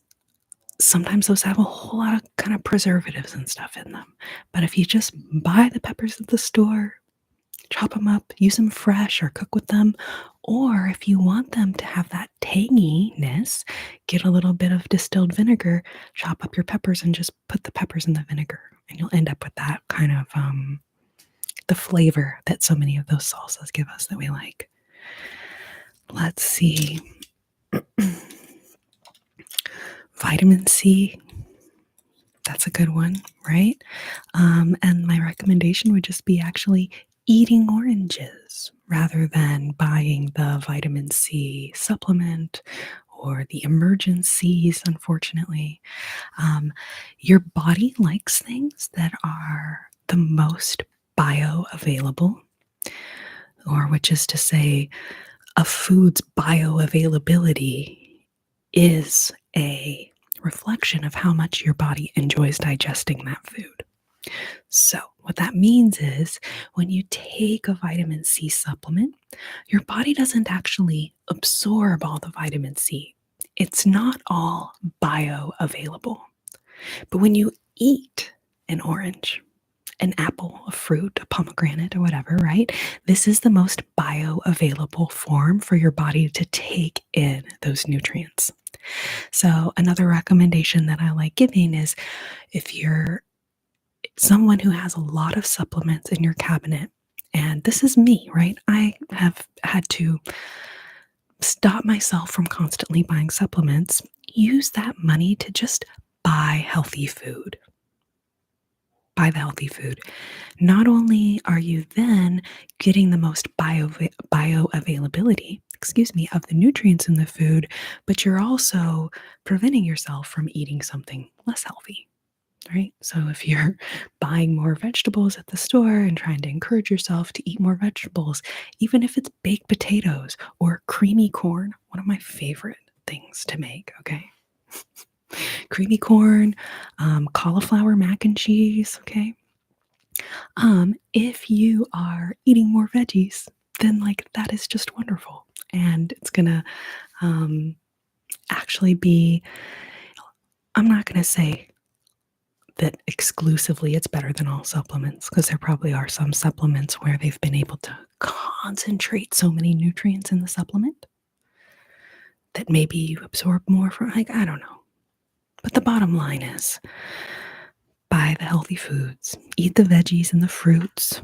sometimes those have a whole lot of kind of preservatives and stuff in them. But if you just buy the peppers at the store, chop them up, use them fresh or cook with them. Or if you want them to have that tanginess, get a little bit of distilled vinegar, chop up your peppers and just put the peppers in the vinegar. And you'll end up with that kind of the flavor that so many of those salsas give us that we like. Let's see. Vitamin C, that's a good one, right? And my recommendation would just be actually eating oranges rather than buying the vitamin C supplement or the emergencies, unfortunately. Um, your body likes things that are the most bioavailable, or which is to say, a food's bioavailability is a reflection of how much your body enjoys digesting that food. So, what that means is when you take a vitamin C supplement, your body doesn't actually absorb all the vitamin C. It's not all bioavailable. But when you eat an orange, an apple, a fruit, a pomegranate, or whatever, right? This is the most bioavailable form for your body to take in those nutrients. So, another recommendation that I like giving is if you're someone who has a lot of supplements in your cabinet, and this is me, right? I have had to stop myself from constantly buying supplements, use that money to just buy healthy food. Buy the healthy food. Not only are you then getting the most bioavailability, excuse me, of the nutrients in the food, but you're also preventing yourself from eating something less healthy, right? So if you're buying more vegetables at the store and trying to encourage yourself to eat more vegetables, even if it's baked potatoes or creamy corn, one of my favorite things to make, okay? Creamy corn, cauliflower mac and cheese, okay? If you are eating more veggies, then like that is just wonderful. And it's gonna actually be, I'm not gonna say that exclusively it's better than all supplements, because there probably are some supplements where they've been able to concentrate so many nutrients in the supplement that maybe you absorb more from, like, I don't know. But the bottom line is buy the healthy foods, eat the veggies and the fruits,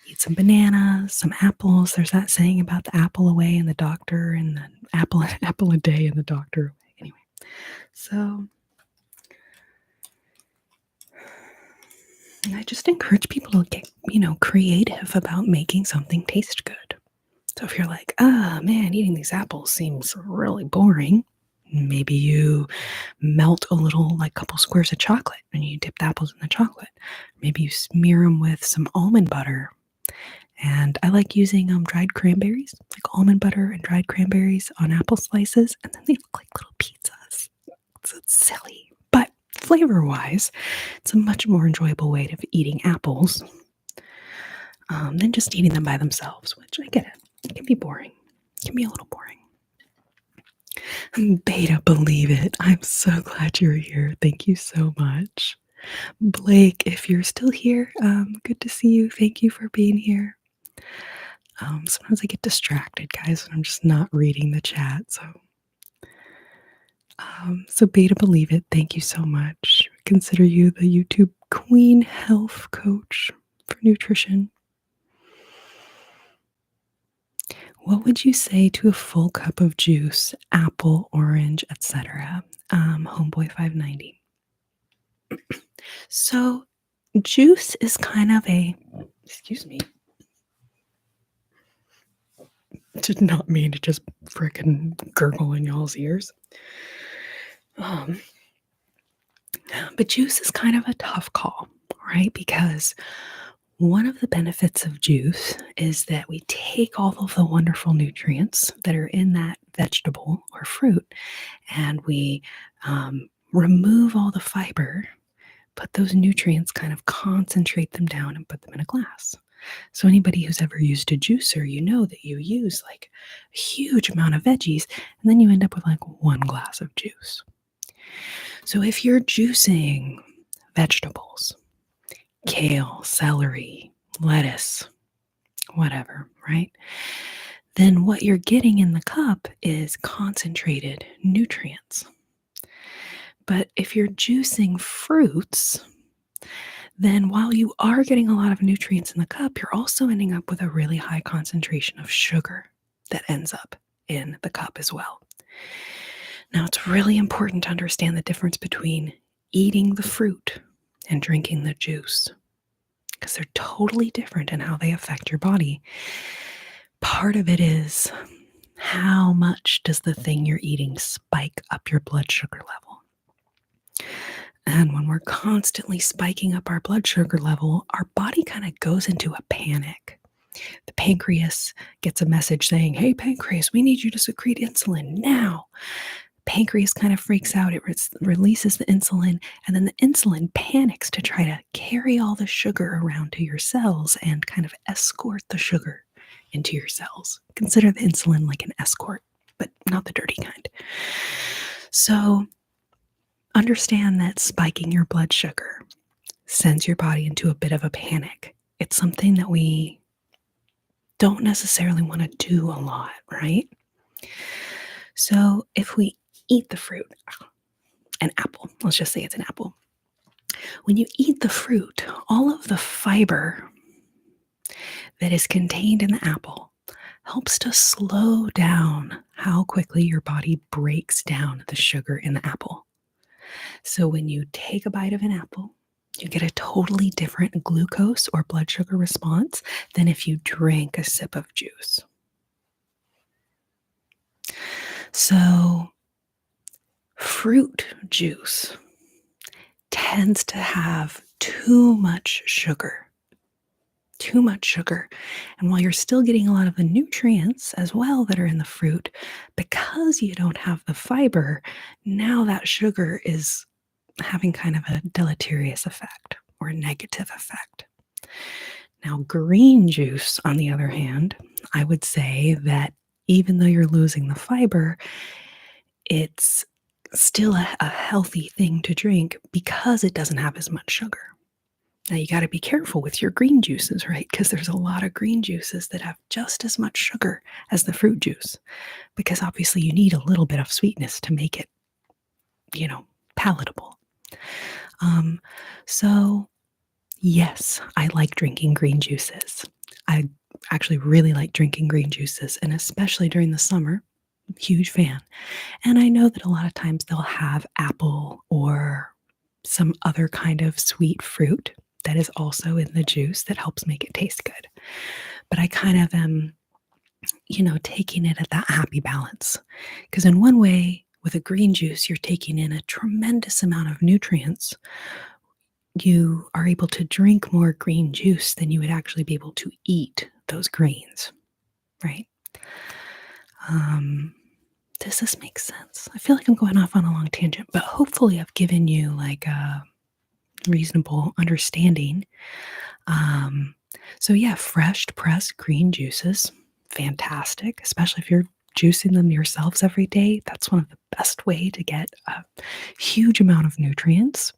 eat some bananas, some apples. There's that saying about the apple away and the doctor, and the apple a day and the doctor away. Anyway, so I just encourage people to get, creative about making something taste good. So if you're like, ah, man, eating these apples seems really boring, maybe you melt a little, like, couple squares of chocolate and you dip the apples in the chocolate. Maybe you smear them with some almond butter. And I like using dried cranberries, like almond butter and dried cranberries on apple slices, and then they look like little pizzas. It's silly, but flavor-wise, it's a much more enjoyable way of eating apples than just eating them by themselves, which I get it. It can be boring. It can be a little boring. Beta, believe it. I'm so glad you're here. Thank you so much. Blake, if you're still here, good to see you. Thank you for being here. Sometimes I get distracted, guys, when I'm just not reading the chat. So Beta, believe it. Thank you so much. Consider you the YouTube Queen Health Coach for nutrition. What would you say to a full cup of juice, apple, orange, etc.? Homeboy 590. So juice is kind of excuse me. Did not mean to just frickin' gurgle in y'all's ears. But juice is kind of a tough call, right? Because one of the benefits of juice is that we take all of the wonderful nutrients that are in that vegetable or fruit, and we remove all the fiber, but those nutrients kind of concentrate them down and put them in a glass. So anybody who's ever used a juicer, you know that you use like a huge amount of veggies, and then you end up with like one glass of juice. So if you're juicing vegetables, kale, celery, lettuce, whatever, right? Then what you're getting in the cup is concentrated nutrients. But if you're juicing fruits, then while you are getting a lot of nutrients in the cup, you're also ending up with a really high concentration of sugar that ends up in the cup as well. Now, it's really important to understand the difference between eating the fruit and drinking the juice because they're totally different in how they affect your body. Part of it is how much does the thing you're eating spike up your blood sugar level? And when we're constantly spiking up our blood sugar level, our body kind of goes into a panic. The pancreas gets a message saying, "Hey, pancreas, we need you to secrete insulin now." Pancreas kind of freaks out. It releases the insulin, and then the insulin panics to try to carry all the sugar around to your cells and kind of escort the sugar into your cells. Consider the insulin like an escort, but not the dirty kind. So understand that spiking your blood sugar sends your body into a bit of a panic. It's something that we don't necessarily want to do a lot, right? So if we eat the fruit, an apple, let's just say it's an apple. When you eat the fruit, all of the fiber that is contained in the apple helps to slow down how quickly your body breaks down the sugar in the apple. So when you take a bite of an apple, you get a totally different glucose or blood sugar response than if you drank a sip of juice. So fruit juice tends to have too much sugar. Too much sugar. And while you're still getting a lot of the nutrients as well that are in the fruit, because you don't have the fiber, now that sugar is having kind of a deleterious effect or a negative effect. Now, green juice, on the other hand, I would say that even though you're losing the fiber, it's still a healthy thing to drink because it doesn't have as much sugar. Now, you got to be careful with your green juices, right? Because there's a lot of green juices that have just as much sugar as the fruit juice, because obviously you need a little bit of sweetness to make it, palatable. So yes, I like drinking green juices. I actually really like drinking green juices, and especially during the summer, huge fan. And I know that a lot of times they'll have apple or some other kind of sweet fruit that is also in the juice that helps make it taste good. But I kind of am, taking it at that happy balance. Because in one way, with a green juice, you're taking in a tremendous amount of nutrients. You are able to drink more green juice than you would actually be able to eat those greens, right? Does this make sense? I feel like I'm going off on a long tangent, but hopefully I've given you like a reasonable understanding. So yeah, fresh pressed green juices, fantastic, especially if you're juicing them yourselves every day. That's one of the best way to get a huge amount of nutrients.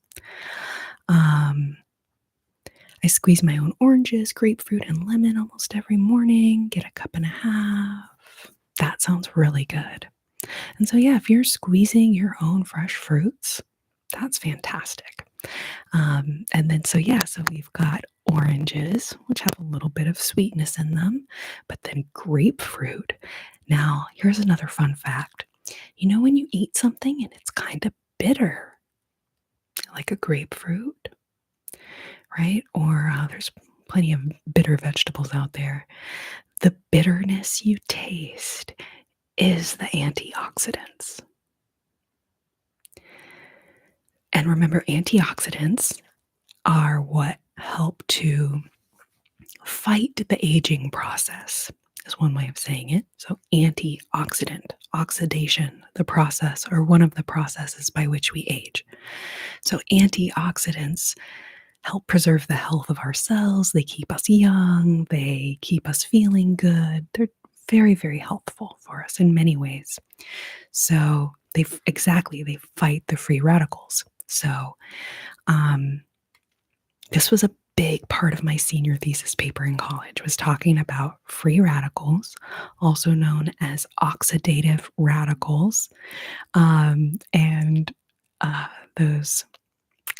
I squeeze my own oranges, grapefruit, and lemon almost every morning, get a cup and a half. That sounds really good. And so, yeah, if you're squeezing your own fresh fruits, that's fantastic. And then, so we've got oranges, which have a little bit of sweetness in them, but then grapefruit. Now, here's another fun fact. You know, when you eat something and it's kind of bitter, like a grapefruit, right? Or there's plenty of bitter vegetables out there. The bitterness you taste is the antioxidants. And remember, antioxidants are what help to fight the aging process, is one way of saying it. So, antioxidant, oxidation, the process or one of the processes by which we age. So, antioxidants help preserve the health of our cells. They keep us young. They keep us feeling good. They're very, very helpful for us in many ways. So they fight the free radicals. So this was a big part of my senior thesis paper in college, was talking about free radicals, also known as oxidative radicals, and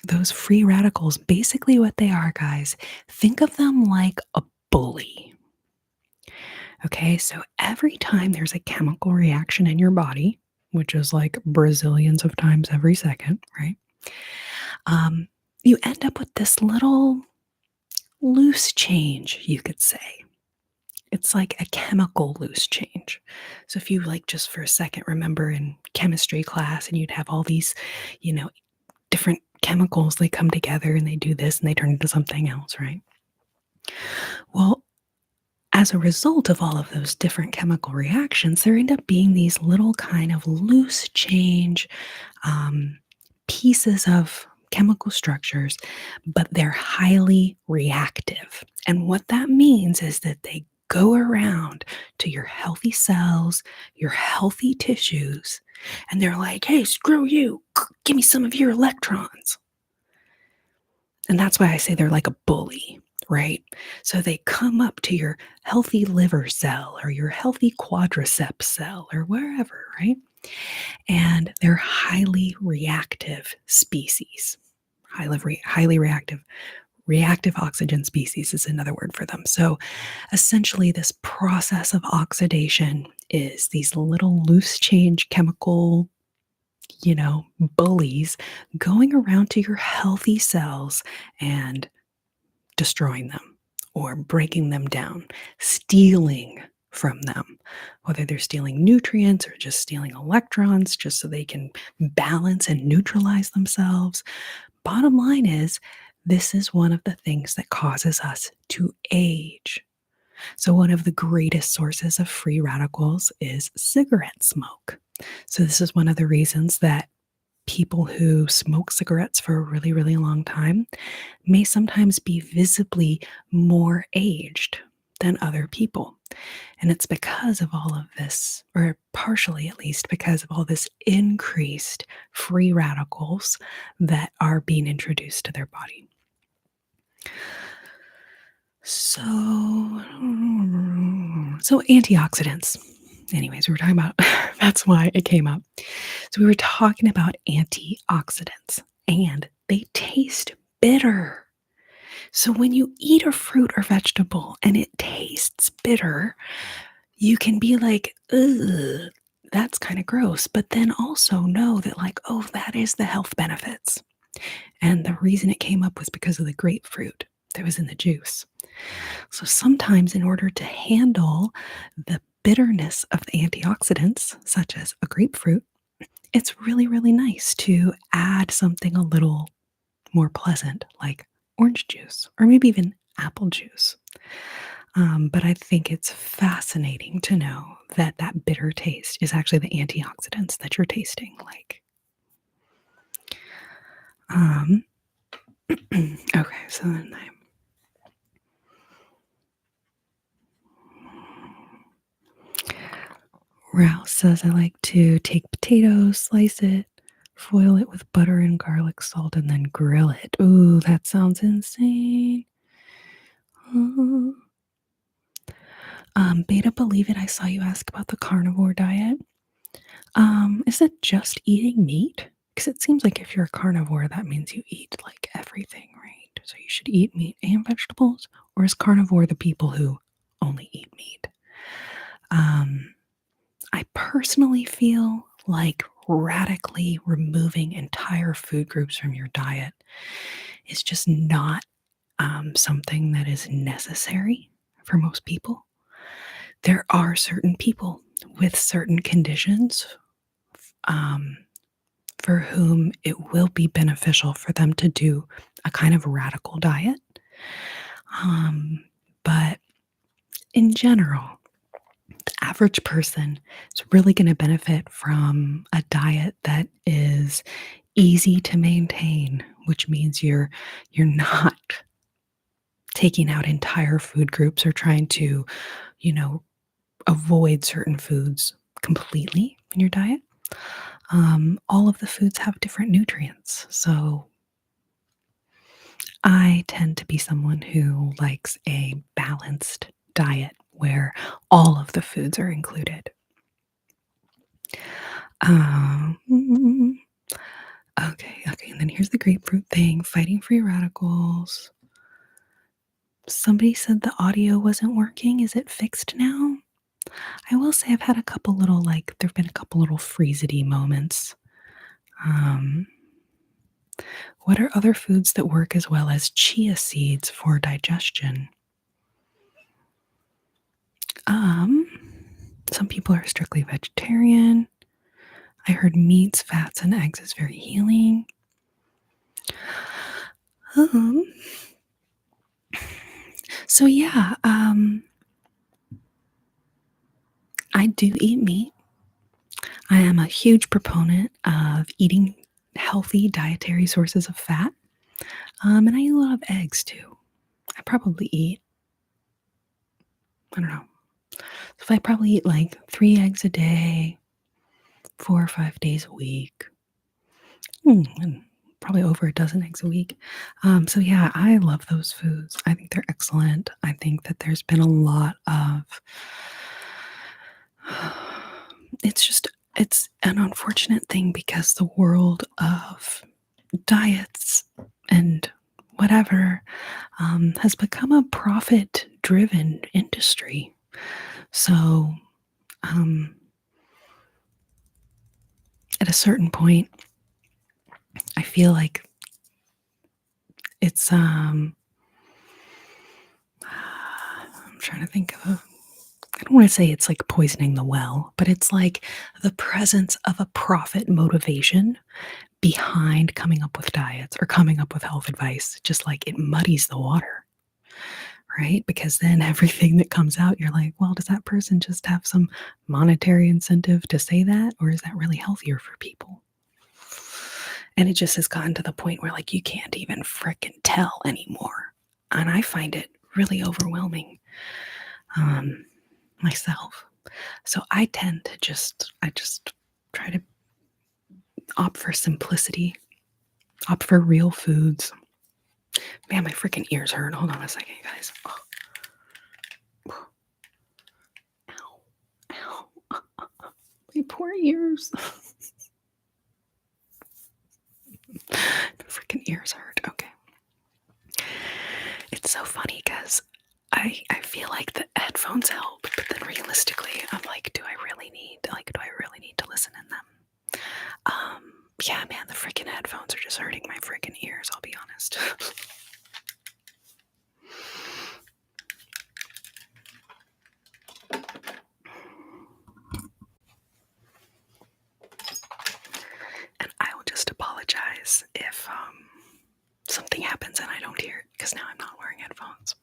those free radicals. Basically, what they are, guys, think of them like a bully. Okay, so every time there's a chemical reaction in your body, which is like Brazilians of times every second, right? Um, you end up with this little loose change, you could say. It's like a chemical loose change. So if you like just for a second remember in chemistry class and you'd have all these, you know, different chemicals, they come together and they do this and they turn into something else, right? Well, as a result of all of those different chemical reactions, there end up being these little kind of loose change um, pieces of chemical structures, but they're highly reactive. And what that means is that they go around to your healthy cells, your healthy tissues, and they're like, hey, screw you, give me some of your electrons. And that's why I say they're like a bully, right? So they come up to your healthy liver cell or your healthy quadriceps cell or wherever, right? And they're highly reactive species. Highly reactive. Reactive oxygen species is another word for them. So essentially, this process of oxidation is these little loose change chemical, bullies going around to your healthy cells and destroying them or breaking them down, stealing from them, whether they're stealing nutrients or just stealing electrons just so they can balance and neutralize themselves. Bottom line is, this is one of the things that causes us to age. So, one of the greatest sources of free radicals is cigarette smoke. So, this is one of the reasons that people who smoke cigarettes for a really, really long time may sometimes be visibly more aged than other people. And it's because of all of this, or partially at least because of all this increased free radicals that are being introduced to their body. So antioxidants. Anyways, we were talking about that's why it came up. So we were talking about antioxidants and they taste bitter. So when you eat a fruit or vegetable and it tastes bitter, you can be like, ugh, that's kind of gross. But then also know that, like, oh, that is the health benefits. And the reason it came up was because of the grapefruit that was in the juice. So sometimes, in order to handle the bitterness of the antioxidants, such as a grapefruit, it's really, really nice to add something a little more pleasant, like orange juice or maybe even apple juice. But I think it's fascinating to know that that bitter taste is actually the antioxidants that you're tasting. Like, okay, so then Rouse says I like to take potatoes, slice it, foil it with butter and garlic salt, and then grill it. Ooh, that sounds insane. Beta, believe it, I saw you ask about the carnivore diet. Is it just eating meat? Because it seems like if you're a carnivore, that means you eat like everything, right? So you should eat meat and vegetables, or is carnivore the people who only eat meat? I personally feel like radically removing entire food groups from your diet is just not something that is necessary for most people. There are certain people with certain conditions um, for whom it will be beneficial for them to do a kind of radical diet. But in general, the average person is really going to benefit from a diet that is easy to maintain, which means you're not taking out entire food groups or trying to, avoid certain foods completely in your diet. All of the foods have different nutrients. So I tend to be someone who likes a balanced diet where all of the foods are included. Um, okay, and then here's the grapefruit thing, fighting free radicals. Somebody said the audio wasn't working. Is it fixed now? I will say I've had a couple little, like, there've been a couple little freeze-y moments. Um, what are other foods that work as well as chia seeds for digestion? Um, some people are strictly vegetarian. I heard meats, fats, and eggs is very healing. Um, so yeah, I do eat meat. I am a huge proponent of eating healthy dietary sources of fat. And I eat a lot of eggs too. I probably eat, I don't know, if I probably eat like 3 eggs a day, 4 or 5 days a week, and probably over a dozen eggs a week. So yeah, I love those foods. I think they're excellent. I think that there's been a lot of, it's an unfortunate thing because the world of diets and whatever has become a profit driven industry. So, um, at a certain point, I feel like it's, I'm trying to think of I don't want to say it's like poisoning the well, but it's like the presence of a profit motivation behind coming up with diets or coming up with health advice. Just like it muddies the water, right? Because then everything that comes out, you're like, well, does that person just have some monetary incentive to say that? Or is that really healthier for people? And it just has gotten to the point where, like, you can't even frickin' tell anymore. And I find it really overwhelming myself. So I tend to I just try to opt for simplicity, opt for real foods. Man, my freaking ears hurt. Hold on a second, guys. Oh. Ow. Ow. My poor ears. Freaking ears hurt. Okay. It's so funny because I feel like the headphones help, but then realistically, I'm like, do I really need to listen in them? Yeah, man, the freaking headphones are just hurting my freaking ears, I'll be honest. And I will just apologize if something happens and I don't hear it, because now I'm not wearing headphones.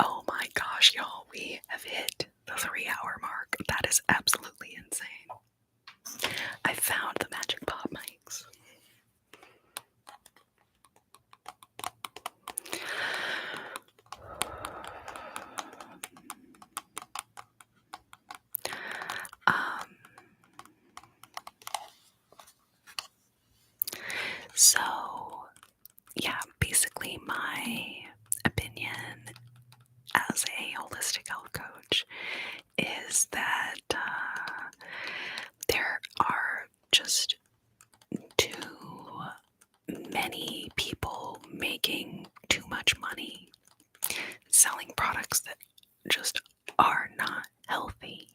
Oh my gosh, y'all, we have hit the 3-hour mark. That is absolutely insane. I found the Magic Pop mics. So, yeah, basically my opinion as a holistic health coach is that there are just too many people making too much money selling products that just are not healthy.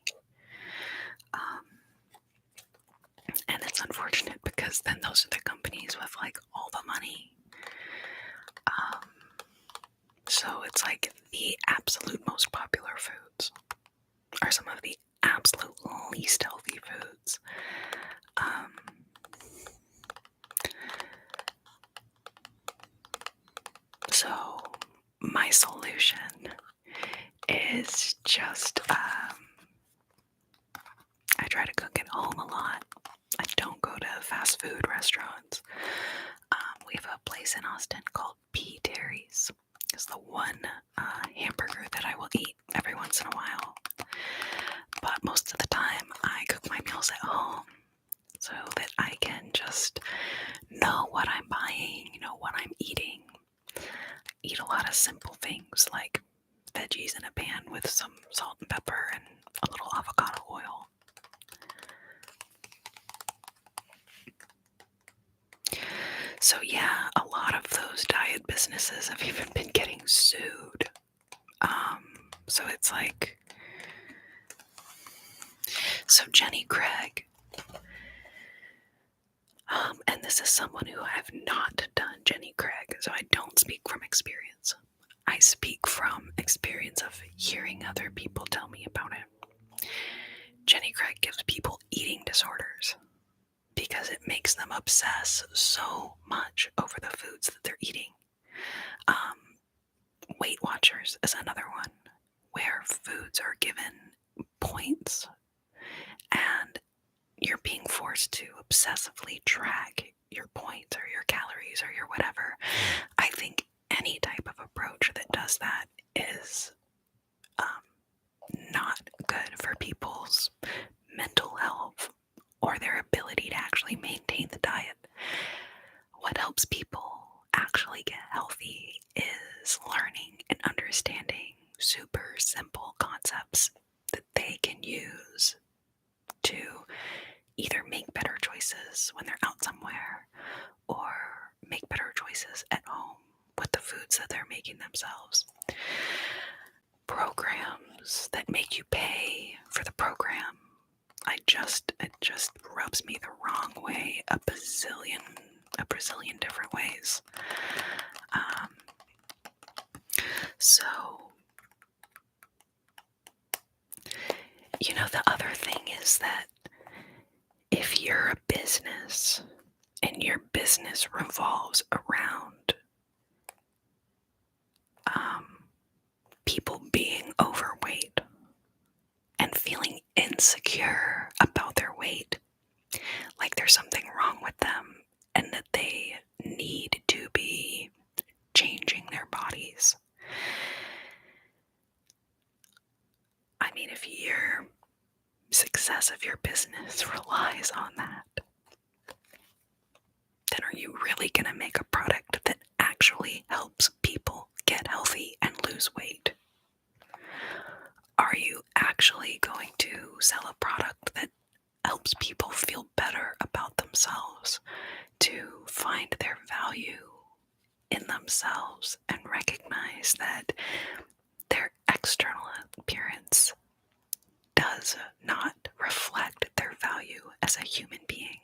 And it's unfortunate because then those are the companies with like all the money. So it's like the absolute most popular foods are some of the absolute least healthy foods. So my solution is just I try to cook at home a lot. I don't go to fast food restaurants. We have a place in Austin called P. Terry's. It's the one hamburger that I will eat every once in a while. But most of the time, I cook my meals at home so that I can just know what I'm buying, know what I'm eating. Eat a lot of simple things like veggies in a pan with some salt and pepper and a little avocado oil. So yeah, a lot of those diet businesses have even been getting sued. So it's like, So Jenny Craig, and this is someone who I have not done Jenny Craig, so I don't speak from experience. I speak from experience of hearing other people tell me about it. Jenny Craig gives people eating disorders because it makes them obsess so much over the foods that they're eating. Weight Watchers is another one where foods are given points and you're being forced to obsessively track your points or your calories or your whatever. I think any type of approach that does that is not good for people's mental health or their ability to actually maintain the diet. What helps people actually get healthy is learning and understanding super simple concepts that they can use to either make better choices when they're out somewhere or make better choices at home with the foods that they're making themselves. Programs that make you pay for the program, it just rubs me the wrong way a bazillion different ways. So, the other thing is that if you're a business and your business revolves around people being overweight and feeling insecure about their weight, like there's something wrong with them and that they need to be changing their bodies. I mean, if your success of your business relies on that, then are you really going to make a product that actually helps people get healthy and lose weight? Are you actually going to sell a product that helps people feel better about themselves, to find their value in themselves and recognize that their external appearance does not reflect their value as a human being?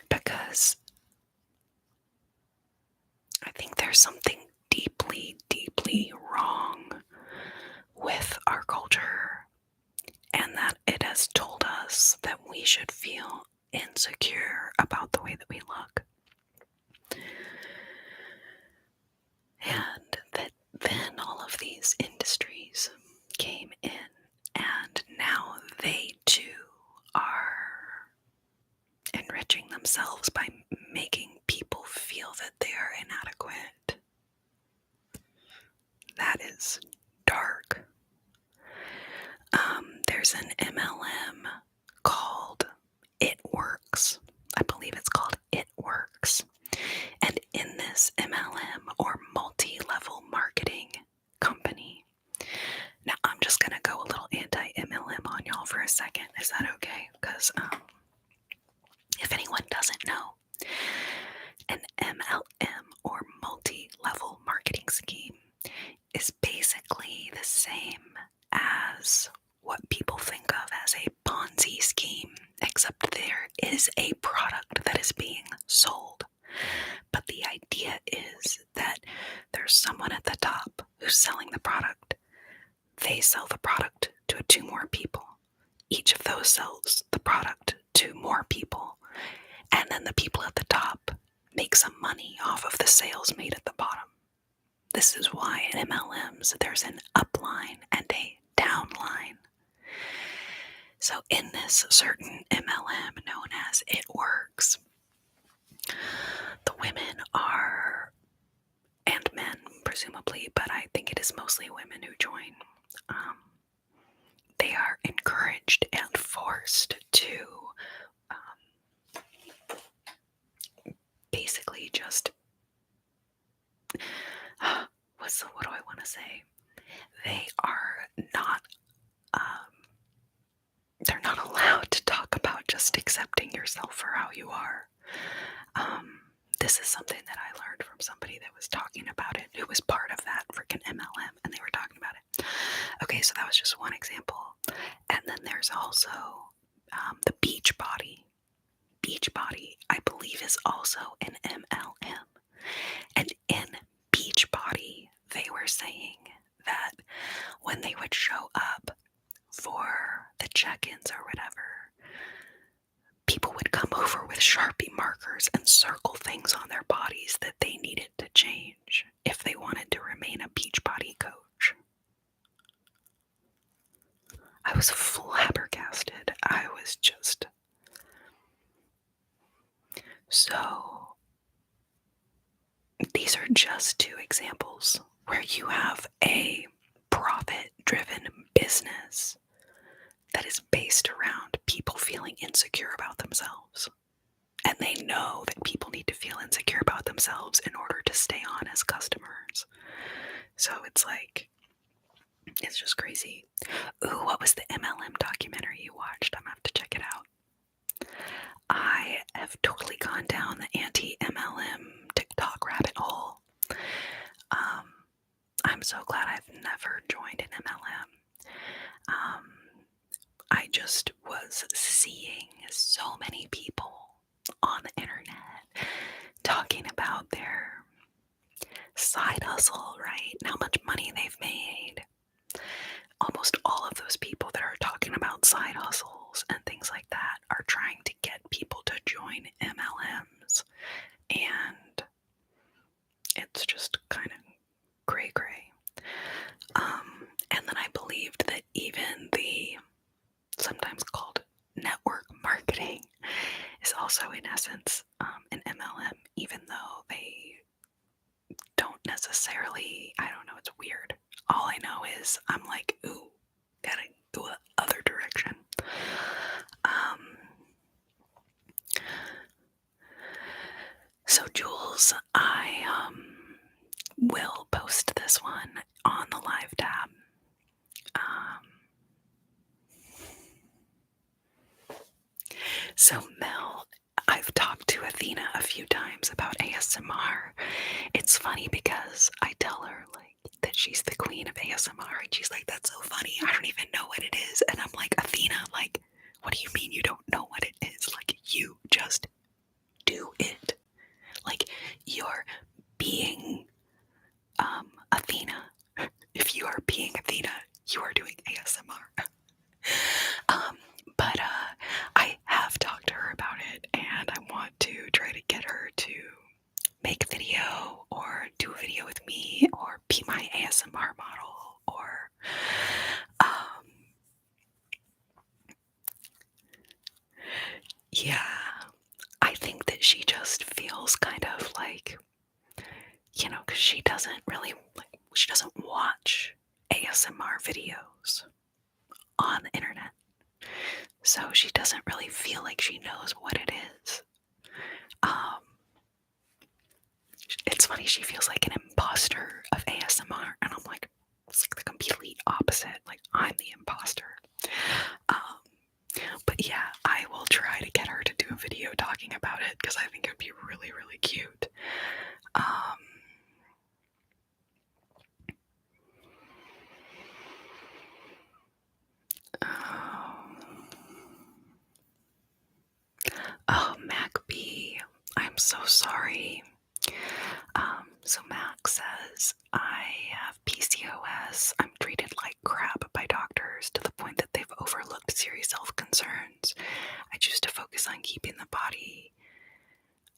Because I think there's something deeply, deeply wrong with our culture, and that it has told us that we should feel insecure about the way that we look. And that then all of these industries came in, and now they too are enriching themselves by making people feel that they are inadequate. That is dark. There's an MLM called It Works. I believe it's called It Works. And in this MLM, or multi-level marketing company, now I'm just going to go a little anti-MLM on y'all for a second. Is that okay? Because if anyone doesn't know, an MLM, or multi-level marketing scheme, is basically the same as what people think of as a Ponzi scheme, except there is a product that is being sold. But the idea is that there's someone at the top who's selling the product. They sell the product to 2 more people. Each of those sells the product to more people. And then the people at the top make some money off of the sales made at the bottom. This is why in MLMs there's an upline and a downline. So in this certain MLM known as It Works, the women are, and men presumably, but I think it is mostly women who join, they are encouraged and forced to basically just, what do I want to say? They are not, they're not allowed to talk about just accepting yourself for how you are. this is something that I learned from somebody that was talking about it, who was part of that freaking MLM, and they were talking about it. Okay, so that was just one example. And then there's also the Beachbody. Beachbody, I believe, is also an MLM. And in Beachbody, they were saying that when they would show up for the check-ins or whatever, people would come over with Sharpie markers and circle things on their bodies that they needed to change if they wanted to remain a Beachbody coach. I was flabbergasted. I was just... So, these are just two examples where you have a profit-driven business that is based around people feeling insecure about themselves. And they know that people need to feel insecure about themselves in order to stay on as customers. So it's like, it's just crazy. Ooh, what was the MLM documentary you watched? I'm gonna have to check it out. I have totally gone down the anti-MLM TikTok rabbit hole. I'm so glad I've never joined an MLM. I just was seeing so many people on the internet talking about their side hustle, right? And how much money they've made. Almost all of those people that are talking about side hustles and things like that are trying to get people to join MLMs. And it's just kind of gray. And then I believed that even the sometimes called network marketing is also in essence an MLM, even though they don't necessarily, I don't know, it's weird. All I know is I'm like, ooh, gotta go the other direction. So Jules, I will post this one on the live tab. So Mel, I've talked to Athena a few times about ASMR. It's funny because I tell her like that she's the queen of ASMR, and she's like, that's so funny, I don't even know what it is. And I'm like, Athena, like, what do you mean you don't know what it is? Like, you just do it. Like, you're being Athena. If you are being Athena, you are doing ASMR. But I have talked to her about it, and I want to try to get her to make a video or do a video with me or be my ASMR model or yeah, I think that she just feels kind of like, you know, because she doesn't watch ASMR videos on the internet. So she doesn't really feel like she knows what it is. It's funny, she feels like an imposter of ASMR, and I'm like, it's like the complete opposite. Like, I'm the imposter. But yeah, I will try to get her to do a video talking about it because I think it would be really, really cute. Oh, Mac B, I'm so sorry. So Max says, I have PCOS. I'm treated like crap by doctors to the point that they've overlooked serious health concerns. I choose to focus on keeping the body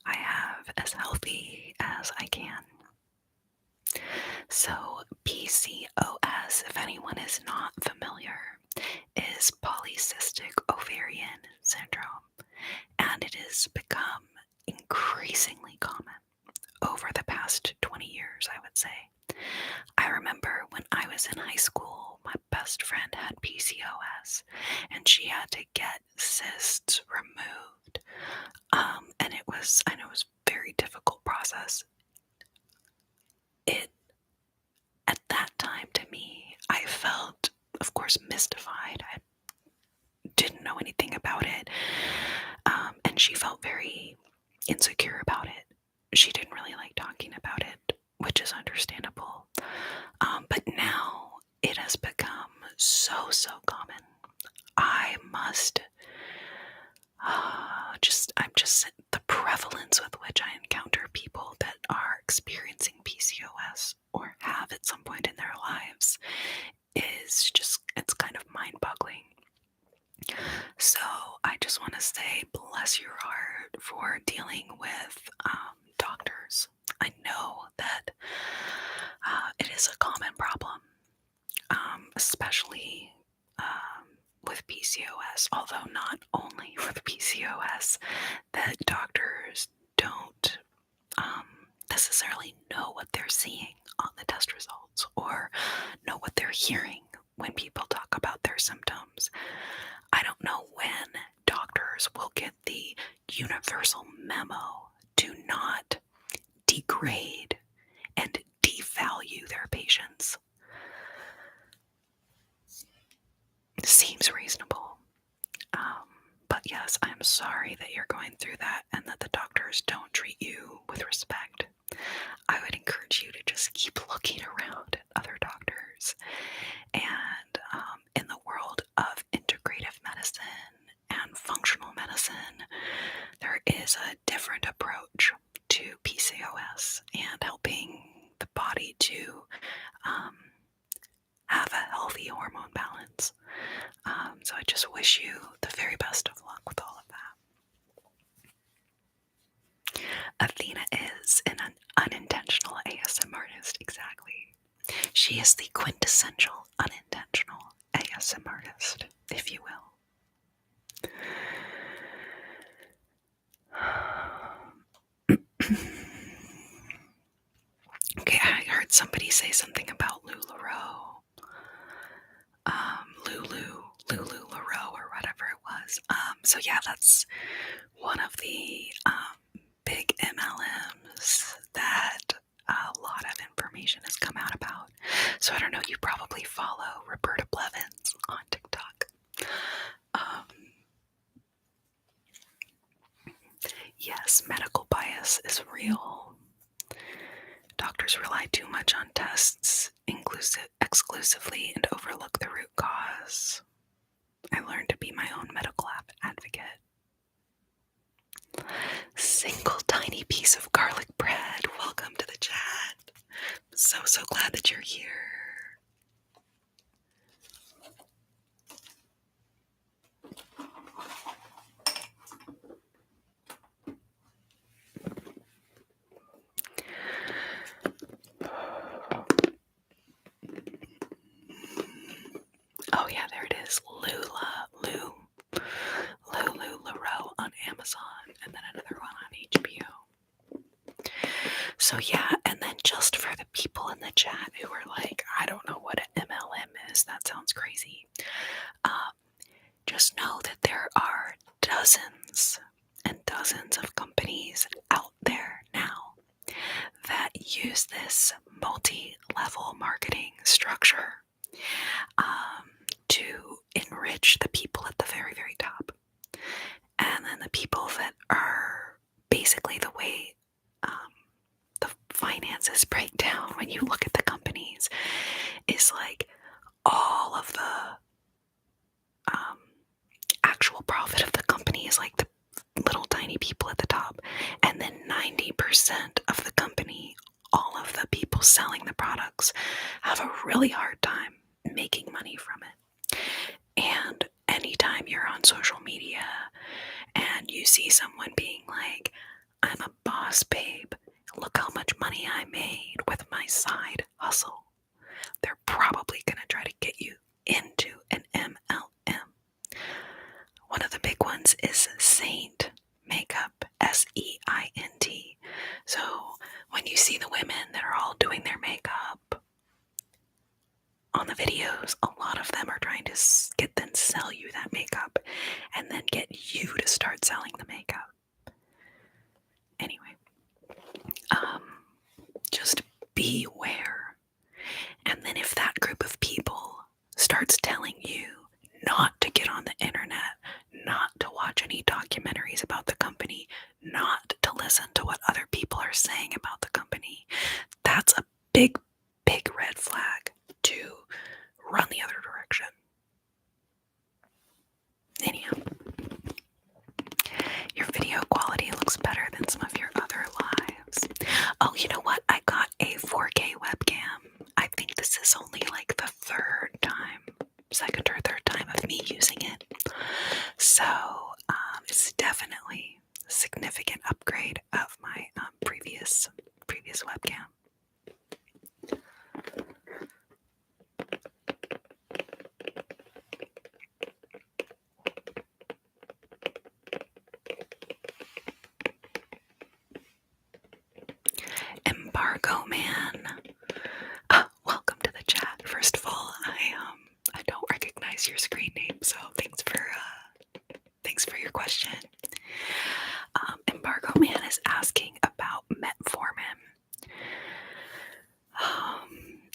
I have as healthy as I can. So PCOS, if anyone is not familiar, is polycystic ovarian syndrome, and it has become increasingly common over the past 20 years, I would say. I remember when I was in high school, my best friend had PCOS, and she had to get cysts removed. And it was a very difficult process. At that time, to me, I felt, of course, mystified. I didn't know anything about it. And she felt very insecure about it. she didn't really like talking about it, which is understandable. But now it has become so common. I must the prevalence with which I encounter people that are experiencing PCOS or have at some point in their lives is just, it's kind of mind-boggling. So I just want to say, bless your heart for dealing with doctors. I know that it is a common problem, especially with PCOS, although not only with PCOS, that doctors don't necessarily know what they're seeing on the test results or know what they're hearing when people talk about their symptoms. I don't know when doctors will get the universal memo to not degrade and devalue their patients. Seems reasonable. But yes, I'm sorry that you're going through that and that the doctors don't treat you with respect. I would encourage you to just keep looking around at other doctors. And in the world of integrative medicine and functional medicine, there is a different approach to PCOS and helping the body to have a healthy hormone balance. So I just wish you the very best of luck with all of that. Athena is an unintentional ASM artist, exactly. She is the quintessential unintentional ASM artist, if you will. Okay, I heard somebody say something about LuLaRoe. LuLaRoe or whatever it was. So yeah, that's one of the big MLMs that a lot of information has come out about. So I don't know, you probably follow Roberta Blevins on TikTok. Yes, medical bias is real. Doctors rely too much on tests exclusively and overlook the root cause. I learned to be my own medical advocate. Single tiny piece of garlic bread. Welcome to the chat. So glad that you're here. Oh yeah, there it is. LuLaRoe on Amazon, and then another one on HBO. So yeah, and then just for the people in the chat who are like, I don't know what an MLM is, that sounds crazy. Just know that there are dozens and dozens of companies out there now that use this multi-level marketing structure to enrich the people at the very, very top. And then the people that are basically the way the finances break down when you look at the companies is like all of the actual profit of the company is like the little tiny people at the top, and then 90% of the company, all of the people selling the products, have a really hard time making money from it. And anytime you're on social media and you see someone being like, I'm a boss babe, look how much money I made with my side hustle, they're probably gonna try to get you into an MLM. One of the big ones is Saint Makeup, Seint. So when you see the women that are all doing their makeup on the videos, a lot of them are trying to sell you that makeup and then get you to start selling the makeup. Anyway, just beware. And then if that group of people starts telling you not to get on the internet, not to watch any documentaries about the company, not to listen to what other people are saying, company, that's a big, big red flag to run the other direction. Anyhow, your video quality looks better than some of your other lives. Oh, you know what? I got a 4K webcam. I think this is only like the second or third time of me using it. So it's definitely a significant upgrade of my previous webcam. Embargo Man. Welcome to the chat. First of all, I don't recognize your screen name, so thanks for your question. Embargo Man is asking about metformin.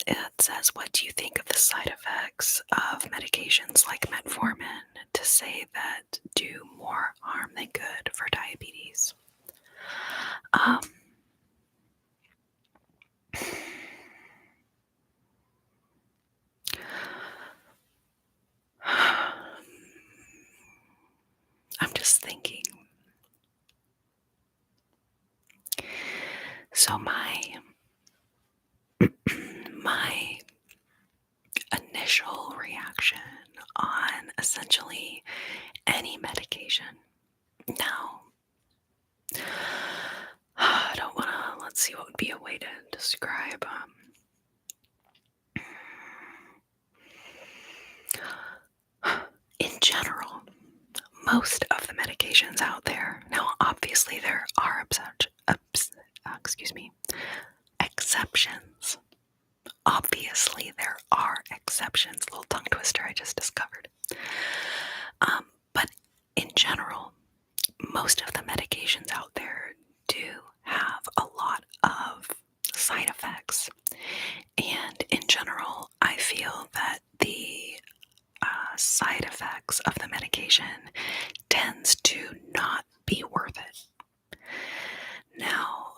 It says, what do you think of the side effects of medications like metformin to say that do more harm than good for diabetes? I'm just thinking. So my initial reaction on essentially any medication. Now, I don't want to, let's see what would be a way to describe. In general, most of the medications out there, now obviously there are exceptions. Obviously there are exceptions. Little tongue twister I just discovered. But in general, most of the medications out there do have a lot of side effects. And in general, I feel that the side effects of the medication tends to not be worth it. Now,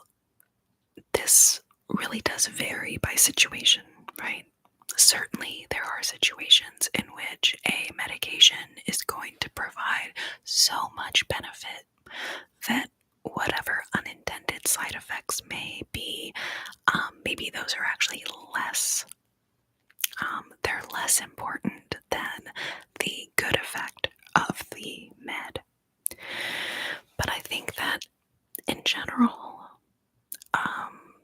this really does vary by situation, right? Certainly, there are situations in which a medication is going to provide so much benefit that whatever unintended side effects may be, maybe those are actually they're less important than the good effect of the med. But I think that in general,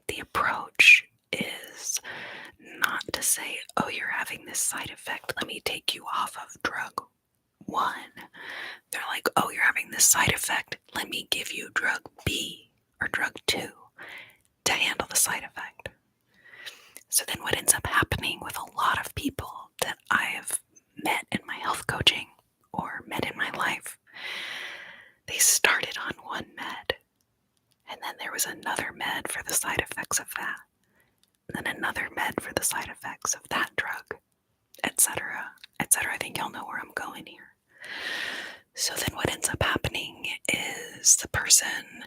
the approach is not to say, oh, you're having this side effect, let me take you off of drug 1. They're like, oh, you're having this side effect, let me give you drug B or drug 2 to handle the side effect. So then what ends up happening with a lot of people that I have met in my health coaching or met in my life, they started on one med, and then there was another med for the side effects of that, and then another med for the side effects of that drug, etc., etc. I think y'all know where I'm going here. So then what ends up happening is the person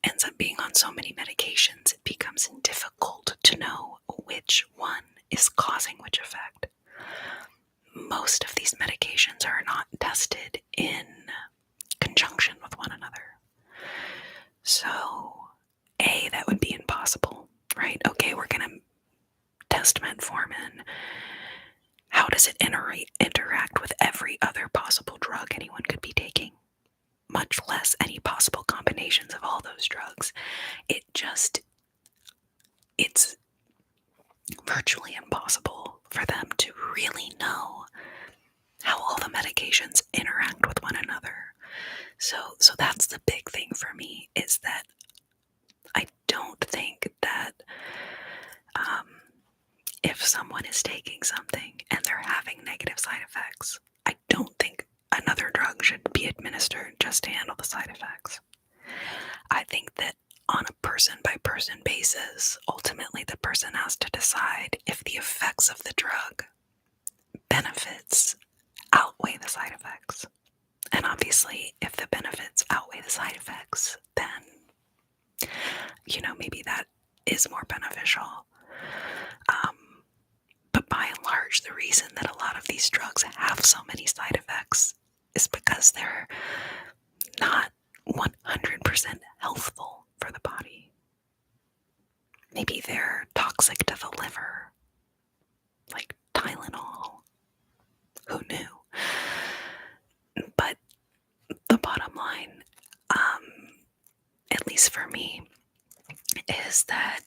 ends up being on so many medications, it becomes difficult to know which one is causing which effect. Most of these medications are not tested in conjunction with one another. So, A, that would be impossible, right? Okay, we're going to test metformin. How does it interact with every other possible drug anyone could be taking? Much less any possible combinations of all those drugs. It's virtually impossible for them to really know how all the medications interact with one another. So that's the big thing for me, is that I don't think that if someone is taking something and they're having negative side effects, I don't think another drug should be administered just to handle the side effects. I think that on a person-by-person basis, ultimately the person has to decide if the effects of the drug benefits outweigh the side effects. And obviously, if the benefits outweigh the side effects, then, maybe that is more beneficial. But by and large, the reason that a lot of these drugs have so many side effects is because they're not 100% healthful for the body. Maybe they're toxic to the liver, like Tylenol. Who knew? But the bottom line, at least for me, is that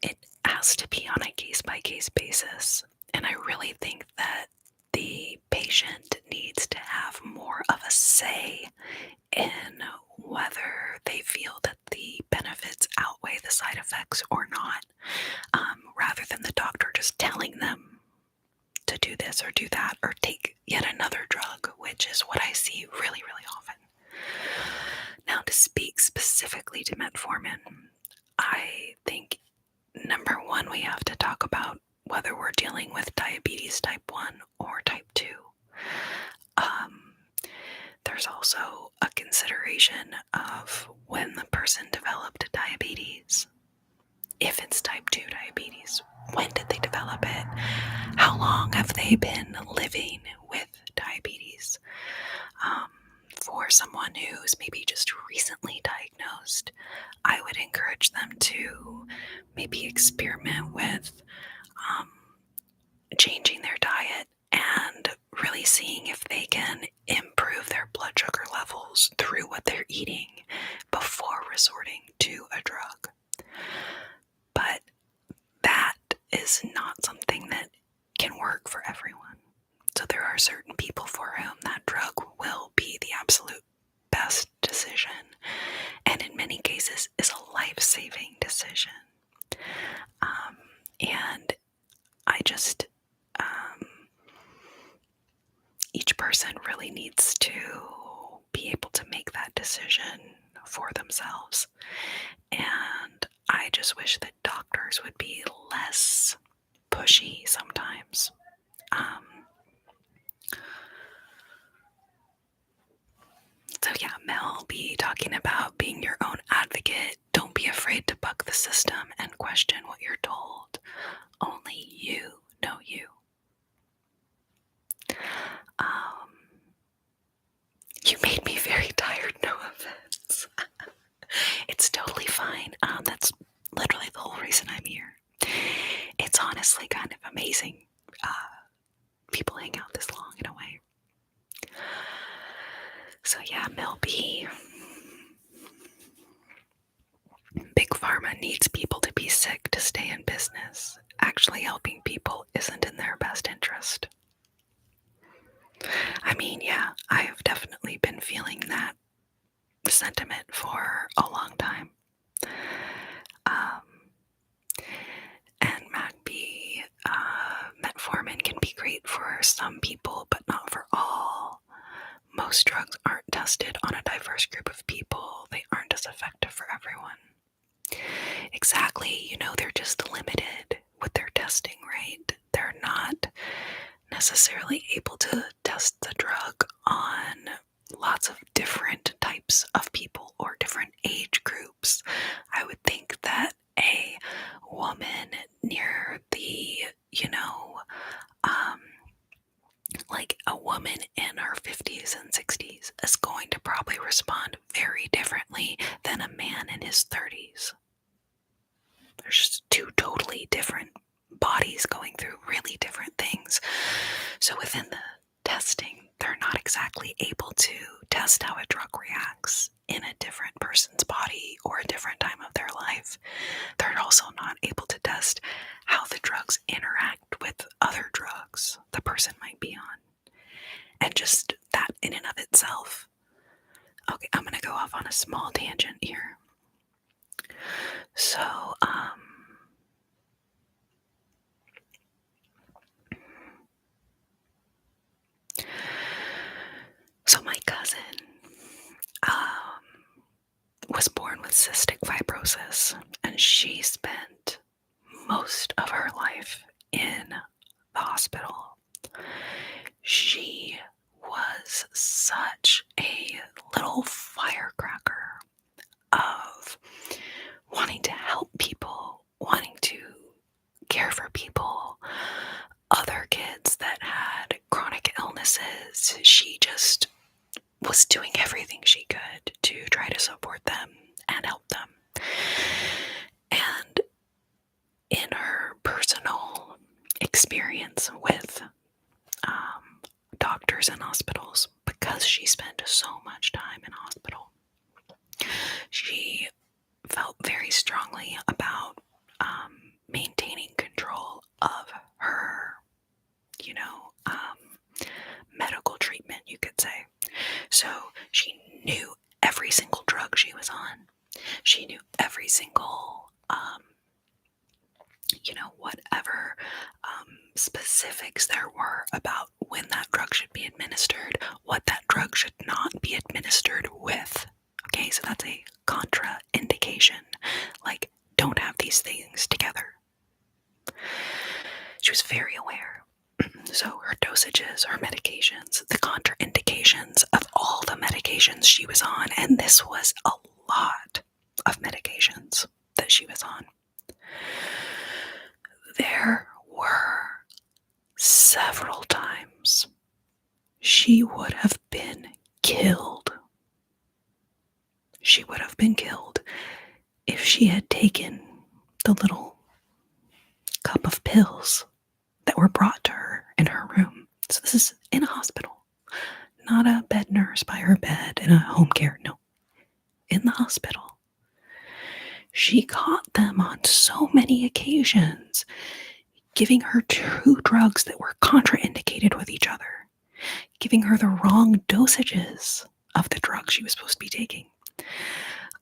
it has to be on a case-by-case basis. And I really think that the patient needs to have more of a say in whether they feel that the benefits outweigh the side effects or not, rather than the doctor just telling them to do this or do that or take yet another drug, which is what I see really, really often. Now, to speak specifically to metformin, I think number one, we have to talk about whether we're dealing with diabetes type 1 or type 2. There's also a consideration of when the person developed diabetes. If it's type 2 diabetes, when did they develop it? How long have they been living with diabetes? For someone who's maybe just recently diagnosed, I would encourage them to maybe experiment with changing their diet and really seeing if they can improve their blood sugar levels through what they're eating before resorting to a drug. But that is not something that can work for everyone. So there are certain people for whom that drug will be the absolute best decision, and in many cases is a life-saving decision. And I just, each person really needs to be able to make that decision for themselves. And I just wish that doctors would be less pushy sometimes. So yeah, Mel will be talking about being your own advocate. Don't be afraid to buck the system and question what you're told. Only you know you. You made me very tired, no offense. It's totally fine. That's literally the whole reason I'm here. It's honestly kind of amazing. People hang out this long in a way. So yeah, Mel B. Big Pharma needs people to be sick to stay in business. Actually helping people isn't in their best interest. I mean, yeah, I have definitely been feeling that sentiment for a long time. And metformin can be great for some people, but not for all. Most drugs aren't tested on a diverse group of people. They aren't as effective for everyone. Exactly, they're just limited with their testing, right? They're not necessarily able to test the drug on lots of different types of people or different age groups. I would think that a woman near the, like a woman in her 50s and 60s is going to probably respond very differently than a man in his 30s. There's just two totally different bodies going through really different things. So within the testing, they're not exactly able to test how a drug reacts in a different person's body or a different time of their life. They're also not able to test how the drugs interact with other drugs the person might be on. And just that in and of itself. Okay, I'm gonna go off on a small tangent here. So my cousin was born with cystic fibrosis, and she spent most of her life in the hospital. She was such a little firecracker of wanting to help people, wanting to care for people, other kids that had chronic illnesses. She just was doing everything she could to try to support them and help them. And in her personal experience with doctors and hospitals, because she spent so much time in hospital, she felt very strongly about maintaining control of her, medical treatment, you could say. So she knew every single drug she was on. She knew every single, whatever specifics there were about when that drug should be administered, what that drug should not be administered with. Okay, so that's a contraindication. Like, don't have these things together. She was very aware. So her dosages, her medications, the contraindications of all the medications she was on, and this was a lot of medications that she was on. There were several times she would have been killed. She would have been killed if she had taken the little cup of pills that were brought to her in her room. So this is in a hospital, not a bed nurse by her bed in a home care, no, in the hospital. She caught them on so many occasions, giving her 2 drugs that were contraindicated with each other, giving her the wrong dosages of the drugs she was supposed to be taking.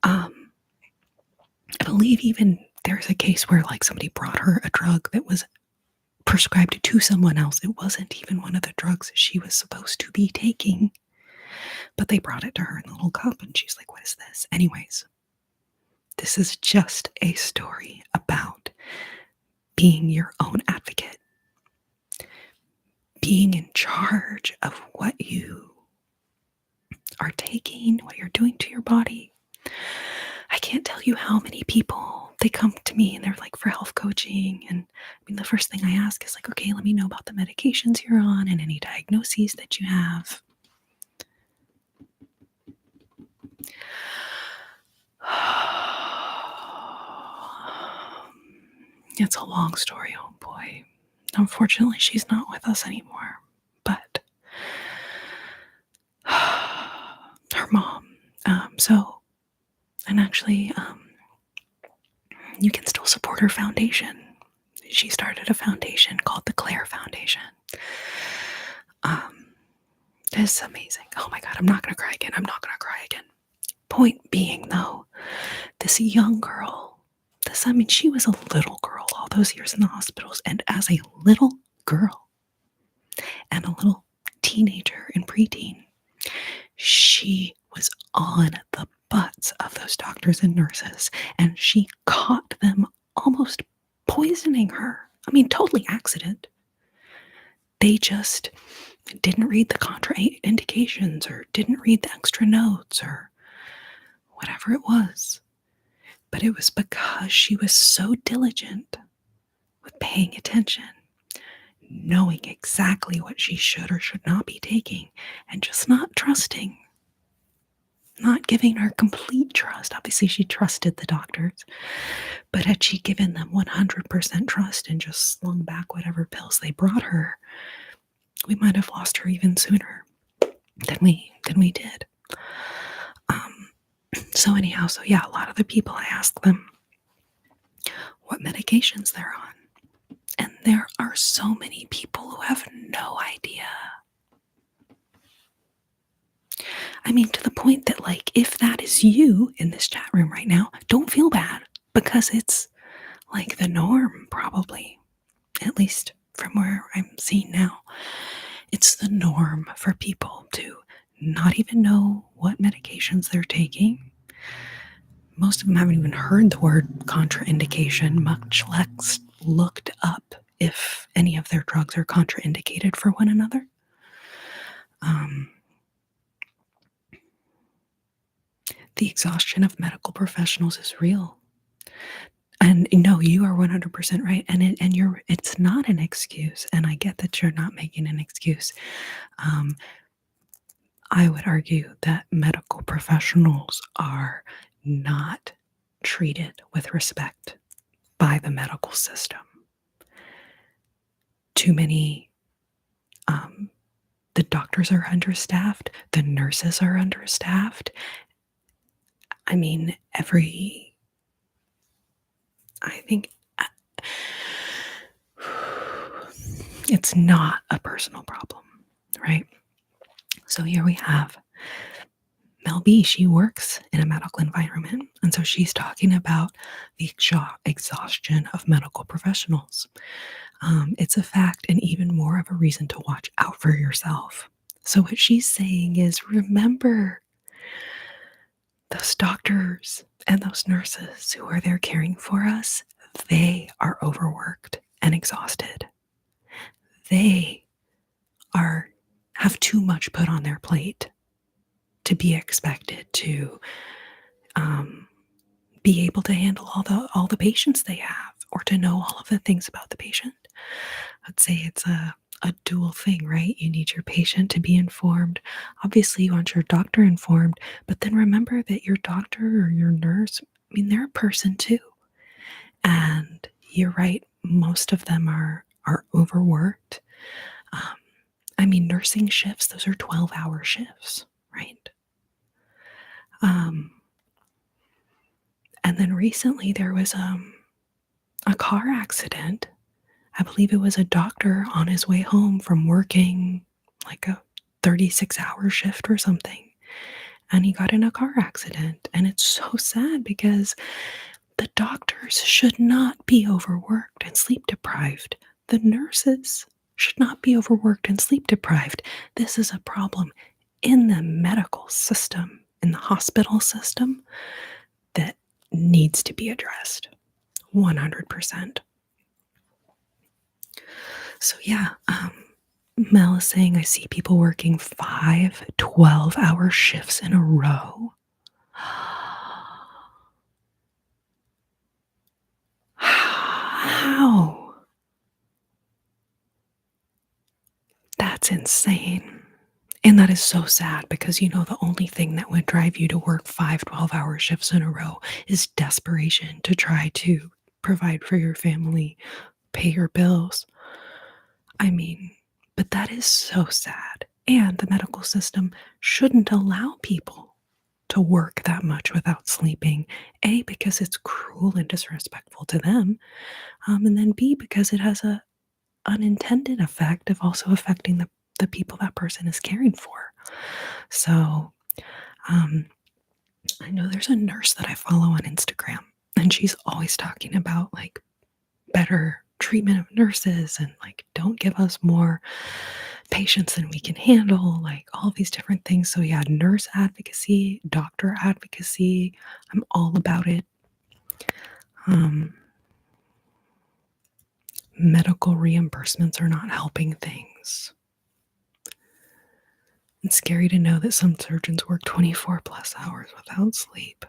I believe even there's a case where somebody brought her a drug that was prescribed to someone else. It wasn't even one of the drugs she was supposed to be taking, but they brought it to her in a little cup, and she's like, what is this? Anyways, this is just a story about being your own advocate, being in charge of what you are taking, what you're doing to your body. I can't tell you how many people, they come to me and they're like for health coaching, and the first thing I ask is okay, let me know about the medications you're on and any diagnoses that you have. It's a long story, oh boy. Unfortunately, she's not with us anymore, but her mom, and actually, you can still support her foundation. She started a foundation called the Claire Foundation. It's amazing. Oh my God, I'm not going to cry again. Point being, though, this young girl, she was a little girl all those years in the hospitals, and as a little girl and a little teenager and preteen, she was on the butts of those doctors and nurses, and she caught them almost poisoning her. Totally accident. They just didn't read the contraindications or didn't read the extra notes or whatever it was. But it was because she was so diligent with paying attention, knowing exactly what she should or should not be taking, and just not trusting. Not giving her complete trust. Obviously, she trusted the doctors, but had she given them 100% trust and just slung back whatever pills they brought her, we might have lost her even sooner than we did. So anyhow, a lot of the people, I ask them what medications they're on, and there are so many people who have no idea. To the point that, if that is you in this chat room right now, don't feel bad, because it's the norm, probably, at least from where I'm seeing now. It's the norm for people to not even know what medications they're taking. Most of them haven't even heard the word contraindication, much less looked up if any of their drugs are contraindicated for one another. The exhaustion of medical professionals is real. And no, you are 100% right. And it's not an excuse. And I get that you're not making an excuse. Um, I would argue that medical professionals are not treated with respect by the medical system. Too many, um, the doctors are understaffed, the nurses are understaffed. I mean, I think it's not a personal problem, right? So here we have Mel B. She works in a medical environment. And so she's talking about the exhaustion of medical professionals. It's a fact and even more of a reason to watch out for yourself. So what she's saying is remember those doctors and those nurses who are there caring for us, they are overworked and exhausted. They are have too much put on their plate to be expected to be able to handle all the patients they have or to know all of the things about the patient. I'd say it's a dual thing, right? You need your patient to be informed. Obviously, you want your doctor informed, but then remember that your doctor or your nurse, I mean, they're a person too. And you're right, most of them are overworked. Um, I mean, nursing shifts, those are 12-hour shifts, right? Um, and then recently there was a car accident. I believe it was a doctor on his way home from working like a 36-hour shift or something. And he got in a car accident. And it's so sad because the doctors should not be overworked and sleep deprived. The nurses should not be overworked and sleep deprived. This is a problem in the medical system, in the hospital system, that needs to be addressed 100%. So, yeah, Mel is saying, I see people working 5 12-hour shifts in a row. How? That's insane. And that is so sad because, the only thing that would drive you to work 5 12-hour shifts in a row is desperation to try to provide for your family, pay your bills. I mean, but that is so sad. And the medical system shouldn't allow people to work that much without sleeping. A, because it's cruel and disrespectful to them. And then B, because it has a unintended effect of also affecting the people that person is caring for. So, I know there's a nurse that I follow on Instagram, and she's always talking about like better treatment of nurses and like don't give us more patients than we can handle, like all these different things. So yeah, nurse advocacy, doctor advocacy, I'm all about it. Medical reimbursements are not helping things. It's scary to know that some surgeons work 24 plus hours without sleep.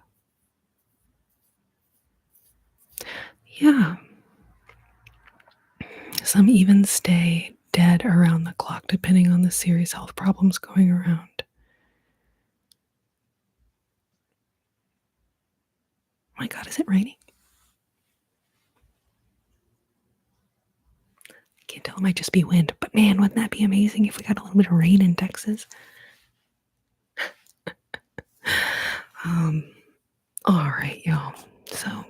Yeah. Some even stay dead around the clock depending on the serious health problems going around. Oh my God, is it raining? I can't tell, it might just be wind. But man, wouldn't that be amazing if we got a little bit of rain in Texas? All right, y'all. So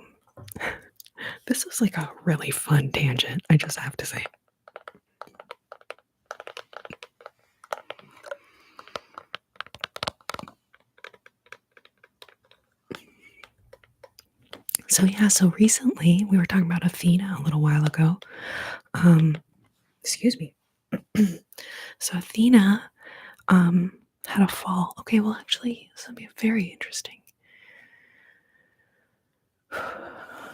this was like a really fun tangent, I just have to say. So yeah, so recently we were talking about Athena a little while ago. Excuse me. So Athena had a fall. Okay, well actually this will be very interesting.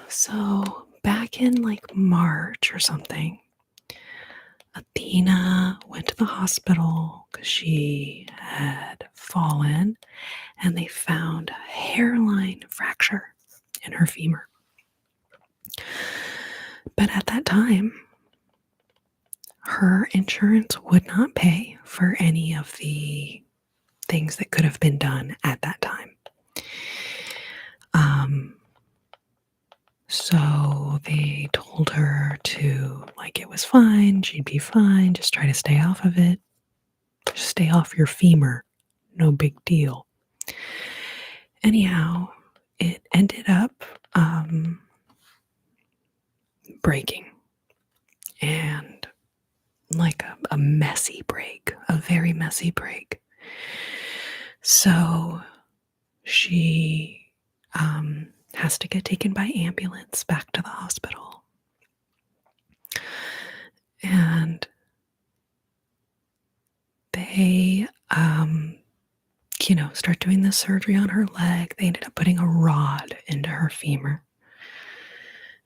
So back in like March or something, Athena went to the hospital because she had fallen and they found a hairline fracture in her femur. But at that time, her insurance would not pay for any of the things that could have been done at that time. So they told her to, like, it was fine, she'd be fine, just try to stay off of it. Just stay off your femur. No big deal. Anyhow, it ended up breaking. And like a messy break, a very messy break. So she has to get taken by ambulance back to the hospital. And they, start doing the surgery on her leg. They ended up putting a rod into her femur.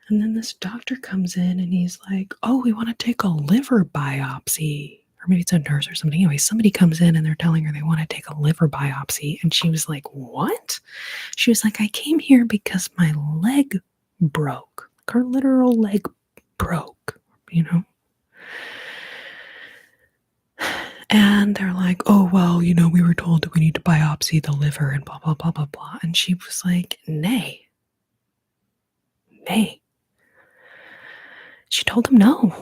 And then this doctor comes in and he's like, oh, we want to take a liver biopsy. Or maybe it's a nurse or something. Anyway, somebody comes in and they're telling her they want to take a liver biopsy. And she was like, what? She was like, I came here because my leg broke. Like her literal leg broke, And they're like, oh, well, we were told that we need to biopsy the liver and blah, blah, blah, blah, blah. And she was like, nay. She told him no.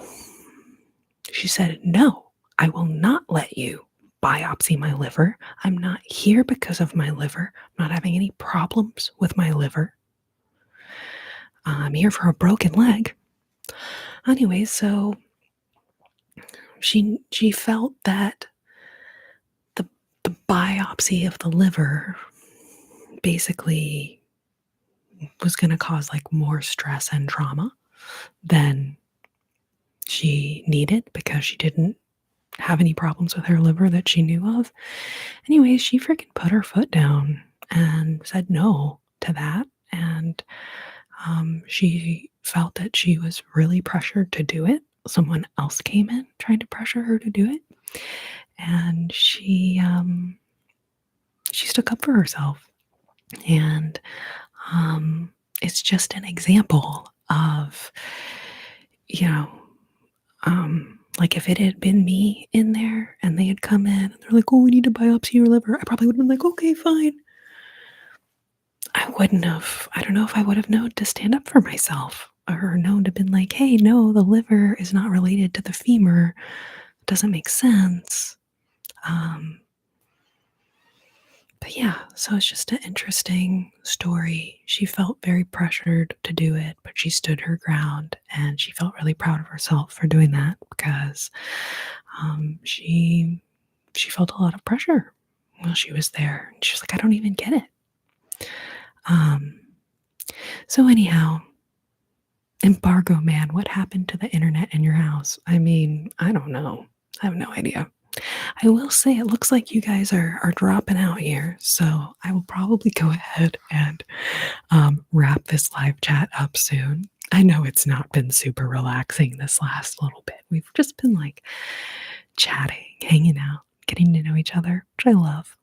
She said, no, I will not let you biopsy my liver. I'm not here because of my liver. I'm not having any problems with my liver. I'm here for a broken leg. Anyway, so she felt that the biopsy of the liver basically was going to cause like more stress and trauma than she needed because she didn't have any problems with her liver that she knew of. Anyways, she freaking put her foot down and said no to that. And she felt that she was really pressured to do it. Someone else came in trying to pressure her to do it. And she stuck up for herself. And it's just an example of, like if it had been me in there and they had come in and they're like, oh, we need to biopsy your liver, I probably would have been like, okay, fine. I don't know if I would have known to stand up for myself or known to been like, hey, no, the liver is not related to the femur. It doesn't make sense. But yeah, so it's just an interesting story. She felt very pressured to do it, but she stood her ground and she felt really proud of herself for doing that because she felt a lot of pressure while she was there. And she was like, I don't even get it. So anyhow, embargo man, what happened to the internet in your house? I mean, I don't know. I have no idea. I will say it looks like you guys are dropping out here, so I will probably go ahead and wrap this live chat up soon. I know it's not been super relaxing this last little bit. We've just been like chatting, hanging out, getting to know each other, which I love.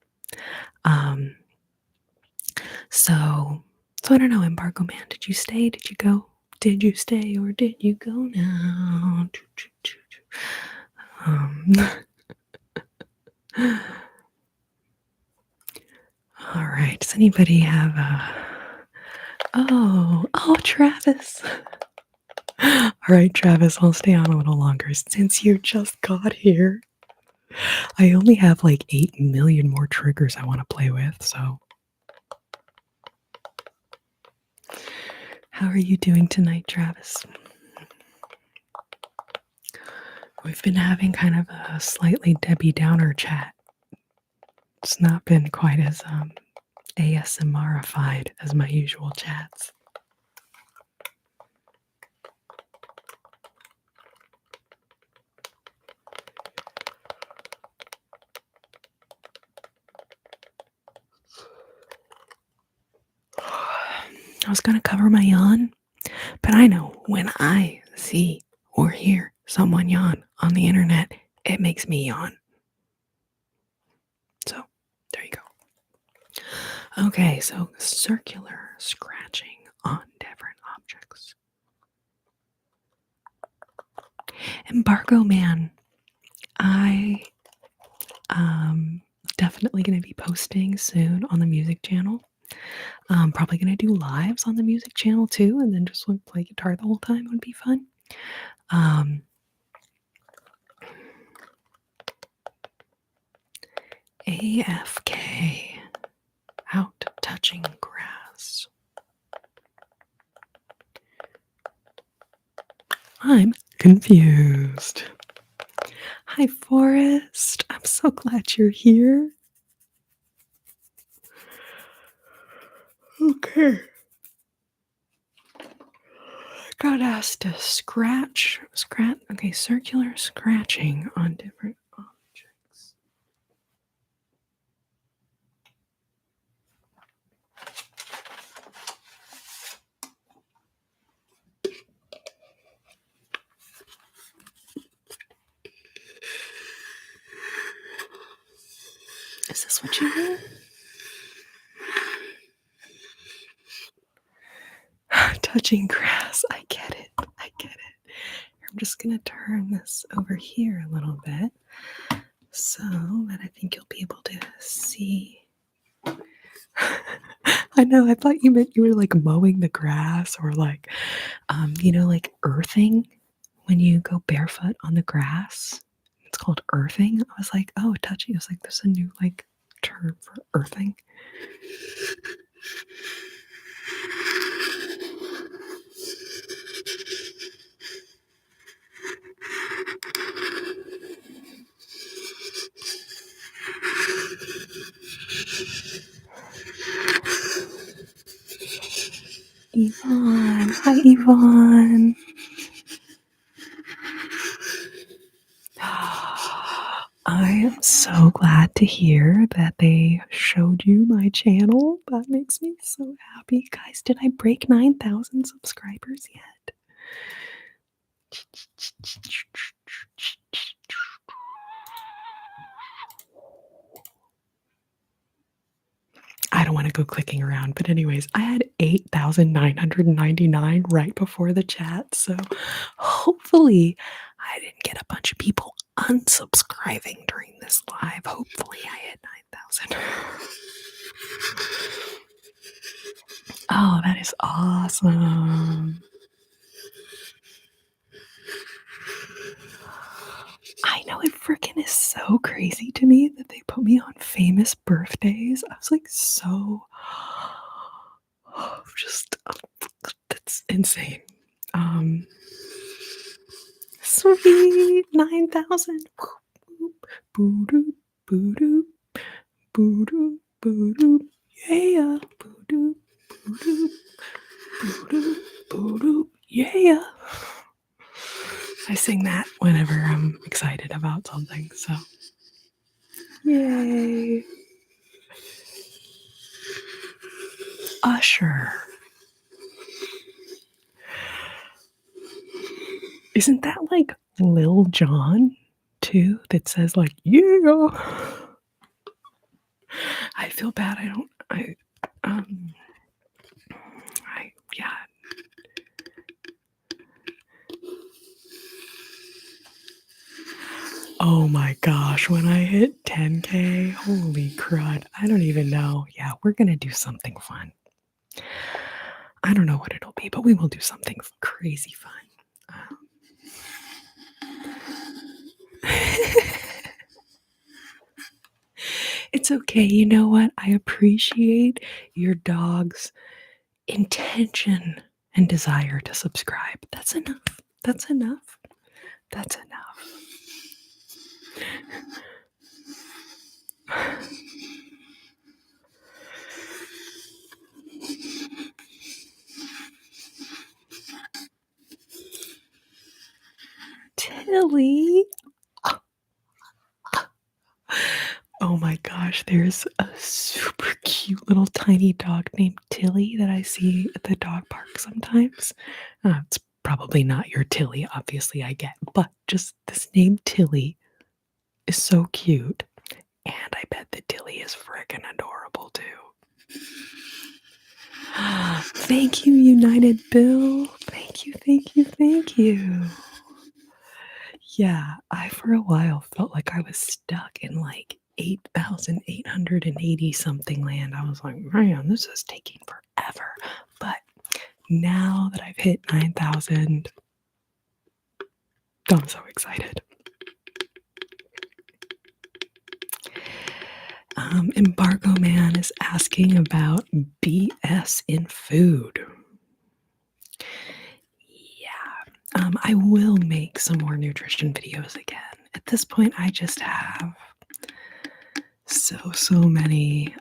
So I don't know, Embargo Man, did you stay? Did you go? Did you stay or did you go now? All right. Does anybody have Oh, Travis. All right, Travis, I'll stay on a little longer since you just got here. I only have like 8 million more triggers I want to play with, so. How are you doing tonight, Travis? We've been having kind of a slightly Debbie Downer chat. It's not been quite as ASMR-ified as my usual chats. I was going to cover my yawn, but I know when I see or hear someone yawn on the internet, it makes me yawn. So, there you go. Okay, so circular scratching on different objects. Embargo Man. I definitely going to be posting soon on the music channel. Probably going to do lives on the music channel too, and then just play guitar the whole time would be fun. AFK. Out touching grass. I'm confused. Hi, Forrest. I'm so glad you're here. Okay. Got asked to scratch. Okay, circular scratching on different objects. Is this what you mean? Touching grass. I get it. I'm just going to turn this over here a little bit so that I think you'll be able to see. I know, I thought you meant you were like mowing the grass or like, like earthing when you go barefoot on the grass. It's called earthing. I was like, oh, touching. I was like, there's a new like term for earthing. Yvonne. Hi, Yvonne. I am so glad to hear that they showed you my channel. That makes me so happy. Guys, did I break 9,000 subscribers yet? I don't want to go clicking around, but anyways, I had 8,999 right before the chat, so hopefully I didn't get a bunch of people unsubscribing during this live. Hopefully I hit 9,000. Oh, that is awesome. I know, it freaking is so crazy to me that they put me on famous birthdays. I was like, so just that's insane. Sweet 9,000. Boo doo, boo doo, boo doo, boo doo, yeah. Boo doo, boo doo, boo doo, boo doo, yeah. I sing that whenever I'm excited about something, so yay. Usher. Isn't that like Lil Jon too? That says like, yeah. I feel bad. Yeah. Oh my gosh, when I hit 10K, holy crud. I don't even know. Yeah, we're going to do something fun. I don't know what it'll be, but we will do something crazy fun. It's okay. You know what? I appreciate your dog's intention and desire to subscribe. That's enough. That's enough. That's enough. Tilly. Oh my gosh, there's a super cute little tiny dog named Tilly that I see at the dog park sometimes. It's probably not your Tilly, obviously, I get, but just this name Tilly is so cute. And I bet that Tilly is freaking adorable too. Thank you, United Bill. Thank you. Yeah, I for a while felt like I was stuck in like 8,880 something land. I was like, man, this is taking forever. But now that I've hit 9,000, I'm so excited. Embargo Man is asking about BS in food. Yeah, I will make some more nutrition videos again. At this point, I just have so many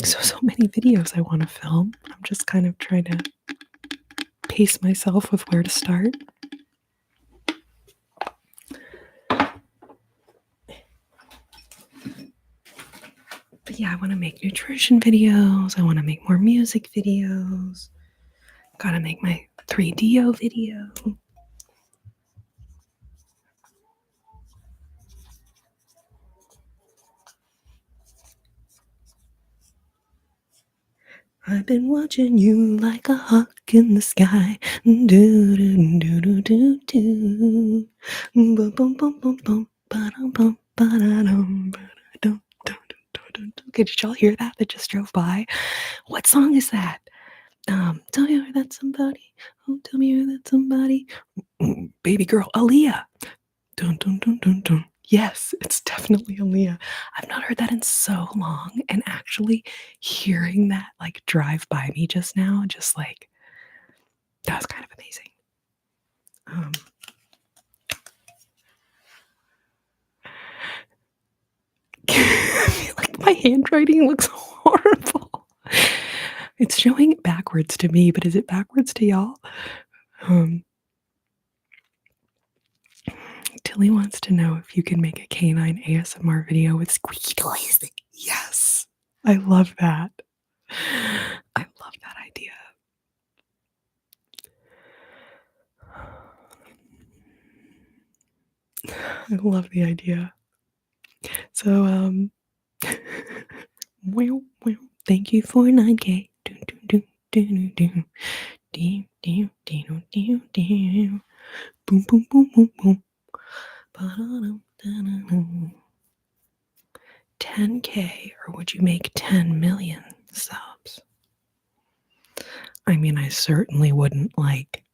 so many videos I want to film. I'm just kind of trying to pace myself with where to start. But yeah, I want to make nutrition videos. I want to make more music videos. Gotta make my 3DO video. I've been watching you like a hawk in the sky. Do do do do do do. Bum bum bum bum bum. Ba-dum bum ba-da-dum ba-da-dum dum dum dum dum. Okay, did y'all hear that? That just drove by. What song is that? Tell me you're that somebody. Oh, tell me you're that somebody. Baby girl, Aaliyah. Dun dun dun dun dun. Yes, it's definitely Aaliyah. I've not heard that in so long, and actually hearing that like drive by me just now, just like that was kind of amazing. I feel like my handwriting looks horrible. It's showing backwards to me, but is it backwards to y'all? Tilly wants to know if you can make a canine ASMR video with squeaky toys. Yes, I love that. I love that idea. I love the idea. So, well, thank you for 9K. Boom, boom, boom, boom, boom. 10K, or would you make 10 million subs? I mean, I certainly wouldn't like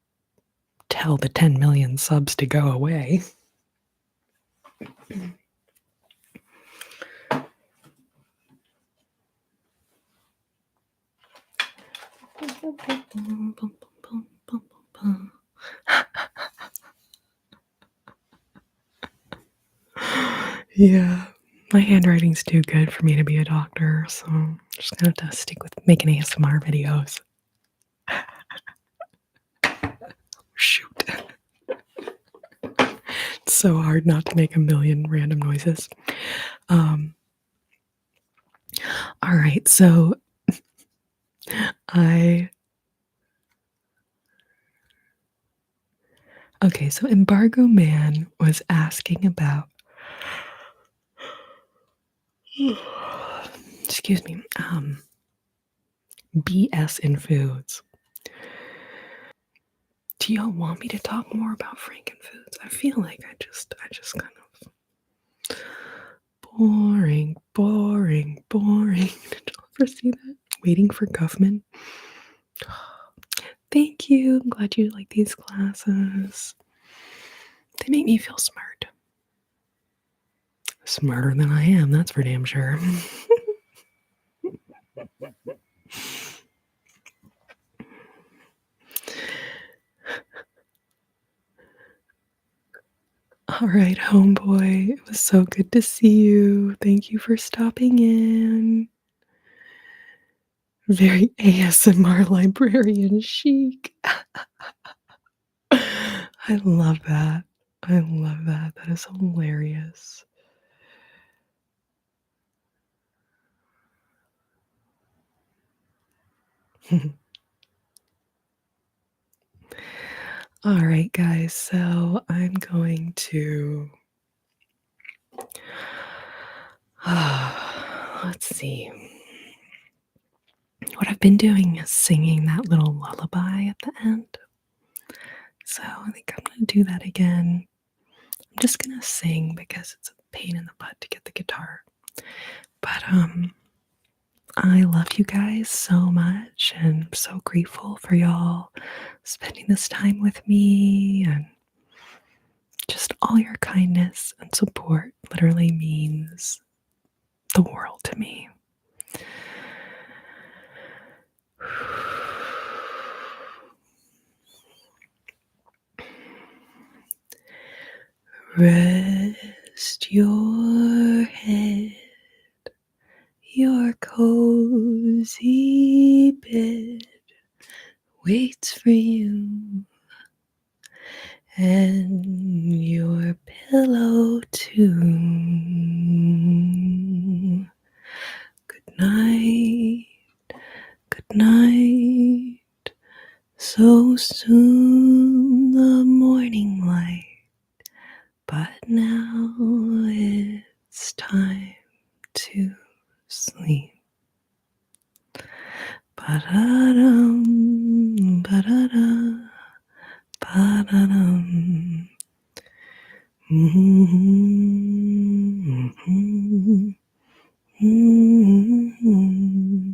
tell the 10 million subs to go away. Yeah, my handwriting's too good for me to be a doctor, so I'm just gonna have to stick with making ASMR videos. Shoot. It's so hard not to make a million random noises. All right, so so Embargo Man was asking about excuse me, BS in foods. Do y'all want me to talk more about Frankenfoods? I feel like I just kind of boring. Did y'all ever see that? Waiting for Guffman. Thank you. I'm glad you like these glasses. They make me feel smart. Smarter than I am, that's for damn sure. All right, homeboy. It was so good to see you. Thank you for stopping in. Very ASMR librarian chic. I love that. That is hilarious. All right, guys. So I'm going to. Let's see. What I've been doing is singing that little lullaby at the end. So I think I'm going to do that again. I'm just going to sing because it's a pain in the butt to get the guitar. But I love you guys so much, and I'm so grateful for y'all spending this time with me, and just all your kindness and support literally means the world to me. Rest your head, your cozy bed waits for you, and your pillow too. Good night, good night. So soon the morning light, but now it's time to sleep. Ba-da-dum, ba-da-da, ba-da-dum. Mm-hmm, mm-hmm.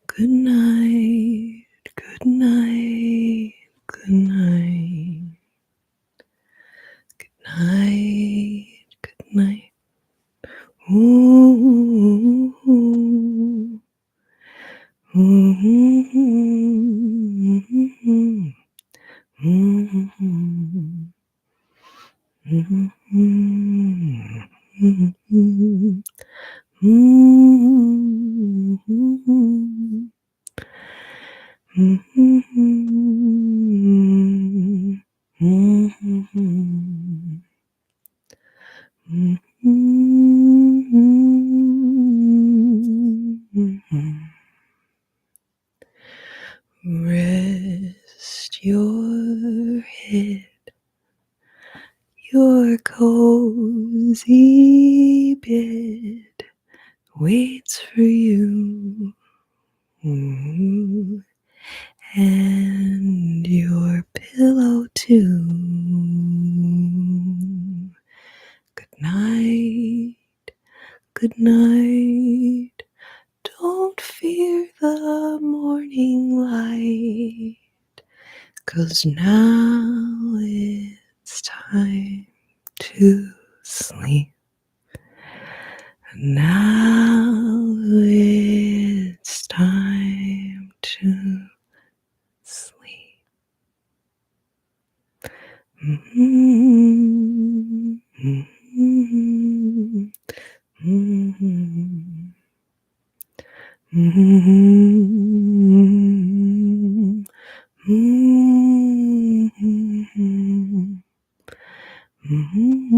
Good night, good night, good night. Good night, good night. Ooh, Rest your head, your cozy bed waits for you, and your pillow too. Good night, good night. Don't fear the morning light, 'cause now it's time to sleep. Now it's time to sleep. Mm-hmm. Mm-hmm. Mm-hmm. Mm-hmm. Mm-hmm.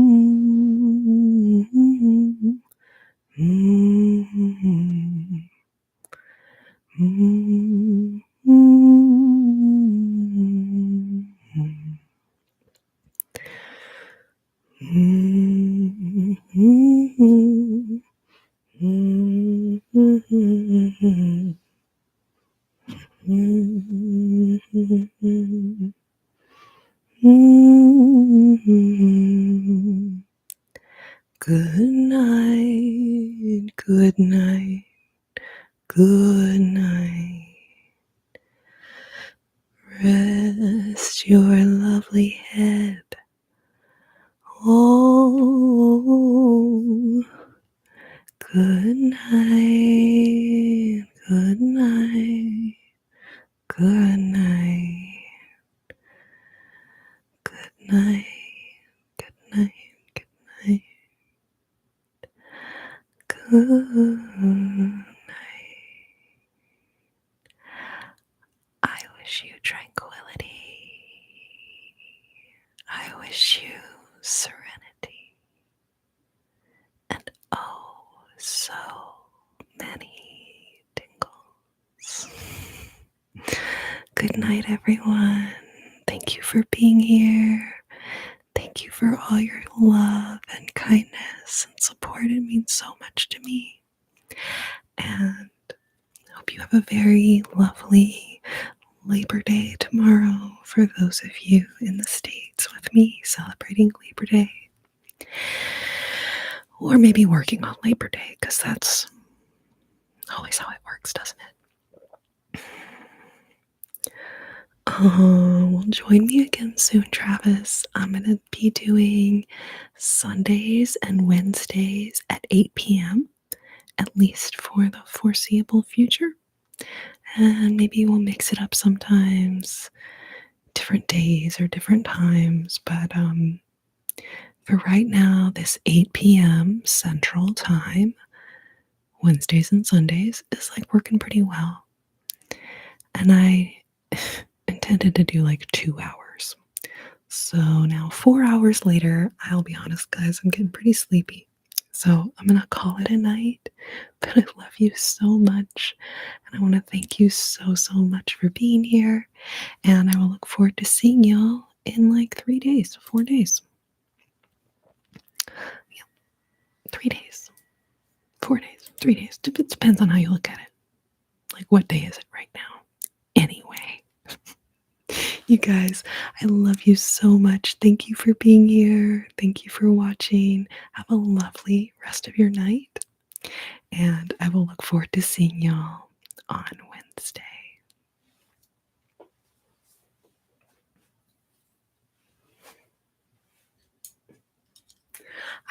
Mm-hmm. Mm-hmm. Good night, good night, good night. Rest your lovely head. Oh, good night, good night, good night, good night, good night, good night, good night. I wish you tranquility. I wish you serenity. And oh, so many tingles. Good night, everyone. Thank you for being here. Thank you for all your love and kindness and support. It means so much to me. And I hope you have a very lovely, Labor Day tomorrow for those of you in the States with me celebrating Labor Day. Or maybe working on Labor Day, because that's always how it works, doesn't it? Well, join me again soon, Travis. I'm going to be doing Sundays and Wednesdays at 8 p.m., at least for the foreseeable future. And maybe we'll mix it up sometimes, different days or different times. But for right now, this 8 p.m. Central Time, Wednesdays and Sundays, is like working pretty well. And I intended to do like 2 hours. So now 4 hours later, I'll be honest, guys, I'm getting pretty sleepy. So I'm going to call it a night. But I love you so much. And I want to thank you so, so much for being here. And I will look forward to seeing y'all in like 3 days, 4 days. Yeah, 3 days, 4 days, 3 days. It depends on how you look at it. Like, what day is it right now? Anyway, you guys, I love you so much. Thank you for being here. Thank you for watching. Have a lovely rest of your night. And I will look forward to seeing y'all on Wednesday.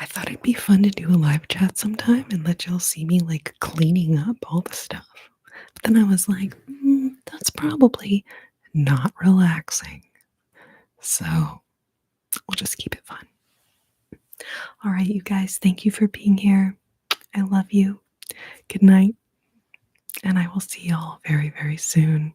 I thought it'd be fun to do a live chat sometime and let y'all see me like cleaning up all the stuff. But then I was like, that's probably not relaxing. So we'll just keep it fun. All right, you guys, thank you for being here. I love you. Good night. And I will see y'all very, very soon.